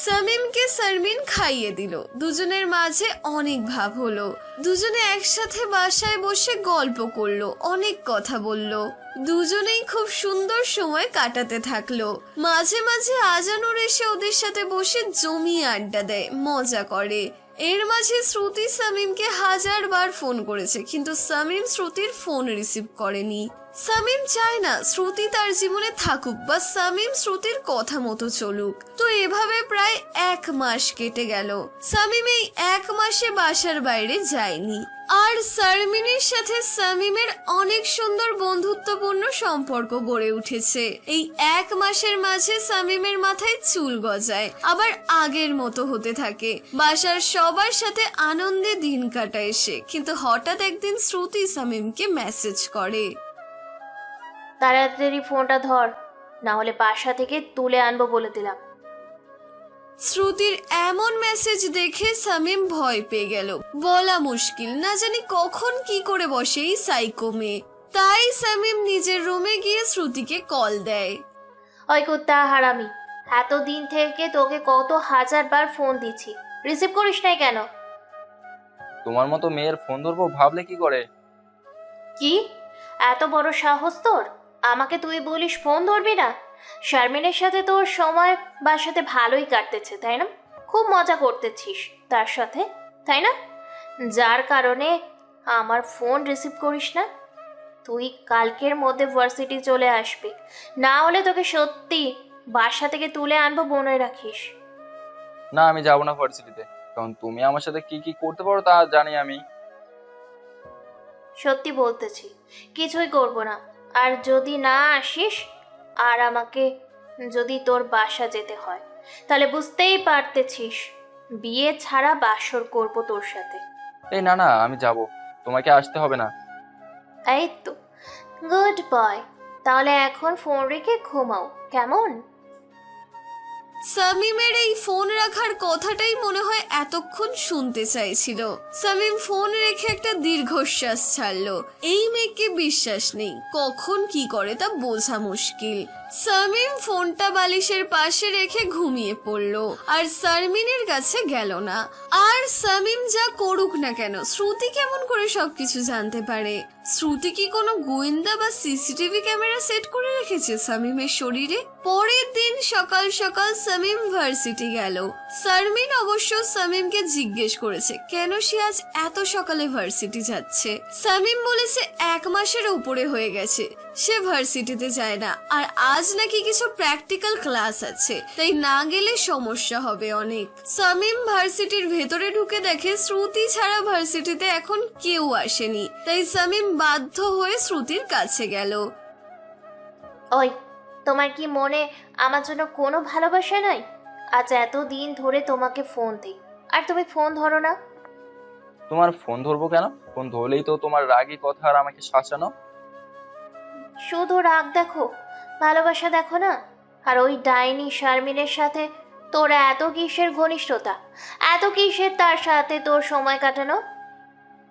সামিমকে শারমিন খাইয়ে দিল। দুজনের মাঝে অনেক ভাব হলো। দুজনে একসাথে বাসায় বসে গল্প করলো, অনেক কথা বলল। দুজনেই খুব সুন্দর সময় কাটাতে থাকলো। মাঝে মাঝে আজানুর এসে ওদের সাথে বসে জমিয়ে আড্ডা দেয়, মজা করে। এর মাঝে শ্রুতি সামিমকে 1000 বার ফোন করেছে, কিন্তু সামিম শ্রুতির ফোন রিসিভ করেনি। সামিম চায় না শ্রুতি তার জীবনে থাকুক বা সামিম শ্রুতির কথা মতো চলুক। তো এভাবে প্রায় 1 মাস কেটে গেল। সামিম এই 1 মাসে বাসার বাইরে যায়নি। আর শারমিনের সাথে সামিমের অনেক সুন্দর বন্ধুত্বপূর্ণ সম্পর্ক গড়ে উঠেছে। এই 1 মাসের মাঝে সামিমের মাথায় চুল গজায়, আবার আগের মতো হতে থাকে। বাসার সবার সাথে আনন্দে দিন কাটায় সে। কিন্তু হঠাৎ একদিন শ্রুতি সামিমকে মেসেজ করে, তাড়াতাড়ি ফোনটা ধর, না হলে বাসা থেকে তুলে আনবো বলে দিলাম। শ্রুতির এমন মেসেজ দেখে সামিম ভয় পেয়ে গেল। বলা মুশকিল, না জানি কখন কি করে বসে এই সাইকো মেয়ে। তাই সামিম নিজের রুমে গিয়ে শ্রুতিকে কল দেয়। ওই কুত্তা হারামি, এতদিন থেকে তোকে কত 1000 বার ফোন দিচ্ছি, রিসিভ করিস নাই কেন? তোমার মতো মেয়ের ফোন ধরবো ভাবলে কি করে? কি এত বড় সাহস তোর? আমাকে তুই বলিস ফোন ধরবি না? শারমিনের সাথে তোর সময় বাসাতে ভালোই কাটতেছে তাই না? খুব মজা করতেছিস তার সাথে তাই না? যার কারণে আমার ফোন রিসিভ করিস না। তুই কালকের মধ্যে ভার্সিটি চলে আসবি, না হলে তোকে সত্যি বাসা থেকে তুলে আনবো, মনে রাখিস। না, আমি যাবো না ভার্সিটিতে, কারণ তুমি আমার সাথে কি কি করতে পারো তা জানি আমি। সত্যি বলতেছি, কিছুই করব না। আর যদি না আসিস আর আমাকে যদি তোর বাসা যেতে হয়, তাহলে বুঝতেই পারতেছিস বিয়ে ছাড়া বাসর করব তোর সাথে। এই না না, আমি যাব, তোমাকে আসতে হবে না। এই তো, গুড বয়। তাহলে এখন ফোন রেখে ঘুমাও, কেমন? সামিমের এই ফোন রাখার কথাটাই মনে হয় এতক্ষণ শুনতে চাইছিল। সামিম ফোন রেখে একটা দীর্ঘশ্বাস ছাড়লো। এই মেয়েকে বিশ্বাস নেই, কখন কি করে তা বোঝা মুশকিল। শামীম ফোনটা বালিশের পাশে রেখে ঘুমিয়ে পড়ল আর শারমিনের কাছে গেল না। আর শামীম যা করুক না কেন শ্রুতি কেমন করে সবকিছু জানতে পারে? শ্রুতি কি কোনো গোয়েন্দা বা সিসিটিভি ক্যামেরা সেট করে রেখেছে শামীমের শরীরে? পরের দিন সকাল সকাল শামীম ভার্সিটি গেল। শারমিন অবশ্য শামীমকে জিজ্ঞেস করেছে কেন সে আজ এত সকালে ভার্সিটি যাচ্ছে। শামীম বলেছে 1 মাসের উপরে হয়ে গেছে সে ভার্সিটিতে যায় না, আর আজ নাকি কিছু প্র্যাকটিক্যাল ক্লাস আছে, তাই না গেলে সমস্যা হবে অনেক। শামীম ভার্সিটির ভেতরে ঢুকে দেখে শ্রুতি ছাড়া ভার্সিটিতে এখন কেউ আসেনি, তাই শামীম বাধ্য হয়ে শ্রুতির কাছে গেল। ওই, তোমার কি মনে আমার জন্য কোনো ভালোবাসা নাই? আজ এত দিন ধরে তোমাকে ফোন দিই আর তুমি ফোন ধরো না। তোমার ফোন ধরবো কেন? ফোন ধরলেই তো তোমার রাগী কথা আর আমাকে শাসানো। শুধু রাগ দেখো, ভালোবাসা দেখো না। আর ওই ডাইনি শারমিনের সাথে তোর এত কিসের ঘনিষ্ঠতা, এত কিসের তার সাথে তোর সময় কাটানো?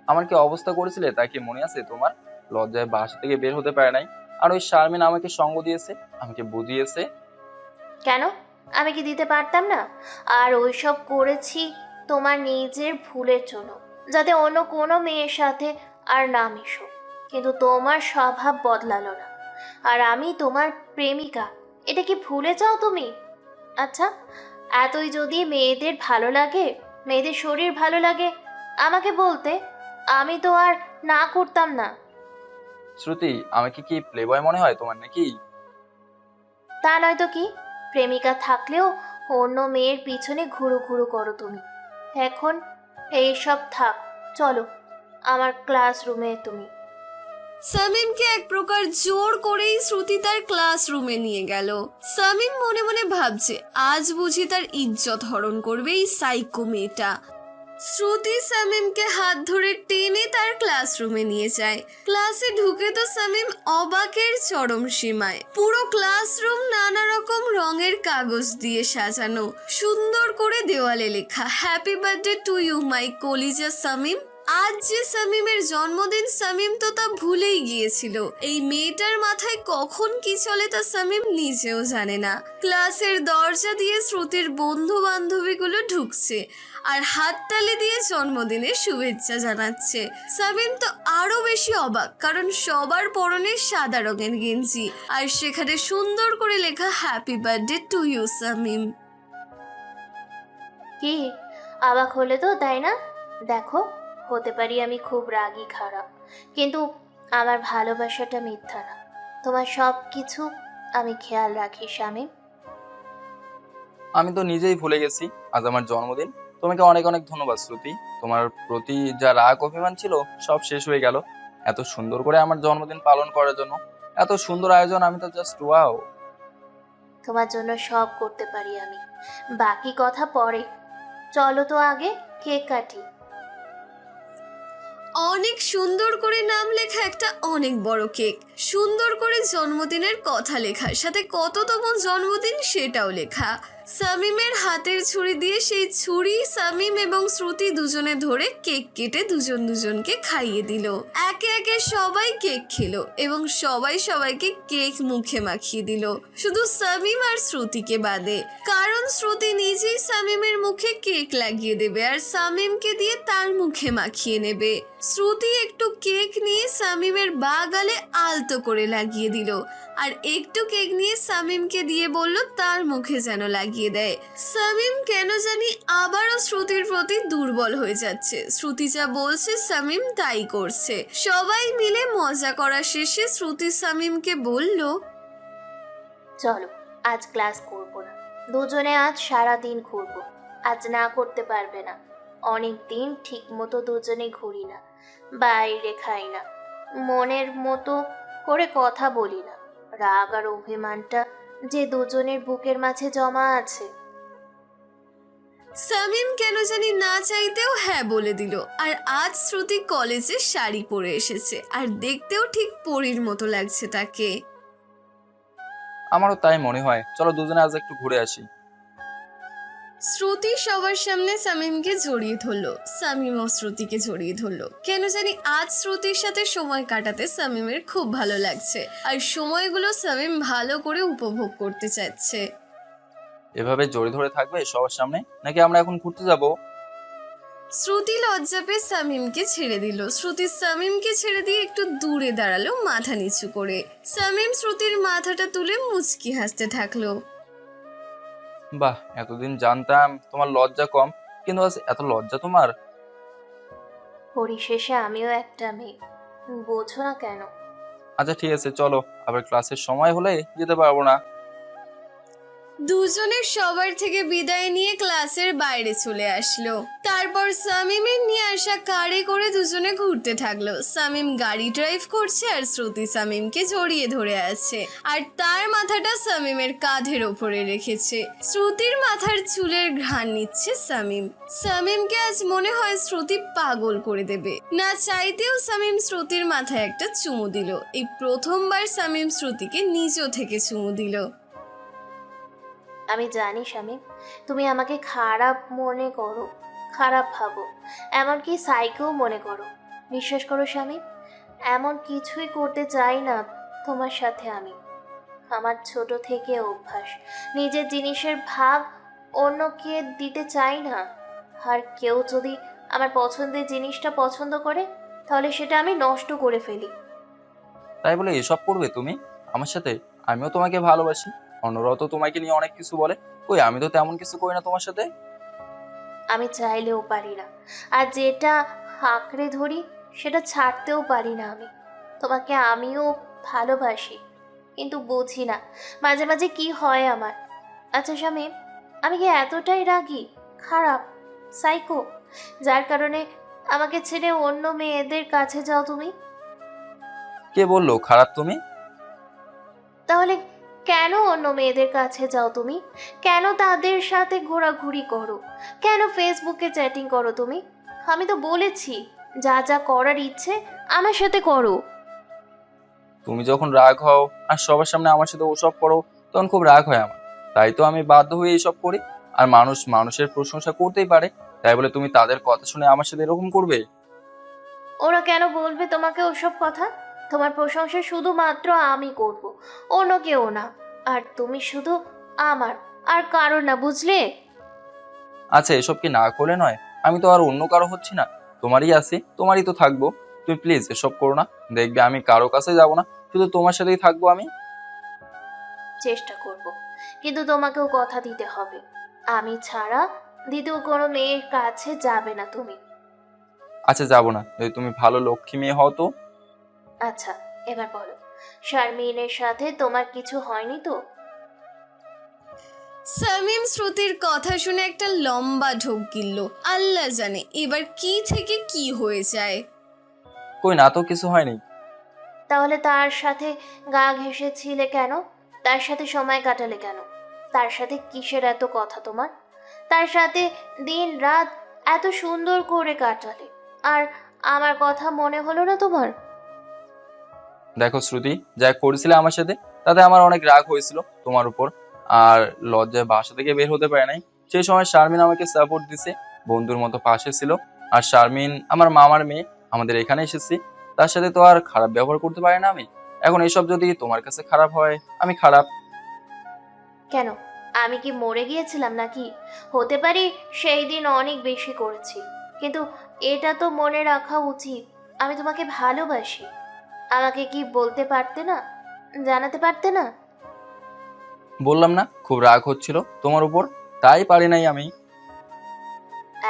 আমার কি অবস্থা করেছিলে তা কি মনে আছে তোমার? লজ্জায় বাসা থেকে বের হতে পারে নাই, আর ওই শারমিন আমাকে সঙ্গ দিয়েছে, আমাকে বুঝিয়েছে। কেন, আমি কি দিতে পারতাম না? আর ওইসব করেছি তোমার নিজের ভুলের জন্য, যাতে অন্য কোনো মেয়ের সাথে আর না মিশো। কিন্তু তোমার স্বভাব বদলালো না, আর আমি তোমার প্রেমিকা, এটা কি ভুলে যাও তুমি? আচ্ছা, এতই যদি মেয়েদের ভালো লাগে, মেয়েদের শরীর ভালো লাগে, আমাকে বলতে, আমি তো আর না করতাম না। শ্রুতি, আমাকে কি প্লেবয় মনে হয় তোমার নাকি? তা নয় তো কি, প্রেমিকা থাকলেও অন্য মেয়ের পিছনে ঘুরু ঘুরু করো তুমি। এখন এইসব থাক, চলো আমার ক্লাসরুমে। তুমি শামীমকে এক প্রকার জোর করেই শ্রুতি তার ক্লাসরুমে নিয়ে গেল। শামীম মনে মনে ভাবছে আজ বুঝি তার ইজ্জত হরণ করবে এই সাইকো মেয়েটা। শ্রুতি শামীমকে হাত ধরে টেনে তার ক্লাসরুমে নিয়ে যায়। ক্লাসে ঢুকে তো শামীম অবাকের চরম সীমায়। পুরো ক্লাসরুম নানা রকম রঙের কাগজ দিয়ে সাজানো, সুন্দর করে দেওয়ালে লেখা happy birthday to you my কলিজা শামীম। আজ যে শামীমের জন্মদিন, শামীম তো তা ভুলেই গিয়েছিল। এই মেয়েটার মাথায় কখন কি চলে তা শামীম নিজেও জানে না। ক্লাসের দরজা দিয়ে শ্রুতির বন্ধু বান্ধবীগুলো ঢুকছে আর হাততালি দিয়ে জন্মদিনের শুভেচ্ছা জানাচ্ছে। শামীম তো আরো বেশি অবাক, কারণ সবার পরনে সাদা রঙের গেঞ্জি আর সেখানে সুন্দর করে লেখা happy birthday to you Shamim. কি অবাক হলে তো, তাই না? দেখো, হতে পারি আমি খুব রাগী খারাপ, কিন্তু আমার ভালোবাসাটা মিথ্যা না। তোমার সব কিছু আমি খেয়াল রাখি শামীম। আমি তো নিজেই ভুলে গেছি আজ আমার জন্মদিন। তোমাকে অনেক অনেক ধন্যবাদ শ্রুতি, তোমার প্রতি যা রাগ অভিমান ছিল সব শেষ হয়ে গেল এত সুন্দর করে আমার জন্মদিন পালন করার জন্য। এত সুন্দর আয়োজন, আমি তো জাস্ট ওয়াও। তোমার জন্য সব করতে পারি আমি, বাকি কথা পরে। চলো তো আগে কেক কাটি। অনেক সুন্দর করে নাম লেখা একটা অনেক বড় কেক, সুন্দর করে জন্মদিনের কথা লেখা, সাথে কততম জন্মদিন সেটাও লেখা। শামীমের হাতের ছুরি দিয়ে সেই ছুরি শামীম এবং শ্রুতি দুজনে ধরে কেক কেটে দুজন দুজনকে খাইয়ে দিল। একে একে সবাই কেক খেলো এবং সবাই সবাইকে কেক মুখে মাখিয়ে দিল, শুধু শামীম আর শ্রুতিকে বাদে। কারণ শ্রুতি নিজেই শামীমের মুখে কেক লাগিয়ে দেবে আর শামীমকে দিয়ে তার মুখে মাখিয়ে নেবে। শ্রুতি একটু কেক নিয়ে শামীমের বাঁ গালে আলতো করে লাগিয়ে দিল আর একটু কেক নিয়ে শামীমকে দিয়ে বলল তার মুখে যেন লাগিয়ে দেয়। শামীম কেন জানি আবারও শ্রুতির প্রতি দুর্বল হয়ে যাচ্ছে। শ্রুতি যা বলছে শামীম তাই করছে। সবাই মিলে মজা করা শেষে শ্রুতি শামীমকে বলল, চলো আজ ক্লাস করবো না, দুজনে আজ সারা দিন ঘুরবো। আজ না করতে পারবে না, অনেক দিন ঠিক মতো দুজনে ঘুরি না, বাইরে খাই না, মনের মতো করে কথা বলি না। রাগ আর অভিমানটা যে দুজনের বুকের মাঝে জমা আছে। শামীম কেন জানি না চাইতেও হ্যাঁ বলে দিল। আর আজ শ্রুতি কলেজে শাড়ি পরে এসেছে আর দেখতেও ঠিক পরীর মতো লাগছে তাকে। আমারও তাই মনে হয়, চলো দুজনে আজ একটু ঘুরে আসি। শ্রুতি সবার সামনে সামিমকে জড়িয়ে ধরলো, সামিমও শ্রুতিকে জড়িয়ে ধরলো। কেন জানি আজ শ্রুতির সাথে সময় কাটাতে সামিমের খুব ভালো লাগছে, আর সময়গুলো সামিম ভালো করে উপভোগ করতে চাচ্ছে। এভাবে জড়িয়ে ধরে থাকবে সবার সামনে, নাকি আমরা এখন ঘুরতে যাব? শ্রুতি লজ্জা পেয়ে সামিমকে ছেড়ে দিল। শ্রুতি সামিমকে ছেড়ে দিয়ে একটু দূরে দাঁড়ালো মাথা নিচু করে। সামিম শ্রুতির মাথাটা তুলে মুচকি হাসতে থাকলো। বাহ, এতদিন জানতাম তোমার লজ্জা কম, কিন্তু আজ এত লজ্জা তোমার। পরিশেষে আমিও একটা মেয়ে, বোঝো না কেন? আচ্ছা ঠিক আছে, চলো, আবার ক্লাসের সময় হলে যেতে পারবো না। দুজনে সবার থেকে বিদায় নিয়ে ক্লাসের বাইরে চলে আসলো। তারপর সামিমের নিয়ে আসা কারে করে দুজনে ঘুরতে থাকলো। সামিম গাড়ি ড্রাইভ করছে আর শ্রুতি সামিমকে জড়িয়ে ধরে আছে, আর তার মাথাটা সামিমের কাঁধের ওপরে রেখেছে। শ্রুতির মাথার চুলের ঘ্রাণ নিচ্ছে সামিম। সামিমকে আজ মনে হয় শ্রুতি পাগল করে দেবে। না চাইতেও সামিম শ্রুতির মাথায় একটা চুমু দিল। এই প্রথমবার সামিম শ্রুতিকে নিজ থেকে চুমু দিল। আমি জানি শামীম, তুমি আমাকে খারাপ মনে করো, খারাপ ভাবো, এমনকি সাইকেও মনে করো। বিশ্বাস করো শামীম, এমন কিছুই করতে চাই না তোমার সাথে আমি। আমার ছোট থেকে অভ্যাস, নিজের জিনিসের ভাগ অন্যকে দিতে চাই না। আর কেউ যদি আমার পছন্দের জিনিসটা পছন্দ করে, তাহলে সেটা আমি নষ্ট করে ফেলি। তাই বলে এসব করবে তুমি আমার সাথে? আমিও তোমাকে ভালোবাসি, অন্যরাও তো তোমাকে নিয়ে অনেক কিছু বলে। কই, আমি তো তেমন কিছু করি না তোমার সাথে। আমি চাইলেও পারি না, আর যেটা আঁকড়ে ধরি সেটা ছাড়তেও পারি না আমি। তোমাকে আমিও ভালোবাসি, কিন্তু বুঝি না মাঝে মাঝে কি হয় আমার। আচ্ছা শামীম, আমি কি এতটাই রাগী, খারাপ, সাইকো, যার কারণে আমাকে ছেড়ে অন্য মেয়েদের কাছে যাও তুমি? কে বললো খারাপ তুমি? তাহলে কেন অন্য মেয়েদের কাছে যাও তুমি? কেন তাদের সাথে ঘোরাঘুরি করো? কেন ফেসবুকে চ্যাটিং করো তুমি? আমি তো বলেছি, যা যা করার ইচ্ছে আমার সাথে করো। তুমি যখন রাগ হও আর সবার সামনে আমার সাথে ওসব করো, তখন খুব রাগ হয় আমার। তাই তো আমি বাধ্য হয়ে এইসব করি। আর মানুষ মানুষের প্রশংসা করতেই পারে, তাই বলে তুমি তাদের কথা শুনে আমার সাথে এরকম করবে? ওরা কেন বলবে তোমাকে ওসব কথা? তোমার প্রশংসা শুধুমাত্র আমি করব, অন্য কেউ না। আর তুমি শুধু আমার, আর কারো না, বুঝলে? আচ্ছা, এসব কি না করলে নয়? আমি তো আর অন্য কারো হচ্ছি না, তোমারই আছি, তোমারই তো থাকবো। তুমি প্লিজ এসব করো না। দেখবে আমি কারো কাছে যাব না, শুধু তোমার সাথেই থাকবো আমি। চেষ্টা করব, কিন্তু তোমাকেও কথা দিতে হবে, আমি ছাড়া দ্বিতীয় কোনো মেয়ের কাছে যাবে না তুমি। আচ্ছা, যাবো না যদি তুমি ভালো লক্ষ্মী মেয়ে হও তো। আচ্ছা, এবার বলো, শারমিনের সাথে তোমার কিছু হয়নি তো? সামিম শ্রুতির কথা শুনে একটা লম্বা ঢোক গিলল। আল্লাহ জানে এবার কি থেকে কি হয়ে যায়। কই না তো, কিছু হয়নি। তাহলে তার সাথে গা ঘেঁষেছিলে কেন? তার সাথে সময় কাটালে কেন? তার সাথে কিসের এত কথা তোমার? তার সাথে দিন রাত এত সুন্দর করে কাটালে, আর আমার কথা মনে হলো না তোমার? দেখো শ্রুতি, যা করেছিলে আমার সাথে, তাতে আমার অনেক রাগ হয়েছিল তোমার উপর। আর লজ্জায় বাসা থেকে বের হতে পারে নাই। সেই সময় শারমিন আমাকে সাপোর্ট দিছে, বন্ধুর মতো পাশে ছিল। আর শারমিন আমার মামার মেয়ে, আমাদের এখানে এসেছি, তার সাথে তো আর খারাপ ব্যবহার করতে পারি না আমি। এখন এসব যদি তোমার কাছে খারাপ হয়, আমি খারাপ? কেন, আমি কি মরে গিয়েছিলাম নাকি? হতে পারি সেই দিন অনেক বেশি করেছি, কিন্তু এটা তো মনে রাখা উচিত আমি তোমাকে ভালোবাসি। আমাকে কি বলতে পারতে না, জানাতে পারতে না? বললাম না, খুব রাগ হচ্ছিল তোমার উপর, তাই পারি নাই আমি।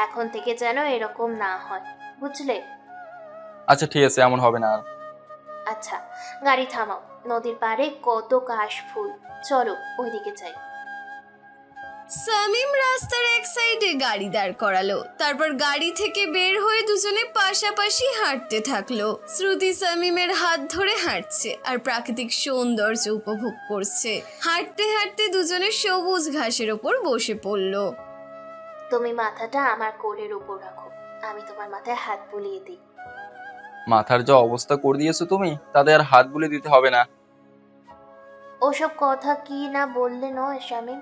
এখন থেকে যেন এরকম না হয়, বুঝলে? আচ্ছা ঠিক আছে, এমন হবে না আর। আচ্ছা, গাড়ি থামাও, নদীর পাড়ে কত কাশ ফুল, চলো ওইদিকে যাই। সামিম রাস্তার এক সাইডে গাড়ি দাঁড় করালো, তারপর গাড়ি থেকে বের হয়ে দুজনে পাশাপাশি হাঁটতে থাকলো। শ্রুতি সামিমের হাত ধরে হাঁটছে আর প্রাকৃতিক সৌন্দর্য উপভোগ করছে। হাঁটতে হাঁটতে দুজনে সবুজ ঘাসের ওপর বসে পড়লো। তুমি মাথাটা আমার কোলের উপর রাখো, আমি তোমার মাথায় হাত বুলিয়ে দিই। মাথার যা অবস্থা করে দিয়েছো তুমি, তাতে আর হাত বুলে দিতে হবে না। ওসব কথা কি না বললে নয় শামীম।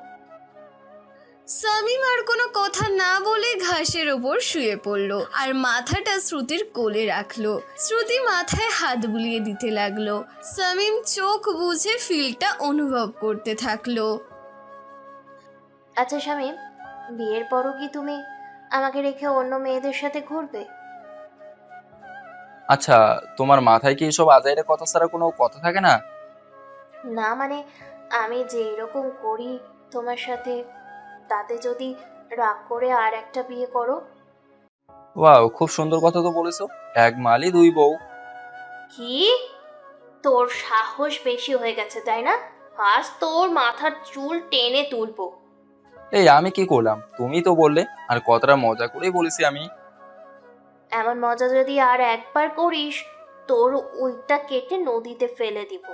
শামীম আর কোনো কথা না বলে ঘাসের ওপর শুয়ে পড়ল আর মাথাটা শ্রুতির কোলে রাখলো। শ্রুতি মাথায় হাত বুলিয়ে দিতে লাগলো। শামীম চোখ বুজে ফিলটা অনুভব করতে থাকলো। আচ্ছা শামীম, বিয়ের পরও কি তুমি আমাকে রেখে অন্য মেয়েদের সাথে ঘুরবে? আচ্ছা, তোমার মাথায় কি এসব আজাইরা কথা ছাড়া কোনো কথা থাকে না? না মানে, আমি যে এরকম করি তোমার সাথে, তাতে যদি রাগ করে আর একটা বিয়ে করো? ওয়াও, খুব সুন্দর কথা তো বলেছো। এক মালি দুই বউ। কি? তোর সাহস বেশি হয়ে গেছে তাই না? আজ তোর মাথার চুল টেনে তুলবো। এই আমি কি করলাম? তুমি তো বললে, আর কথাটা মজা করেই বলেছি আমি। এমন মজা যদি আর একবার করিস, তোর উইকটা কেটে নদীতে ফেলে দিব।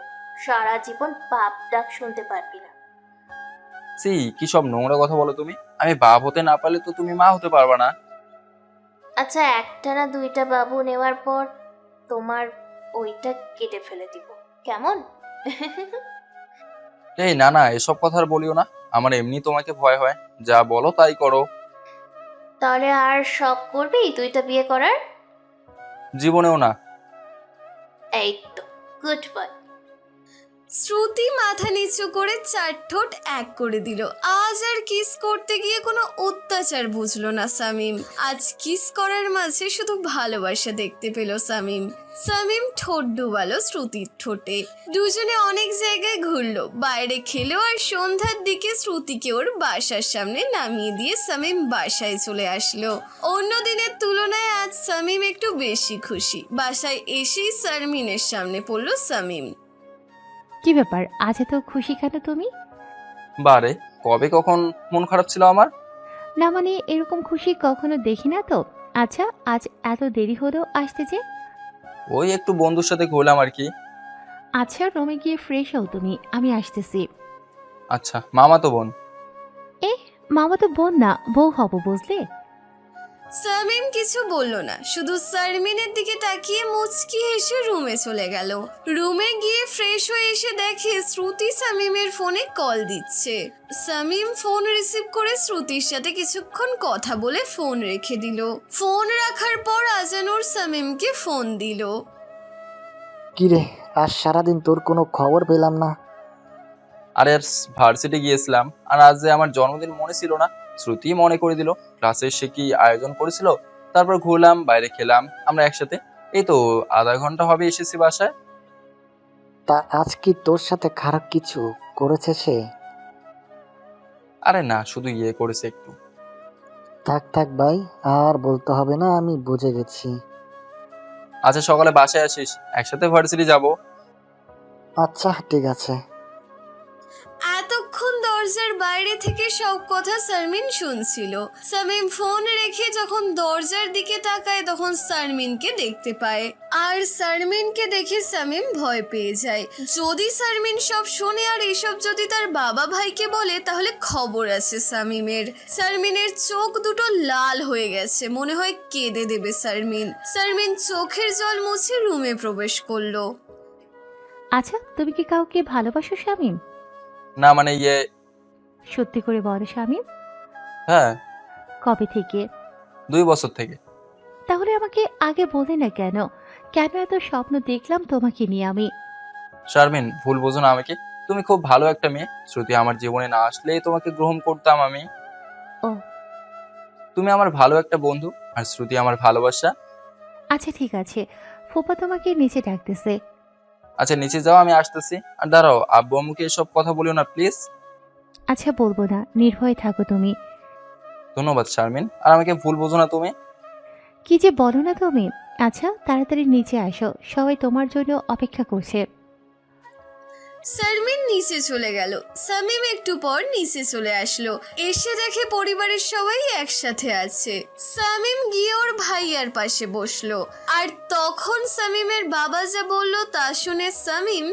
সারা জীবন পাপ ডাক শুনতে পারবি না। কি সব নোংরা কথা বলো তুমি। আমি বাপ হতে না পারলে তো তুমি মা হতে পারবা না। আচ্ছা, একটা না দুইটা বাবু নেওয়ার পর তোমার ওইটা কেটে ফেলে দিব, কেমন? এই না না, এসব কথা আর বলিও না। আমার এমনি তোমাকে ভয় হয়। যা বলো তাই করো। তাহলে আর শখ করবি দুইটা বিয়ে করার? জীবনেও না। এই তো, গুড বয়। শ্রুতি মাথা নিচু করে চার ঠোঁট এক করে দিল। আজ আর কিস করতে গিয়ে কোনো অত্যাচার বুঝলো না শামীম। আজ কিস করার মাঝে শুধু ভালোবাসা দেখতে পেল শামীম। শামীম ঠোঁট ডুবালো শ্রুতির ঠোঁটে। দুজনে অনেক জায়গায় ঘুরলো, বাইরে খেলো, আর সন্ধ্যার দিকে শ্রুতিকে ওর বাসার সামনে নামিয়ে দিয়ে শামীম বাসায় চলে আসলো। অন্য দিনের তুলনায় আজ শামীম একটু বেশি খুশি। বাসায় এসেই শারমিনের সামনে পড়লো শামীম। কি ব্যাপার, আজ এত খুশি কেন তুমি? বারে, কবে কখন মন খারাপ ছিল আমার? না মানে, এরকম খুশি কখনো দেখি না তো। আচ্ছা, আজ এত দেরি হলো আসতে যে? ওই একটু বন্ধুর সাথে ঘুরলাম আর কি। আচ্ছা, রুমে গিয়ে ফ্রেশ হও তুমি, আমি আসতেছি। আচ্ছা, মামা তো বোন। এ, মামা তো বোন না, বউ হব, বুঝলে? শামীম কিছু বলল না, শুধু শারমিনের দিকে তাকিয়ে মুচকি হেসে রুমে চলে গেল। রুমে গিয়ে ফ্রেশ হয়ে এসে দেখে শ্রুতি শামীমের ফোনে কল দিচ্ছে। শামীম ফোন রিসিভ করে শ্রুতির সাথে কিছুক্ষণ কথা বলে ফোন রেখে দিল। ফোন রাখার পর আজানুর শামীমকে ফোন দিল। কিরে, আজ সারাদিন তোর কোনো খবর পেলাম না। আরে আর ভার্সিটি গিয়েছিলাম, আর আজ যে আমার জন্মদিন মনে ছিল না, শ্রুতি মনে করে দিল। ক্লাসে সে কি আয়োজন করেছিল, তারপর ঘুরলাম, বাইরে খেলাম আমরা একসাথে। এই তো আধা ঘন্টা হবে এসেছি বাসায়। তা আজ কি তোর সাথে খারাপ কিছু করেছে সে? আরে না, শুধু করেছে একটু। থাক থাক ভাই, আর বলতে হবে না, আমি বুঝে গেছি। আচ্ছা, সকালে বাসায় আসিস, একসাথে ভার্সিটি যাব। আচ্ছা ঠিক আছে। এতক্ষণ দরজার বাইরে থেকে সব কথা শারমিন শুনছিল। শামীম ফোন রেখে যখন দরজার দিকে তাকায় তখন শারমিনকে দেখতে পায়, আর শারমিনকে দেখে শামীম ভয় পেয়ে যায়। যদি শারমিন সব শোনে আর এসব যদি তার বাবা ভাইকে বলে, তাহলে খবর আছে শামীমের। শারমিনের চোখ দুটো লাল হয়ে গেছে, মনে হয় কেঁদে দেবে শারমিন। শারমিন চোখের জল মুছে রুমে প্রবেশ করলো। আচ্ছা, তুমি কি কাউকে ভালোবাসো শামীম? না মানে সত্যি করে বলো শামীম। হ্যাঁ। কবে থেকে? 2 বছর থেকে। তাহলে আমাকে আগে বলে না কেন? কেন এত স্বপ্ন দেখলাম তোমাকে নিয়ে আমি? শারমিন, ভুল বোঝো না আমাকে। তুমি খুব ভালো একটা মেয়ে। শ্রুতি আমার জীবনে না আসলে তোমাকে গ্রহণ করতাম আমি। ও, তুমি আমার ভালো একটা বন্ধু, আর শ্রুতি আমার ভালোবাসা। আচ্ছা ঠিক আছে, ফুপা তোমাকে নিচে ডাকতেছে। আচ্ছা, নিচে যাও, আমি আসতেছি। আর দাঁড়াও, আব্বু আম্মুকে এসব কথা বলিও না প্লিজ। আচ্ছা বলবো না, নির্ভয়ে থাকো তুমি। ধন্যবাদ শারমিন, আর আমাকে ভুল বোঝো না তুমি। কি যে বলো না তুমি। আচ্ছা, তাড়াতাড়ি নিচে আসো, সবাই তোমার জন্য অপেক্ষা করছে। শারমিন নিচে চলে গেল। শামীম একটু পর নিচে চলে আসলো। এসে দেখে পরিবারের সবাই একসাথে আছে। শামীম গিয়ে ওর ভাইয়ার পাশে বসলো, আর তখন শামীমের বাবা যা বলল তা শুনে শামীম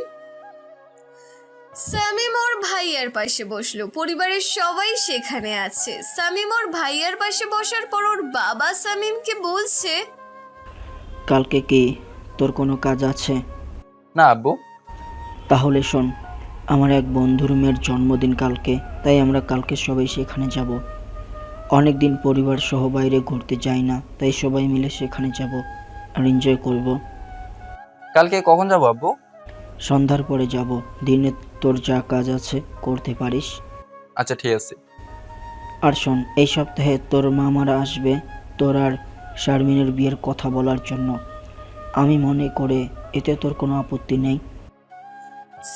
ওর ভাইয়ার পাশে বসলো। পরিবারের সবাই সেখানে আছে। শামীম ওর ভাইয়ার পাশে বসার পর ওর বাবা শামীমকে বলছে, কালকে কি তোর কোনো কাজ আছে? না আব্বু। তাহলে শোন, আমার এক বন্ধুর মেয়ের জন্মদিন কালকে, তাই আমরা কালকে সবাই সেখানে যাব। অনেকদিন পরিবার সহ বাইরে ঘুরতে যাই না, তাই সবাই মিলে সেখানে যাব আর এনজয় করব। কালকে কখন যাবো আব্বু? সন্ধ্যার পরে যাব। দিনে তোর যা কাজ আছে করতে পারিস। আচ্ছা ঠিক আছে। আর শোন, এই সপ্তাহে তোর মামারা আসবে তোর আর শারমিনের বিয়ের কথা বলার জন্য। আমি মনে করে এতে তোর কোনো আপত্তি নেই?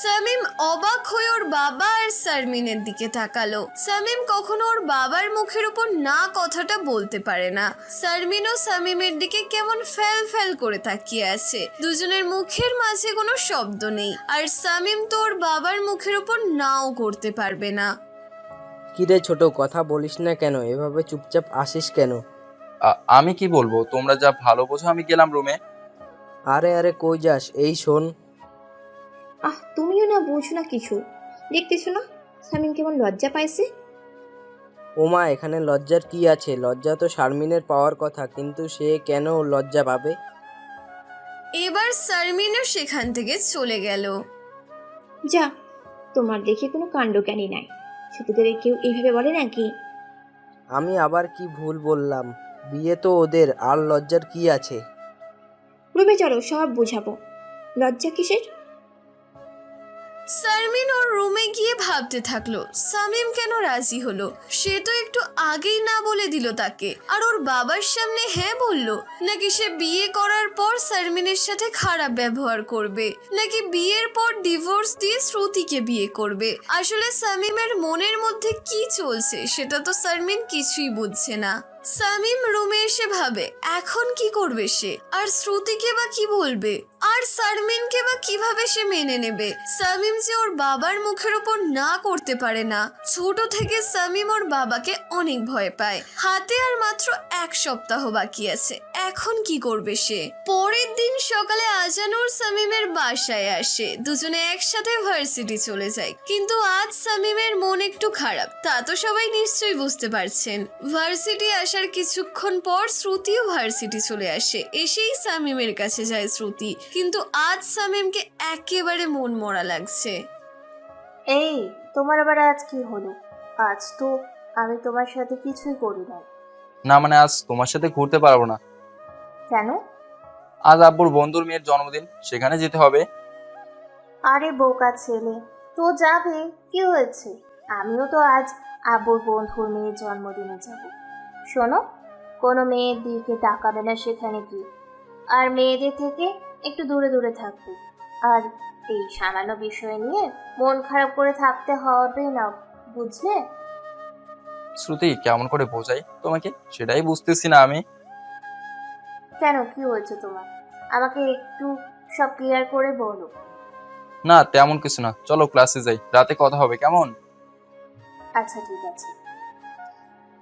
সামিম অবাক হয়ে ওর বাবা আর শারমিনের দিকে তাকালো। সামিম কখনো ওর বাবার মুখের উপর না কথাটা বলতে পারে না। শারমিনও সামিমের দিকে কেমন ফ্যাল ফ্যাল করে তাকিয়ে আছে। দুজনের মুখের মাঝে কোনো শব্দ নেই, আর সামিম তো ওর বাবার মুখের উপর নাও করতে পারবে না। কিরে ছোট, কথা বলিস না কেন? এভাবে চুপচাপ আসিস কেন? আমি কি বলবো, তোমরা যা ভালো বোঝো। আমি গেলাম রুমে। আরে আরে কই যাস? এই শোন। তুমিও না বুঝো না কিছু, দেখতেছো না সামিম কেমন লজ্জা পাইছে। ওমা, এখানে লজ্জার কি আছে? লজ্জা তো শারমিনের পাওয়ার কথা, কিন্তু সে কেন লজ্জা পাবে? এবার শারমিনও সেখান থেকে চলে গেল। যা, তোমার দেখে কোনো কাণ্ডজ্ঞানী নাই। ছোটদের কেউ এইভাবে বলে নাকি? আমি আবার কি ভুল বললাম? বিয়ে তো ওদের, আর লজ্জার কি আছে? রুমে চলো, সব বুঝাবো। লজ্জা কিসের? শারমিন ওর রুমে গিয়ে ভাবতে থাকলো, সামিম কেন রাজি হলো? সে তো একটু আগেই না বলে দিল তাকে, আর ওর বাবার সামনে হ্যাঁ বলল। নাকি সে বিয়ে করার পর শারমিনের সাথে খারাপ ব্যবহার করবে, নাকি বিয়ের পর ডিভোর্স দিয়ে শ্রুতিকে বিয়ে করবে? আসলে সামিমের মনের মধ্যে কি চলছে সেটা তো শারমিন কিছুই বুঝছে না। সামিম রুমে এসে ভাবে এখন কি করবে সে, আর শ্রুতিকে বা কি বলবে, আর শারমিনকে বা কিভাবে সে মেনে নেবে। সামিম যে ওর বাবার মুখের উপর না করতে পারে না। ছোট থেকে সামিম ওর বাবাকে অনেক ভয় পায়। হাতে আর মাত্র 1 সপ্তাহ বাকি আছে, এখন কি করবে সে? পরের দিন সকালে আজানুর সামিমের বাসায় আসে। দুজনে একসাথে ভার্সিটি চলে যায়। কিন্তু আজ সামিমের মন একটু খারাপ, তা তো সবাই নিশ্চয়ই বুঝতে পারছেন। ভার্সিটি আসার কিছুক্ষণ পর শ্রুতিও ভার্সিটি চলে আসে। এসেই সামিমের কাছে যায় শ্রুতি, কিন্তু আজ সামিমকে একেবারে মন মরা লাগছে। এই, তোমার আবার আজ কি হলো? আজ তো আমি তোমার সাথে কিছুই করি নাই। না মানে আজ তোমার সাথে ঘুরতে পারবো না। কেন? আজ আব্বুর বন্ধুর মেয়ের জন্মদিন, সেখানে যেতে হবে। আরে বোকা ছেলে, তো যাবে, কি হয়েছে? আমিও তো আজ আব্বুর বন্ধুর মেয়ের জন্মদিনে যাব। শোনো, কোনো মেয়ের দিকে তাকাবে না সেখানে কি, আর মেয়েদের থেকে একটু দূরে দূরে থাকবে। আর এই সামান্য বিষয় নিয়ে মন খারাপ করে থাকতে হবে না, বুঝলে? শ্রুতি, কেমন করে বোঝাই তোমাকে সেটাই বুঝতেছি না আমি। কেন, কি হয়েছে তোমার? আমাকে একটু সব ক্লিয়ার করে বলো। না তেমন কিছু না, চলো ক্লাসে যাই, রাতে কথা হবে কেমন? আচ্ছা ঠিক আছে।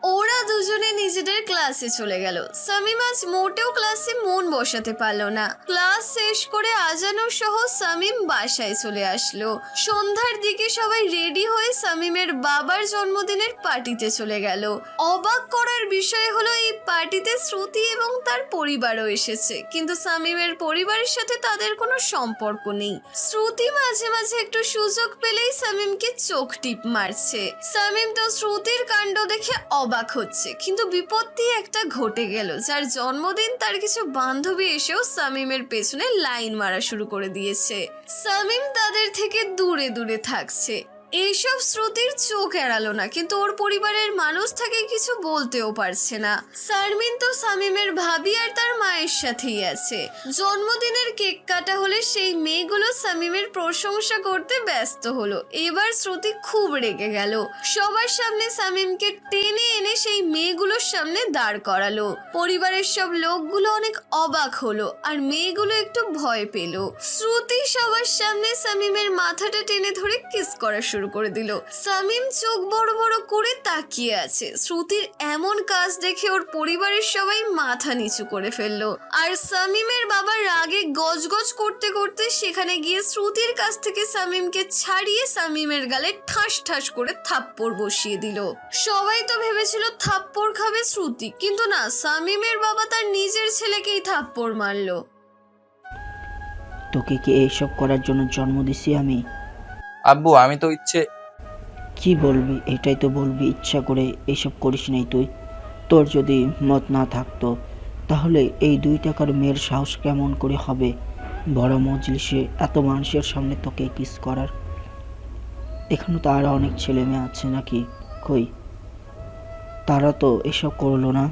ওরা দুজনে নিজেদের ক্লাসে চলে গেল। সামিম আজ মোটেও ক্লাসে মন বসাতে পারলো না। ক্লাস শেষ করে আজানুর সহ সামিম বাসায় চলে আসলো। সন্ধ্যার দিকে সবাই রেডি হয়ে সামিমের বাবার জন্মদিনের পার্টিতে চলে গেল। অবাক করার বিষয় হলো এই পার্টিতে শ্রুতি এবং তার পরিবারও এসেছে, কিন্তু সামিমের পরিবারের সাথে তাদের কোনো সম্পর্ক নেই। শ্রুতি মাঝে মাঝে একটু সুযোগ পেলেই সামিমকে চোখ টিপ মারছে। সামিম তো শ্রুতির কাণ্ড দেখে অবাক হচ্ছে, কিন্তু বিপত্তি একটা ঘটে গেল, যার জন্মদিন তার কিছু বান্ধবী এসেও সামিমের পেছনে লাইন মারা শুরু করে দিয়েছে। সামিম তাদের থেকে দূরে দূরে থাকছে। এইসব শ্রুতির চোখ এড়ালো না, কিন্তু ওর পরিবারের মানুষ তাকে কিছু বলতেও পারছে না। শারমিন তো সামিমের ভাবি আর তার মায়ের সাথেই আছে। জন্মদিনের কেক কাটা হলে সেই মেয়েগুলো সামিমের প্রশংসা করতে ব্যস্ত হলো। এবার শ্রুতি খুব রেগে গেল। সবার সামনে সামিমকে টেনে এনে সেই মেয়েগুলোর সামনে দাঁড় করালো। পরিবারের সব লোকগুলো অনেক অবাক হলো, আর মেয়েগুলো একটু ভয় পেল। শ্রুতি সবার সামনে সামিমের মাথাটা টেনে ধরে কিস করা শুরু করে দিল। সামিম চোখ বড় বড় করে তাকিয়ে আছে। শ্রুতির এমন কাজ দেখে ওর পরিবারের সবাই মাথা নিচু করে ফেললো, আর সামিমের বাবা রাগে গজগজ করতে করতে সেখানে গিয়ে শ্রুতির কাছ থেকে সামিমকে ছাড়িয়ে সামিমের গালে ঠাস ঠাস করে থাপ্পড় বসিয়ে দিল। সবাই তো ভেবেছিল থাপ্পড় খাবে শ্রুতি, কিন্তু না, সামিমের বাবা তার নিজের ছেলেকেই থাপ্পড় মারলো। তোকে কি এইসব করার জন্য জন্ম দিছি আমি? আব্বু আমি তো কি বলবি? এটাই তো বলবি, ইচ্ছা করে এইসব করিস নাই তুই। তোর যদি মত না থাকতো তাহলে এই 2 টাকার মেয়ের সাহস কেমন করে হবে বড় মজলিসে এত মানুষের সামনে তোকে কিস করার? এখানে তো আরো অনেক ছেলে মেয়ে আছে নাকি? কই, তারা তো এসব করলো না।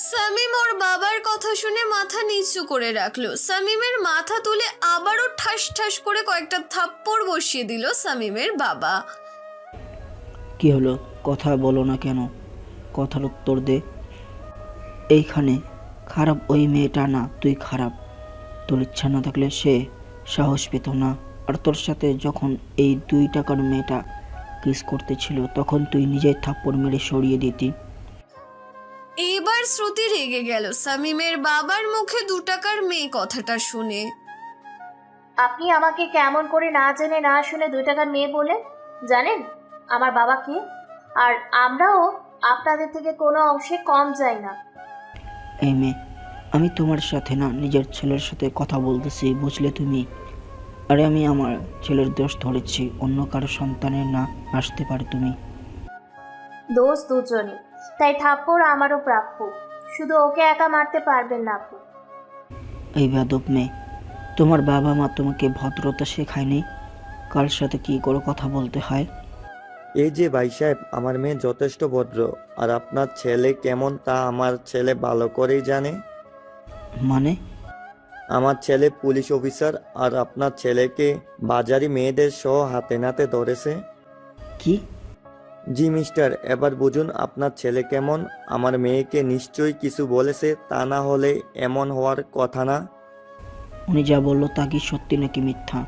সামিম ওর বাবার কথা শুনে মাথা নিচু করে রাখলো। সামিমের মাথা তুলে আবারও ঠাস ঠাস করে কয়েকটা থাপ্পড় বসিয়ে দিল সামিমের বাবা। কি হলো, কথা বলো না কেন? কথার উত্তর দে। এইখানে খারাপ ওই মেয়েটা না, তুই খারাপ। তোর ইচ্ছা না থাকলে সে সাহস পেত না। আর তোর সাথে যখন এই 2 টাকার মেয়েটা কিস করতেছিল তখন তুই নিজেই থাপ্পড় মেরে সরিয়ে দিতি। এবার শ্রুতি রেগে গেল সামিমের বাবার মুখে 2 টাকার মেয়ে কথাটা শুনে। আপনি আমাকে কেমন করে না জেনে না শুনে 2 টাকার মেয়ে বলে? জানেন আমার বাবা কে? আর আমরাও আপনাদের থেকে কোনো অংশে কম যাই না। এই মেয়ে, আমি তোমার সাথে না নিজের ছেলের সাথে কথা বলতেছি, বুঝলে তুমি? আরে আমি আমার ছেলের দোষ ধরেছি, অন্য কারো সন্তানের না আসতে পারে তুমি। দোষ দুজনই, তাই থাপ্পড় আমারও প্রাপ্য। শুধু ওকে একা মারতে পারবেন না আপনি। এই বেয়াদব মেয়ে, তোমার বাবা মা তোমাকে ভদ্রতা শেখায়নি? কার সাথে কি করে কথা বলতে হয়? এই যে ভাই সাহেব, আমার মেয়ে যথেষ্ট ভদ্র, আর আপনার ছেলে কেমন তা আমার ছেলে ভালো করেই জানে। মানে? আমার ছেলে পুলিশ অফিসার, আর আপনার ছেলেকে বাজারি মেয়েদের সহ হাতে নাতে ধরেছে। কি? জি মিস্টার, এবার বুঝুন আপনার ছেলে কেমন। আমার মেয়েকে নিশ্চয়ই কিছু বলেছে, তা না হলে এমন হওয়ার কথা না। উনি যা বললো তা কি সত্যি নাকি মিথ্যা?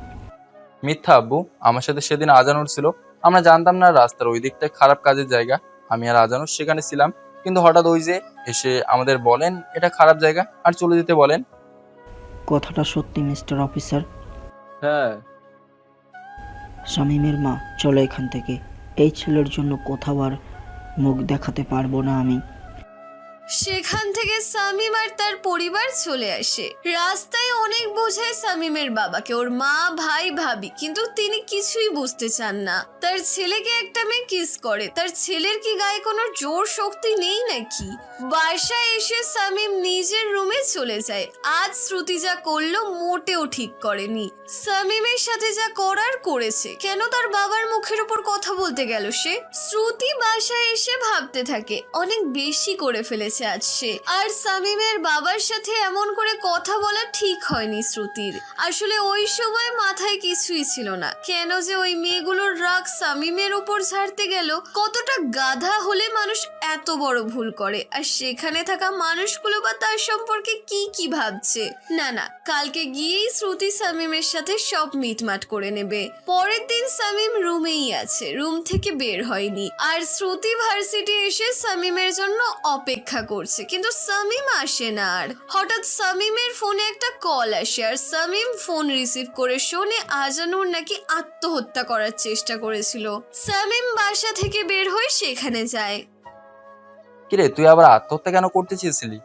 মিথ্যা আব্বু। আমার সাথে সেদিন আজানুর ছিল। আমরা জানতাম না রাস্তার ওই দিকটা খারাপ কাজের জায়গা। আমি আর আজানুর সেখানে ছিলাম, কিন্তু হঠাৎ ওই যে এসে আমাদের বলেন এটা খারাপ জায়গা আর চলে যেতে বলেন। কথাটা সত্যি মিস্টার অফিসার? হ্যাঁ। শামীমের মা, চলো এখান থেকে। এই ছেলের জন্য কোথাও আর মুখ দেখাতে পারবো না আমি। সেখান থেকে সামিম আর তার পরিবার চলে আসে। রাস্তায় অনেক বোঝায় সামিমের বাবাকে, ওর মা, ভাই, ভাবি, কিন্তু তিনি কিছুই বুঝতে চান না। তার ছেলেকে একটা মেয়ে কিস করে, তার ছেলের কি গায়ে কোনো জোর শক্তি নেই নাকি? বাসায় এসে সামিম নিজের রুমে চলে যায়। আজ শ্রুতি যা করলো মোটেও ঠিক করেনি। সামিমের সাথে যা করার করেছে, কেন তার বাবার মুখের উপর কথা বলতে গেল সে? শ্রুতি বাসায় এসে ভাবতে থাকে অনেক বেশি করে ফেলেছে আজ সে। আর সামিমের বাবার সাথে এমন করে কথা বলা ঠিক হয়নি শ্রুতির। আসলে ওই সময় মাথায় কিছুই ছিল না, কেন যে ওই মেয়েগুলোর রাগ সামিমের উপর ঝাড়তে গেল। কতটা গাধা হলে মানুষ এত বড় ভুল করে, আর সেখানে থাকা মানুষগুলো বা তার সম্পর্কে কি কি ভাবছে। না না, কালকে গিয়েই শ্রুতি সামিমের সাথে সব মিটমাট করে নেবে। পরের দিন সামিম রুমেই আছে, রুম থেকে বের হয়নি। আর শ্রুতি ভার্সিটি এসে সামিমের জন্য অপেক্ষা করছে, কিন্তু সামিম আসে না। আর হঠাৎ সামিমের ফোনে একটা কল আসে, আর সামিম ফোন রিসিভ করে শোনে আজানুর নাকি আত্মহত্যা করার চেষ্টা করেছিল। সামিম বাসা থেকে বের হয়ে সেখানে যায়। কিরে, তুই আবার আত্মহত্যা কেন করতে চেয়েছিলি?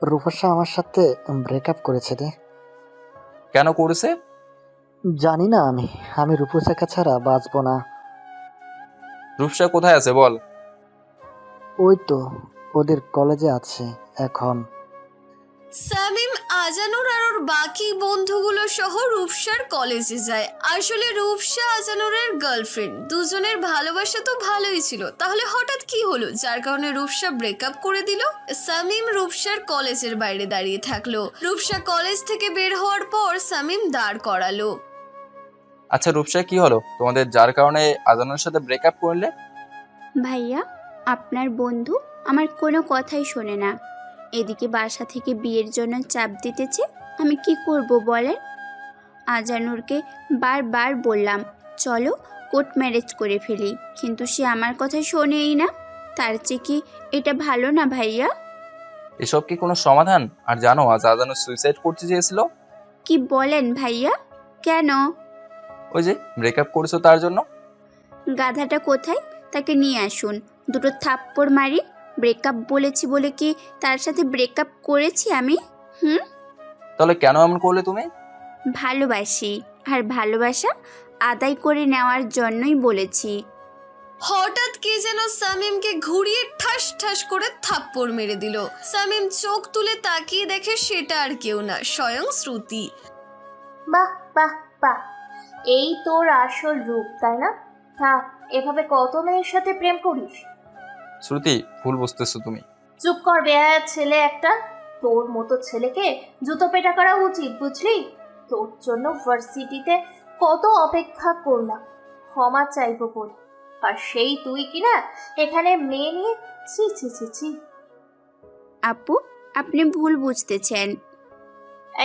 রূপসা আমার সাথে ব্রেকআপ করেছে রে। কেন করেছে? জানি না, আমি রূপসাকে ছাড়া বাঁচবো না। রূপসা কোথায় আছে বল? ওই তো ওদের কলেজে আছে এখন। সামিম আজানুর আর ওর বাকি বন্ধুগুলো সহ রূপসার কলেজে যায়। আসলে রূপসা আজানুরের গার্লফ্রেন্ড, দুজনের ভালোবাসা তো ভালোই ছিল। তাহলে হঠাৎ কি হলো যার কারণে রূপসা ব্রেকআপ করে দিল? সামিম রূপসার কলেজের বাইরে দাঁড়িয়ে থাকলো। রূপসা কলেজ থেকে বের হওয়ার পর সামিম দাঁড় করালো। আচ্ছা রূপসা, কি হলো তোমাদের যার কারণে আজানুর সাথে ব্রেকআপ করলে? ভাইয়া, আপনার বন্ধু আমার কোনো কথাই শোনে না। এদিকে বাসা থেকে বিয়ের জন্য চাপ দিতেছে, আমি কি করব বলেন? আজানুরকে বারবার বললাম চলো কোর্ট ম্যারেজ করে ফেলি, কিন্তু সে আমার কথা শোনেই না। তার চেয়ে কি এটা ভালো না ভাইয়া? এসব কি কোনো সমাধান? আর জানো আজ আজানু সুইসাইড করতে চেয়েছিল। কি বলেন ভাইয়া? কেন? ওই যে ব্রেকআপ করেছো তার জন্য। গাধাটা কোথায়? তাকে নিয়ে আসুন, দুটো থাপ্পড় মারি। ব্রেকআপ বলেছি বলে কি তার সাথে ব্রেকআপ করেছি আমি? তাহলে কেন এমন করলে তুমি? ভালোবাসি, আর ভালোবাসা আদায় করে নেওয়ার জন্যই বলেছি। হঠাৎ কে যেন সামিমকে ঘুরিয়ে ঠাস ঠাস করে থাপ্পড় মেরে দিল। সামিম চোখ তুলে তাকিয়ে দেখে সেটা আর কেউ না, স্বয়ং শ্রুতি। বাহ বাহ বাহ, এই তোর আসল রূপ তাই না? হ্যাঁ, এভাবে কত মেয়ের সাথে প্রেম করিস? শ্রুতি, ভুল বুঝতেছো তুমি। চুপ কর বেহায়া ছেলে একটা। তোর মতো ছেলেকে জুতো পেটা করা উচিত, বুঝলি? তোর জন্য ভার্সিটিতে কত অপেক্ষা করলাম ক্ষমা চাইবো বলে, আর সেই তুই কিনা এখানে মেয়ে নিয়ে, ছি ছি ছি ছি। আপু, আপনি ভুল বুঝতেছেন।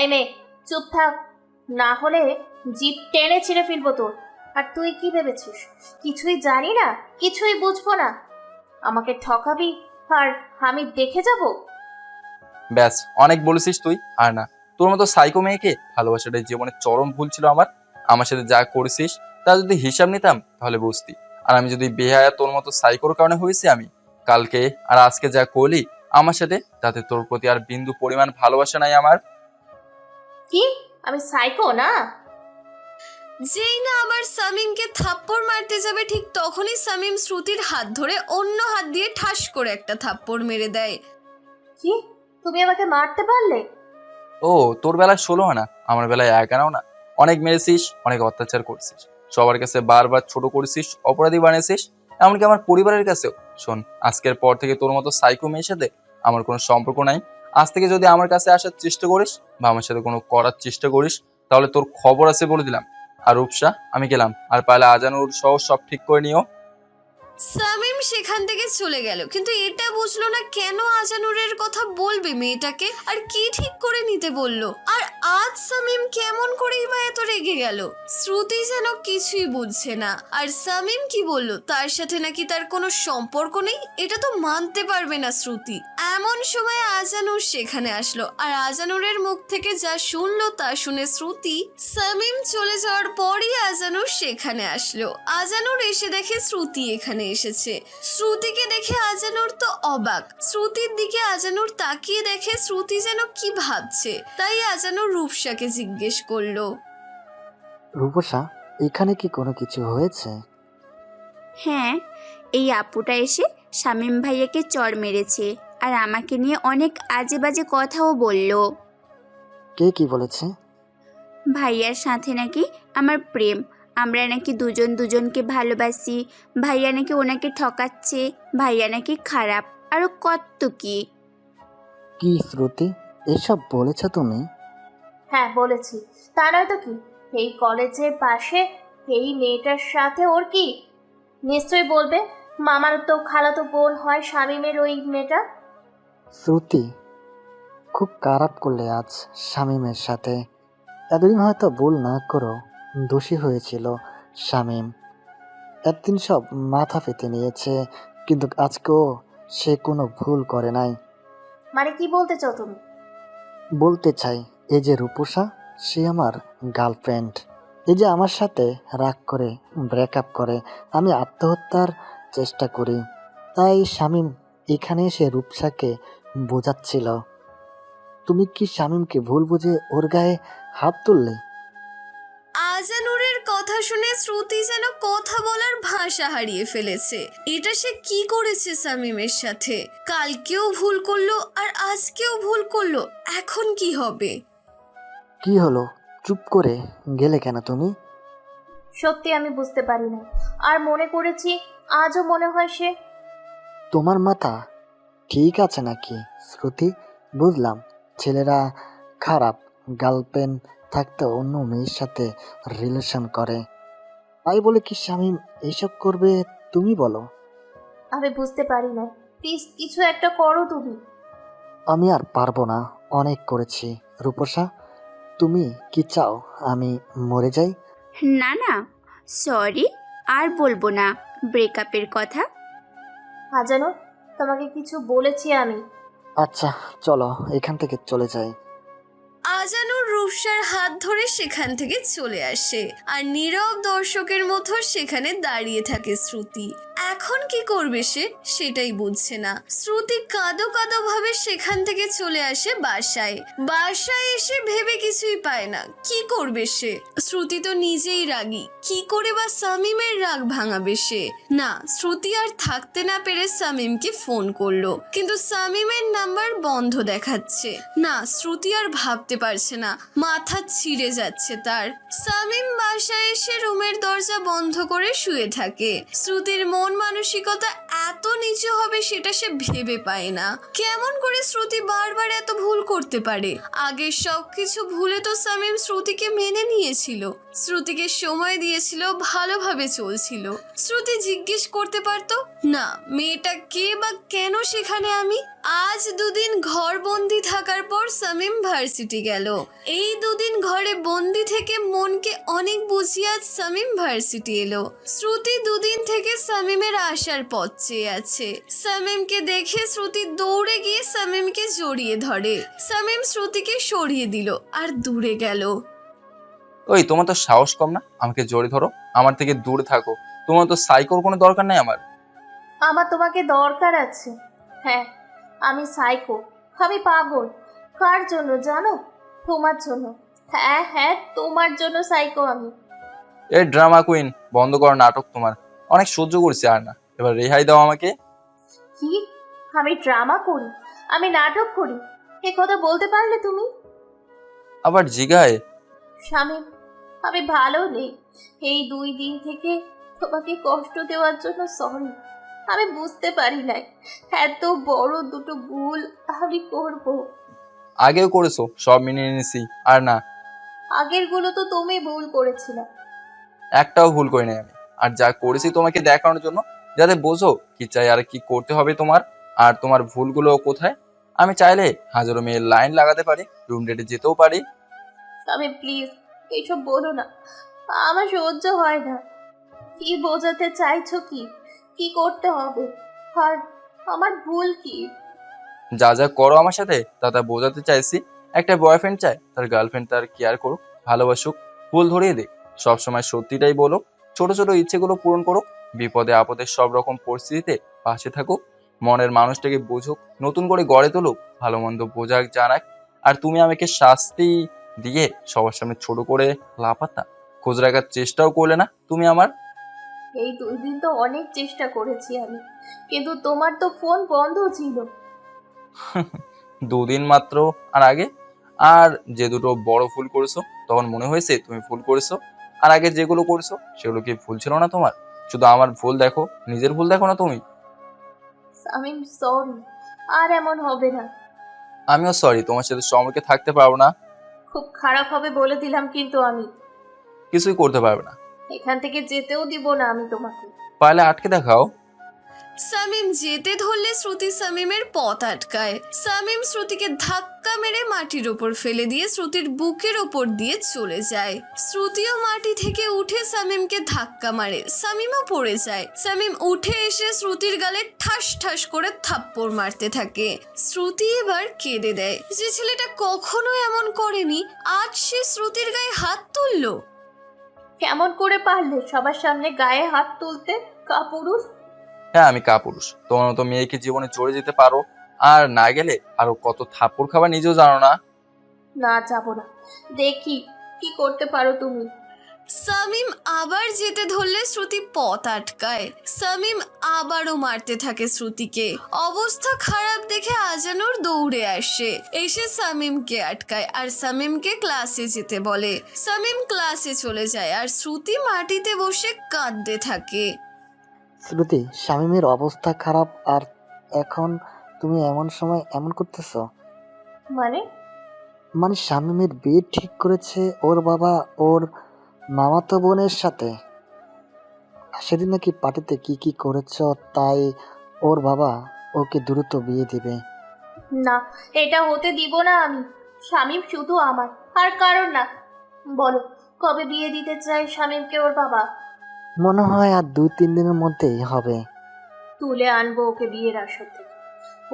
এই মেয়ে, চুপ থাক, না হলে জিভ টেনে ছিঁড়ে ফেলবো তোর। আর তুই কি ভেবেছিস কিছুই জানি না, কিছুই বুঝবো না? আমাকে ঠকাবি আর আমি দেখে যাব? ব্যাস, অনেক বলেছিস তুই। আর না, তোর মতো সাইকো মেয়েকে ভালোবাসাটাই জীবনের চরম ভুল ছিল আমার সাথে যা করেছিস তা যদি হিসাব নিতাম তাহলে বুঝতি। আর আমি যদি বেহায়া তোর মতো সাইকোর কারণে হয়েছি আমি কালকে আর আজকে যা করলি আমার সাথে, তাতে তোর প্রতি আর বিন্দু পরিমাণ ভালোবাসা নাই আমার। কি আমি সাইকো না? যেই না আবার সামিমকে থাপ্পড় মারতে যাবে ঠিক তখনই সামিম শ্রুতির হাত ধরে অন্য হাত দিয়ে ঠাস করে একটা থাপ্পড় মেরে দেয়। কি, তুমি আমাকে মারতে পারলে? ও, তোর বেলায় 16 আনা, আমার বেলায় 11 না। অনেক মেরেছিস, অনেক অত্যাচার করছিস, সবার কাছে বারবার ছোট করেছিস, অপরাধী বানিয়েছিস, এমনকি আমার পরিবারের কাছেও। শোন, আজকের পর থেকে তোর মতো সাইকো মেয়ের সাথে আমার কোনো সম্পর্ক নাই। আজ থেকে যদি আমার কাছে আসার চেষ্টা করিস বা আমার সাথে কোনো করার চেষ্টা করিস তাহলে তোর খবর আছে বলে দিলাম। আর রূপসা, আমি গেলাম, আর পারলে আজানুর সহ সব ঠিক করে নিও। সামিম সেখান থেকে চলে গেল, কিন্তু এটা বুঝলো না কেন আজানুরের কথা বলবে মেয়েটাকে, আর কি ঠিক করে নিতে বললো। আর আজ সামিম কেমন করেই বা এত রেগে গেল, শ্রুতি যেন কিছুই বুঝছে না। আর সামিম কি বললো তার সাথে নাকি তার কোনো সম্পর্ক নেই, এটা তো মানতে পারবে না শ্রুতি। এমন সময় আজানুর সেখানে আসলো, আর আজানুরের মুখ থেকে যা শুনলো তা শুনে শ্রুতি, সামিম চলে যাওয়ার পরই আজানুর সেখানে আসলো। আজানুর এসে দেখে শ্রুতি এখানে এসেছে। শ্রুতিকে দেখে আজানুর তো অবাক। শ্রুতির দিকে আজানুর তাকিয়ে দেখে শ্রুতি যেন কি ভাবছে, তাই আজানুর রূপসাকে জিজ্ঞেস করলো, রূপসা, এখানে কি কোনো কিছু হয়েছে? হ্যাঁ, এই আপুটা এসে শামীম ভাইয়াকে চড় মেরেছে আর আমাকে নিয়ে অনেক আজে বাজে কথাও বলল। কে কি বলেছে? ভাইয়ার সাথে নাকি আমার প্রেম, আমরা নাকি দুজন দুজনকে ভালোবাসি, ভাইয়া নাকি ওনাকে ঠকাচ্ছে, ভাইয়া নাকি খারাপ, আরও কত কি। কি শ্রুতি, এসব বলেছ তুমি? হ্যাঁ বলেছি, তা নয় তো কি। এই কলেজের পাশে এই মেয়েটার সাথে ওর কি? নিশ্চয়ই বলবে, মামার তো খালাতো বোন হয় শামীমের ওই মেয়েটা। শ্রুতি, খুব খারাপ করলে আজ শামীমের সাথে। এতদিন হয়তো ভুল না করো, দোষী হয়েছিল শামীম। একদিন সব মাথা পেতে নিয়েছে, কিন্তু আজকেও সে কোনো ভুল করে নাই। মানে কি বলতে চাও তুমি? বলতে চাই, এই যে রূপসা, সে আমার গার্লফ্রেন্ড। এই যে আমার সাথে রাগ করে ব্রেকআপ করে আমি আত্মহত্যার চেষ্টা করি, তাই শামীম এখানে এসে রূপসাকে বোঝাচ্ছিল। তুমি কি শামীমকে ভুল বুঝে ওর গায়ে হাত তুললে? আজানুরের কথা শুনে শ্রুতি যেন কথা বলার ভাষা হারিয়ে ফেলেছে। এটা সে কি করেছে সামিমের সাথে? কালকেও ভুল করলো আর আজকেও ভুল করলো, এখন কি হবে? কি হলো, চুপ করে গেলে কেন তুমি? সত্যি আমি বুঝতে পারি না, আর মনে করেছি আজও মনে হয় সে। তোমার মাথা ঠিক আছে নাকি শ্রুতি? বুঝলাম ছেলেরা খারাপ, গার্লফ্রেন্ড থাকতে অন্য মেয়ের সাথে রিলেশন করে, তাই বলে কি শামীম এইসব করবে তুমি বলো? আমি বুঝতে পারি না, প্লিজ কিছু একটা করো তুমি। আমি আর পারবো না, অনেক করেছি। রূপসা, তুমি কি চাও আমি মরে যাই? না না, সরি, আর বলবো না ব্রেকআপের কথা। জানো, তোমাকে কিছু বলেছি আমি। আচ্ছা চলো এখান থেকে চলে যাই। আজানুর রূপসার হাত ধরে সেখান থেকে চলে আসে আর নীরব দর্শকের মতো সেখানে দাঁড়িয়ে থাকে শ্রুতি। এখন কি করবে সে সেটাই বুঝছে না। শ্রুতি কাঁদো কাঁদো ভাবে সেখান থেকে চলে আসে বাসায়। বাসায় এসে ভেবে কিছুই পায় না কি করবে সে। শ্রুতি তো নিজেই রাগী, কি করে বা শামীমের রাগ ভাঙাবে সে। না, শ্রুতি আর থাকতে না পেরে শামীমকে ফোন করলো, কিন্তু শামীমের নাম্বার বন্ধ দেখাচ্ছে। না, শ্রুতি আর ভাবতে পারছে না, মাথা ছিঁড়ে যাচ্ছে তার। শামীম বাসায় এসে রুমের দরজা বন্ধ করে শুয়ে থাকে। শ্রুতির মন মানসিকতা এত নিচু হবে সেটা সে ভেবে পায় না। কেমন করে শ্রুতি বারবার এত ভুল করতে পারে? আগে সবকিছু ভুলে তো শামীম শ্রুতিকে মেনে নিয়েছিল, শ্রুতিকে সময় দিয়েছিল, ভালোভাবে চলছিল। শ্রুতি জিজ্ঞেস করতে পারতো, না মেয়েটা কে বা কেন সেখানে আমি? আজ দুদিন ঘর বন্দি থাকার পর শামীম ভার্সিটি গেল। এই দুদিন ঘরে বন্দি থেকে মনকে অনেক বুঝিয়ে আজ শামীম ভার্সিটি এলো। শ্রুতি দুদিন থেকে শামীমের আসার পথ চেয়ে আছে। শামীমকে দেখে শ্রুতি দৌড়ে গিয়ে শামীমকে জড়িয়ে ধরে। শামীম শ্রুতিকে সরিয়ে দিল আর দূরে গেল। ওই তোমার তো সাহস কম না, আমাকে জড়িয়ে ধরো? আমার থেকে দূরে থাকো, তোমার তো সাইকোর কোনো দরকার নেই আমার। আমার তোমাকে দরকার আছে। হ্যাঁ, আমি সাইকো, আমি পাগল। কার জন্য জানো? তোমার জন্য। হ্যাঁ হ্যাঁ, তোমার জন্য সাইকো আমি। এই ড্রামা কুইন, বন্ধ করো নাটক তোমার, অনেক সহ্য করছি আর না, এবার রেহাই দাও আমাকে। কি? আমি ড্রামা করি? আমি নাটক করি? এ কথা বলতে পারলে তুমি? আবার জিগায়? শামীম, আমি ভালো নেই। এই 2 দিন থেকে তোমাকে কষ্ট দেওয়ার জন্য সরি। আমি বুঝতে পারি নাই এত বড় দুটো ভুল আমি করব। আগেও করেছো, সব মেনে নিয়েছি আর না। আগের গুলো তো তুমি ভুল করেছিলে। একটাও ভুল করি নাই আমি, আর যা করেছি তোমাকে দেখানোর জন্য, যাতে বোঝো কি চাই আর কি করতে হবে তোমার, আর তোমার ভুলগুলো কোথায়। আমি চাইলে হাজারো মেয়ের লাইন লাগাতে পারি, রুম ডেটে যেতেও পারি। আমি প্লিজ এইসব বলো না, আমার সহ্য হয় না। কি বোঝাতে চাইছো? কি কি করতে হবে? আর আমার ভুল কি? যা যা করো আমার সাথে তা তা বোঝাতে চাইছি। একটা বয়ফ্রেন্ড চায় তার গার্লফ্রেন্ড তার কেয়ার করুক, ভালোবাসুক, ভুল ধরিয়ে দিক, সবসময় সত্যিটাই বলুক, ছোট ছোট ইচ্ছেগুলো পূরণ করুক, বিপদে আপদে সব রকম পরিস্থিতিতে পাশে থাকুক, মনের মানুষটাকে বুঝুক, নতুন করে গড়ে তুলুক, ভালো মন্দ বোঝাক জানাক। আর তুমি আমাকে শাস্তি দিয়ে সবার সামনে ছোট করে লাপাত্তা খোঁজ রাখার চেষ্টাও করলে না তুমি আমার। এই 2 দিন তো অনেক চেষ্টা করেছি আমি, কিন্তু তোমার তো ফোন বন্ধ ছিল। 2 দিন মাত্র। আর আগে আর যে দুটো বড় ভুল করেছো তখন মনে হয়েছে তুমি ভুল করেছো, আর আগে যেগুলো করেছো সেগুলো কি ভুল ছিল না তোমার? শুধু আমার ভুল দেখো, নিজের ভুল দেখো না তুমি। শামীম সরি, আর এমন হবে না। আমিও সরি, তোমার সাথে সম্পর্কে থাকতে পারবো না। খুব খারাপ হবে বলে দিলাম, কিন্তু আমি কিছুই করতে পারবে না। এখান থেকে যেতেও দিব না আমি তোমাকে। পারলে আটকে দেখাও। শামীম যেতে ধরলে শ্রুতি শামীমের পথ আটকায়। শামীম শ্রুতিকে ধাক্কা মেরে মাটির ওপর ফেলে দিয়ে শ্রুতির বুকের ওপর দিয়ে চলে যায়। শ্রুতিও মাটি থেকে উঠে শামীমকে ধাক্কা মারে, শামীমও পড়ে যায়। শামীম উঠে এসে শ্রুতির গালে ঠাস ঠাস করে থাপ্পড় মারতে থাকে। শ্রুতি এবার কেঁদে দেয়। যে ছেলেটা কখনো এমন করেনি, আজ সে শ্রুতির গায়ে হাত তুললো। কেমন করে পারলে সবার সামনে গায়ে হাত তুলতে, কাপুরুষ? হ্যাঁ আমি কাপুরুষ, তোমার মতো মেয়েকে জীবনে চড়ে যেতে পারো, আর না গেলে আরো কত থাপ্পড় খাবার নিজেও জানো না। না, যাব না, দেখি কি করতে পারো তুমি। শামীম আবার যেতে ধরলে শ্রুতি পথ আটকায়। শামীম আবারও মারতে থাকে শ্রুতিকে। অবস্থা খারাপ দেখে আজানুর দৌড়ে আসে, এসে শামীমকে আটকায় আর শামীমকে ক্লাসে যেতে বলে। শামীম ক্লাসে চলে যায় আর শ্রুতি মাটিতে বসে কাঁদতে থাকে। শ্রুতি, শামীমের অবস্থা খারাপ আর এখন তুমি এমন সময় এমন করতেছো? মানে শামীমের বিয়ে ঠিক করেছে ওর বাবা ওর মামাতো বোনের সাথে। সেদিন নাকি পার্টিতে কি কি করেছ, তাই ওর বাবা ওকে দ্রুত বিয়ে দিবে। না, এটা হতে দিব না আমি। শামীম শুধু আমার, আর কারণ না। বলো, কবে বিয়ে দিতে চায় শামীমকে ওর বাবা? মনে হয় আর 2-3 দিনের মধ্যেই হবে। তুলে আনবো ওকে বিয়ের আসর থেকে।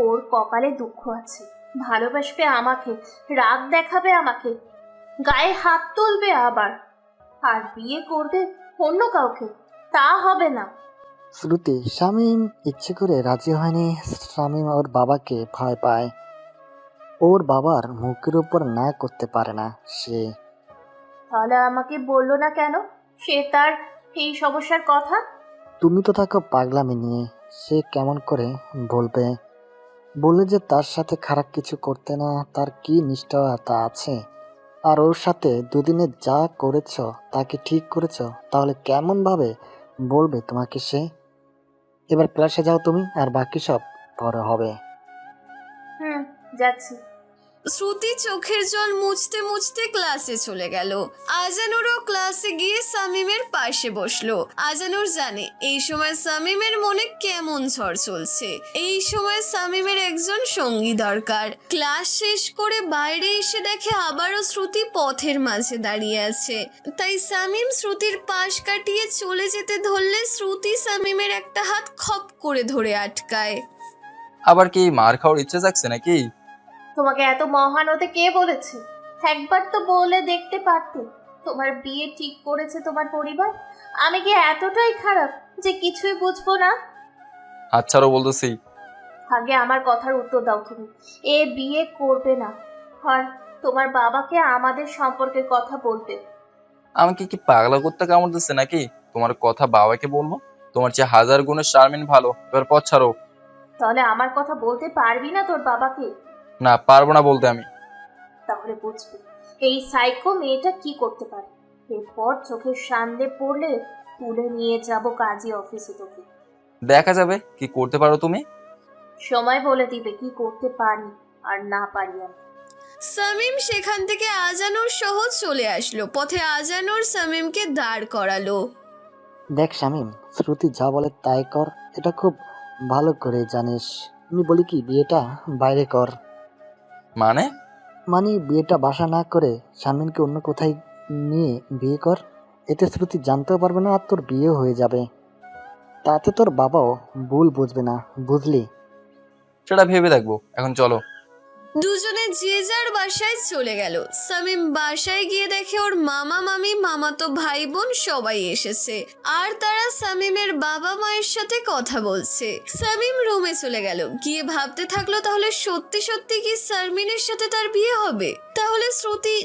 ওর কপালে দুঃখ আছে, ভালোবাসবে আমাকে, রাগ দেখাবে আমাকে, গায়ে হাত তুলবে আবার, আর বিয়ে করবে অন্য কাউকে, তা হবে না। শ্রুতি, শামীম ইচ্ছে করে রাজি হয়নি। শামীম ওর বাবাকে ভয় পায়। ওর বাবার মুখের উপর না করতে পারে না সে। তাহলে আমাকে বললো না কেন সে তার এই সমস্যার কথা? তুমি তো থাকো পাগলামি নিয়ে, সে কেমন করে বলবে? বললে যে তার সাথে খারাপ কিছু করতে না, তার কি নিষ্ঠুরতা আছে? আর ওর সাথে দুদিনে যা করেছ তা কি ঠিক করেছ? তাহলে কেমন ভাবে বলবে তোমাকে সে? এবার ক্লাসে যাও তুমি, আর বাকি সব পরে হবে। যাচ্ছি। শ্রুতি চোখের জল মুছতে মুছতে ক্লাসে চলে গেল। আজানুরও ক্লাসে গিয়ে সামিমের পাশে বসলো। আজানুর জানে এই সময় সামিমের মনে কেমন ঝড় চলছে। এই সময় সামিমের একজন সঙ্গী দরকার। ক্লাস শেষ করে বাইরে এসে দেখে আবারও শ্রুতি পথের মাঝে দাঁড়িয়ে আছে। তাই সামিম শ্রুতির পাশ কাটিয়ে চলে যেতে ধরলে শ্রুতি সামিমের একটা হাত খপ করে ধরে আটকায়। আবার কি মার খাওয়ার ইচ্ছে জাগছে নাকি? তোমাকে এত মহান হতে কে বলেছে? একবার তো বলে দেখতে পারতে। তোমার বিয়ে ঠিক করেছে তোমার পরিবার। আমি কি এতটাই খারাপ যে কিছুই বুঝবো না? আচ্ছারও বলতেছি। আগে আমার কথার উত্তর দাও তুমি। এ বিয়ে করবে না, আর তোমার বাবাকে আমাদের সম্পর্কের কথা বলবে। আমাকে কি পাগলা করতে কামড়তেছে নাকি? তোমার কথা বাবাকে বলবো? তোমার চেয়ে হাজার গুণে শারমিন ভালো। এবার পথ ছাড়ো। তাহলে আমার কথা বলতে পারবি না তোর বাবাকে? না, পারবো না বলতে আমি। তাহলে বুঝবি এই সাইকো মেয়েটা কি করতে পারে। এরপর চোখের সামনে পড়লে তুলে নিয়ে যাব কাজী অফিসে তোকে। দেখা যাবে কি করতে পারো তুমি। সময় বলে দিবে কি করতে পারি আর না পারি আমি। সামিম সেখান থেকে আজানুর সহ চলে আসলো। পথে আজানুর সামিমকে দাঁড় করালো। দেখ শামীম, শ্রুতি যা বলে তাই কর, এটা খুব ভালো করে জানিস। আমি বলি কি, বিয়েটা বাইরে কর। মানে বিয়েটা বাসা না করে শামীমকে অন্য কোথায় নিয়ে বিয়ে কর। এতে শ্রুতি জানতেও পারবে না, আর তোর বিয়ে হয়ে যাবে। তাতে তোর বাবাও ভুল বুঝবে না, বুঝলি? সেটা ভেবে দেখবো। এখন চলো। দুজনে যে যার বাসায় চলে গেল। সামিম বাসায় গিয়ে দেখে ওর মামা মামি, মামাতো ভাই বোন সবাই এসেছে, আর তারা সামিমের বাবা মায়ের সাথে কথা বলছে। সামিম রুমে চলে গেল, গিয়ে ভাবতে থাকলো তাহলে সত্যি সত্যি কি শারমিনের সাথে তার বিয়ে হবে? তাহলে শ্রুতি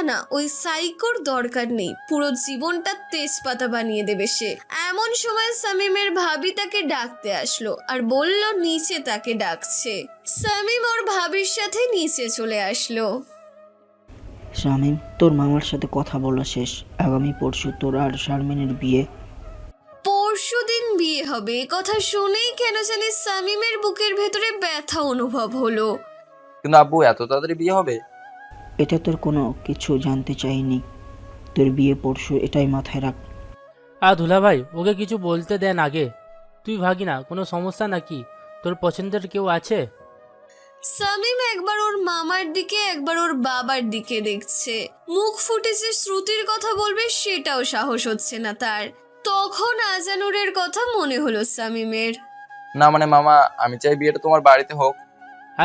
না, ওই সাইকোর দরকার নেই, পুরো জীবনটা তেজপাতা বানিয়ে দেবে সে। এমন সময় সামিমের ভাবি তাকে ডাকতে আসলো আর বলল নিচে তাকে ডাকছে। সামিম ওর ভাবির সাথে নিচে চলে আসলো। শামীম, তোর মামার সাথে কথা বলা শেষ। আগামী পরশু তোর আর শারমিনের বিয়ে। পরশুদিন বিয়ে হবে, কথা শুনেই কেন জানি সামিমের বুকের ভেতরে ব্যথা অনুভব হলো। কিন্তু আব্বু, এত তাড়াতাড়ি বিয়ে হবে? এটা তোর কোনো কিছু জানতে চাইনি। তোর বিয়ে পরশু, এটাই মাথায় রাখ। দুলা ভাই, ওকে কিছু বলতে দেন আগে। তুই ভাগি না, কোনো সমস্যা নাকি? তোর পছন্দের কেউ আছে? সামিম একবার ওর মামার দিকে একবার ওর বাবার দিকে দেখছে। মুখ ফুটে যে শ্রুতির কথা বলবে সেটাও সাহস হচ্ছে না তার। তখন আজানুরের কথা মনে হলো সামিমের। না মানে মামা, আমি চাই বিয়েটা তোমার বাড়িতে হোক।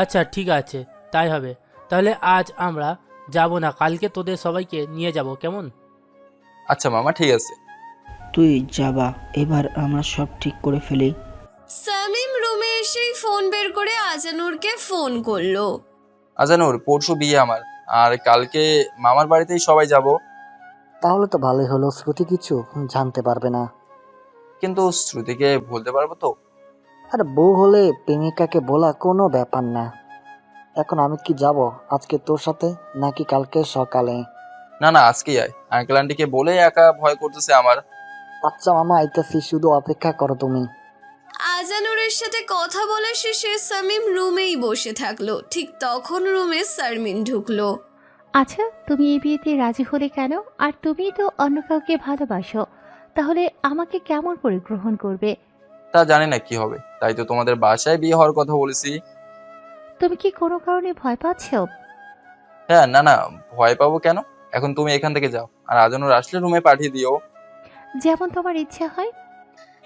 আচ্ছা ঠিক আছে, তাই হবে। তাহলে আজ আমরা যাব না, কালকে তোদের সবাইকে নিয়ে যাব, কেমন? আচ্ছা মামা, ঠিক আছে। তুই যাবা, এবার আমরা সব ঠিক করে ফেলি। সামিম রুমে এসেই ফোন বের করে আজানুরকে ফোন করলো। আজানুর, পরশু বিয়ে আমার, আর কালকে মামার বাড়িতেই সবাই যাব। তাহলে তো ভালোই হলো, শ্রুতি কিছু জানতে পারবে না। কিন্তু শ্রুতিকে বলতে পারবো তো? আর বউ হলে প্রেমিকাকে বলা কোনো ব্যাপার না। এখন আমি কি যাব আজকে তোর সাথে, নাকি কালকে সকালে? না, আজকেই আয়। আঙ্কেল আন্টিকে বলে একা ভয় করতেছে আমার। আচ্ছা মামা, আইতাছি, শুধু অপেক্ষা করো তুমি। আজানুরের সাথে কথা বলা শেষে সামিম রুমেই বসে থাকলো। ঠিক তখন রুমে শারমিন ঢুকলো। আচ্ছা, তুমি এই বিয়েতে রাজি হলে কেন? আর তুমি তো অন্য কাউকে ভালোবাসো, তাহলে আমাকে কেমন করে গ্রহণ করবে? তা জানি না কি হবে, তাই তো তোমাদের বাসায় বিয়ে হওয়ার কথা বলেছি। তুমি কি কোনো কারণে ভয় পাচ্ছ? হ্যাঁ, না, ভয় পাবো কেন? এখন তুমি এখান থেকে যাও, আর আজানুর আসলে রুমে পাঠিয়ে দিও। যেমন তোমার ইচ্ছা হয়।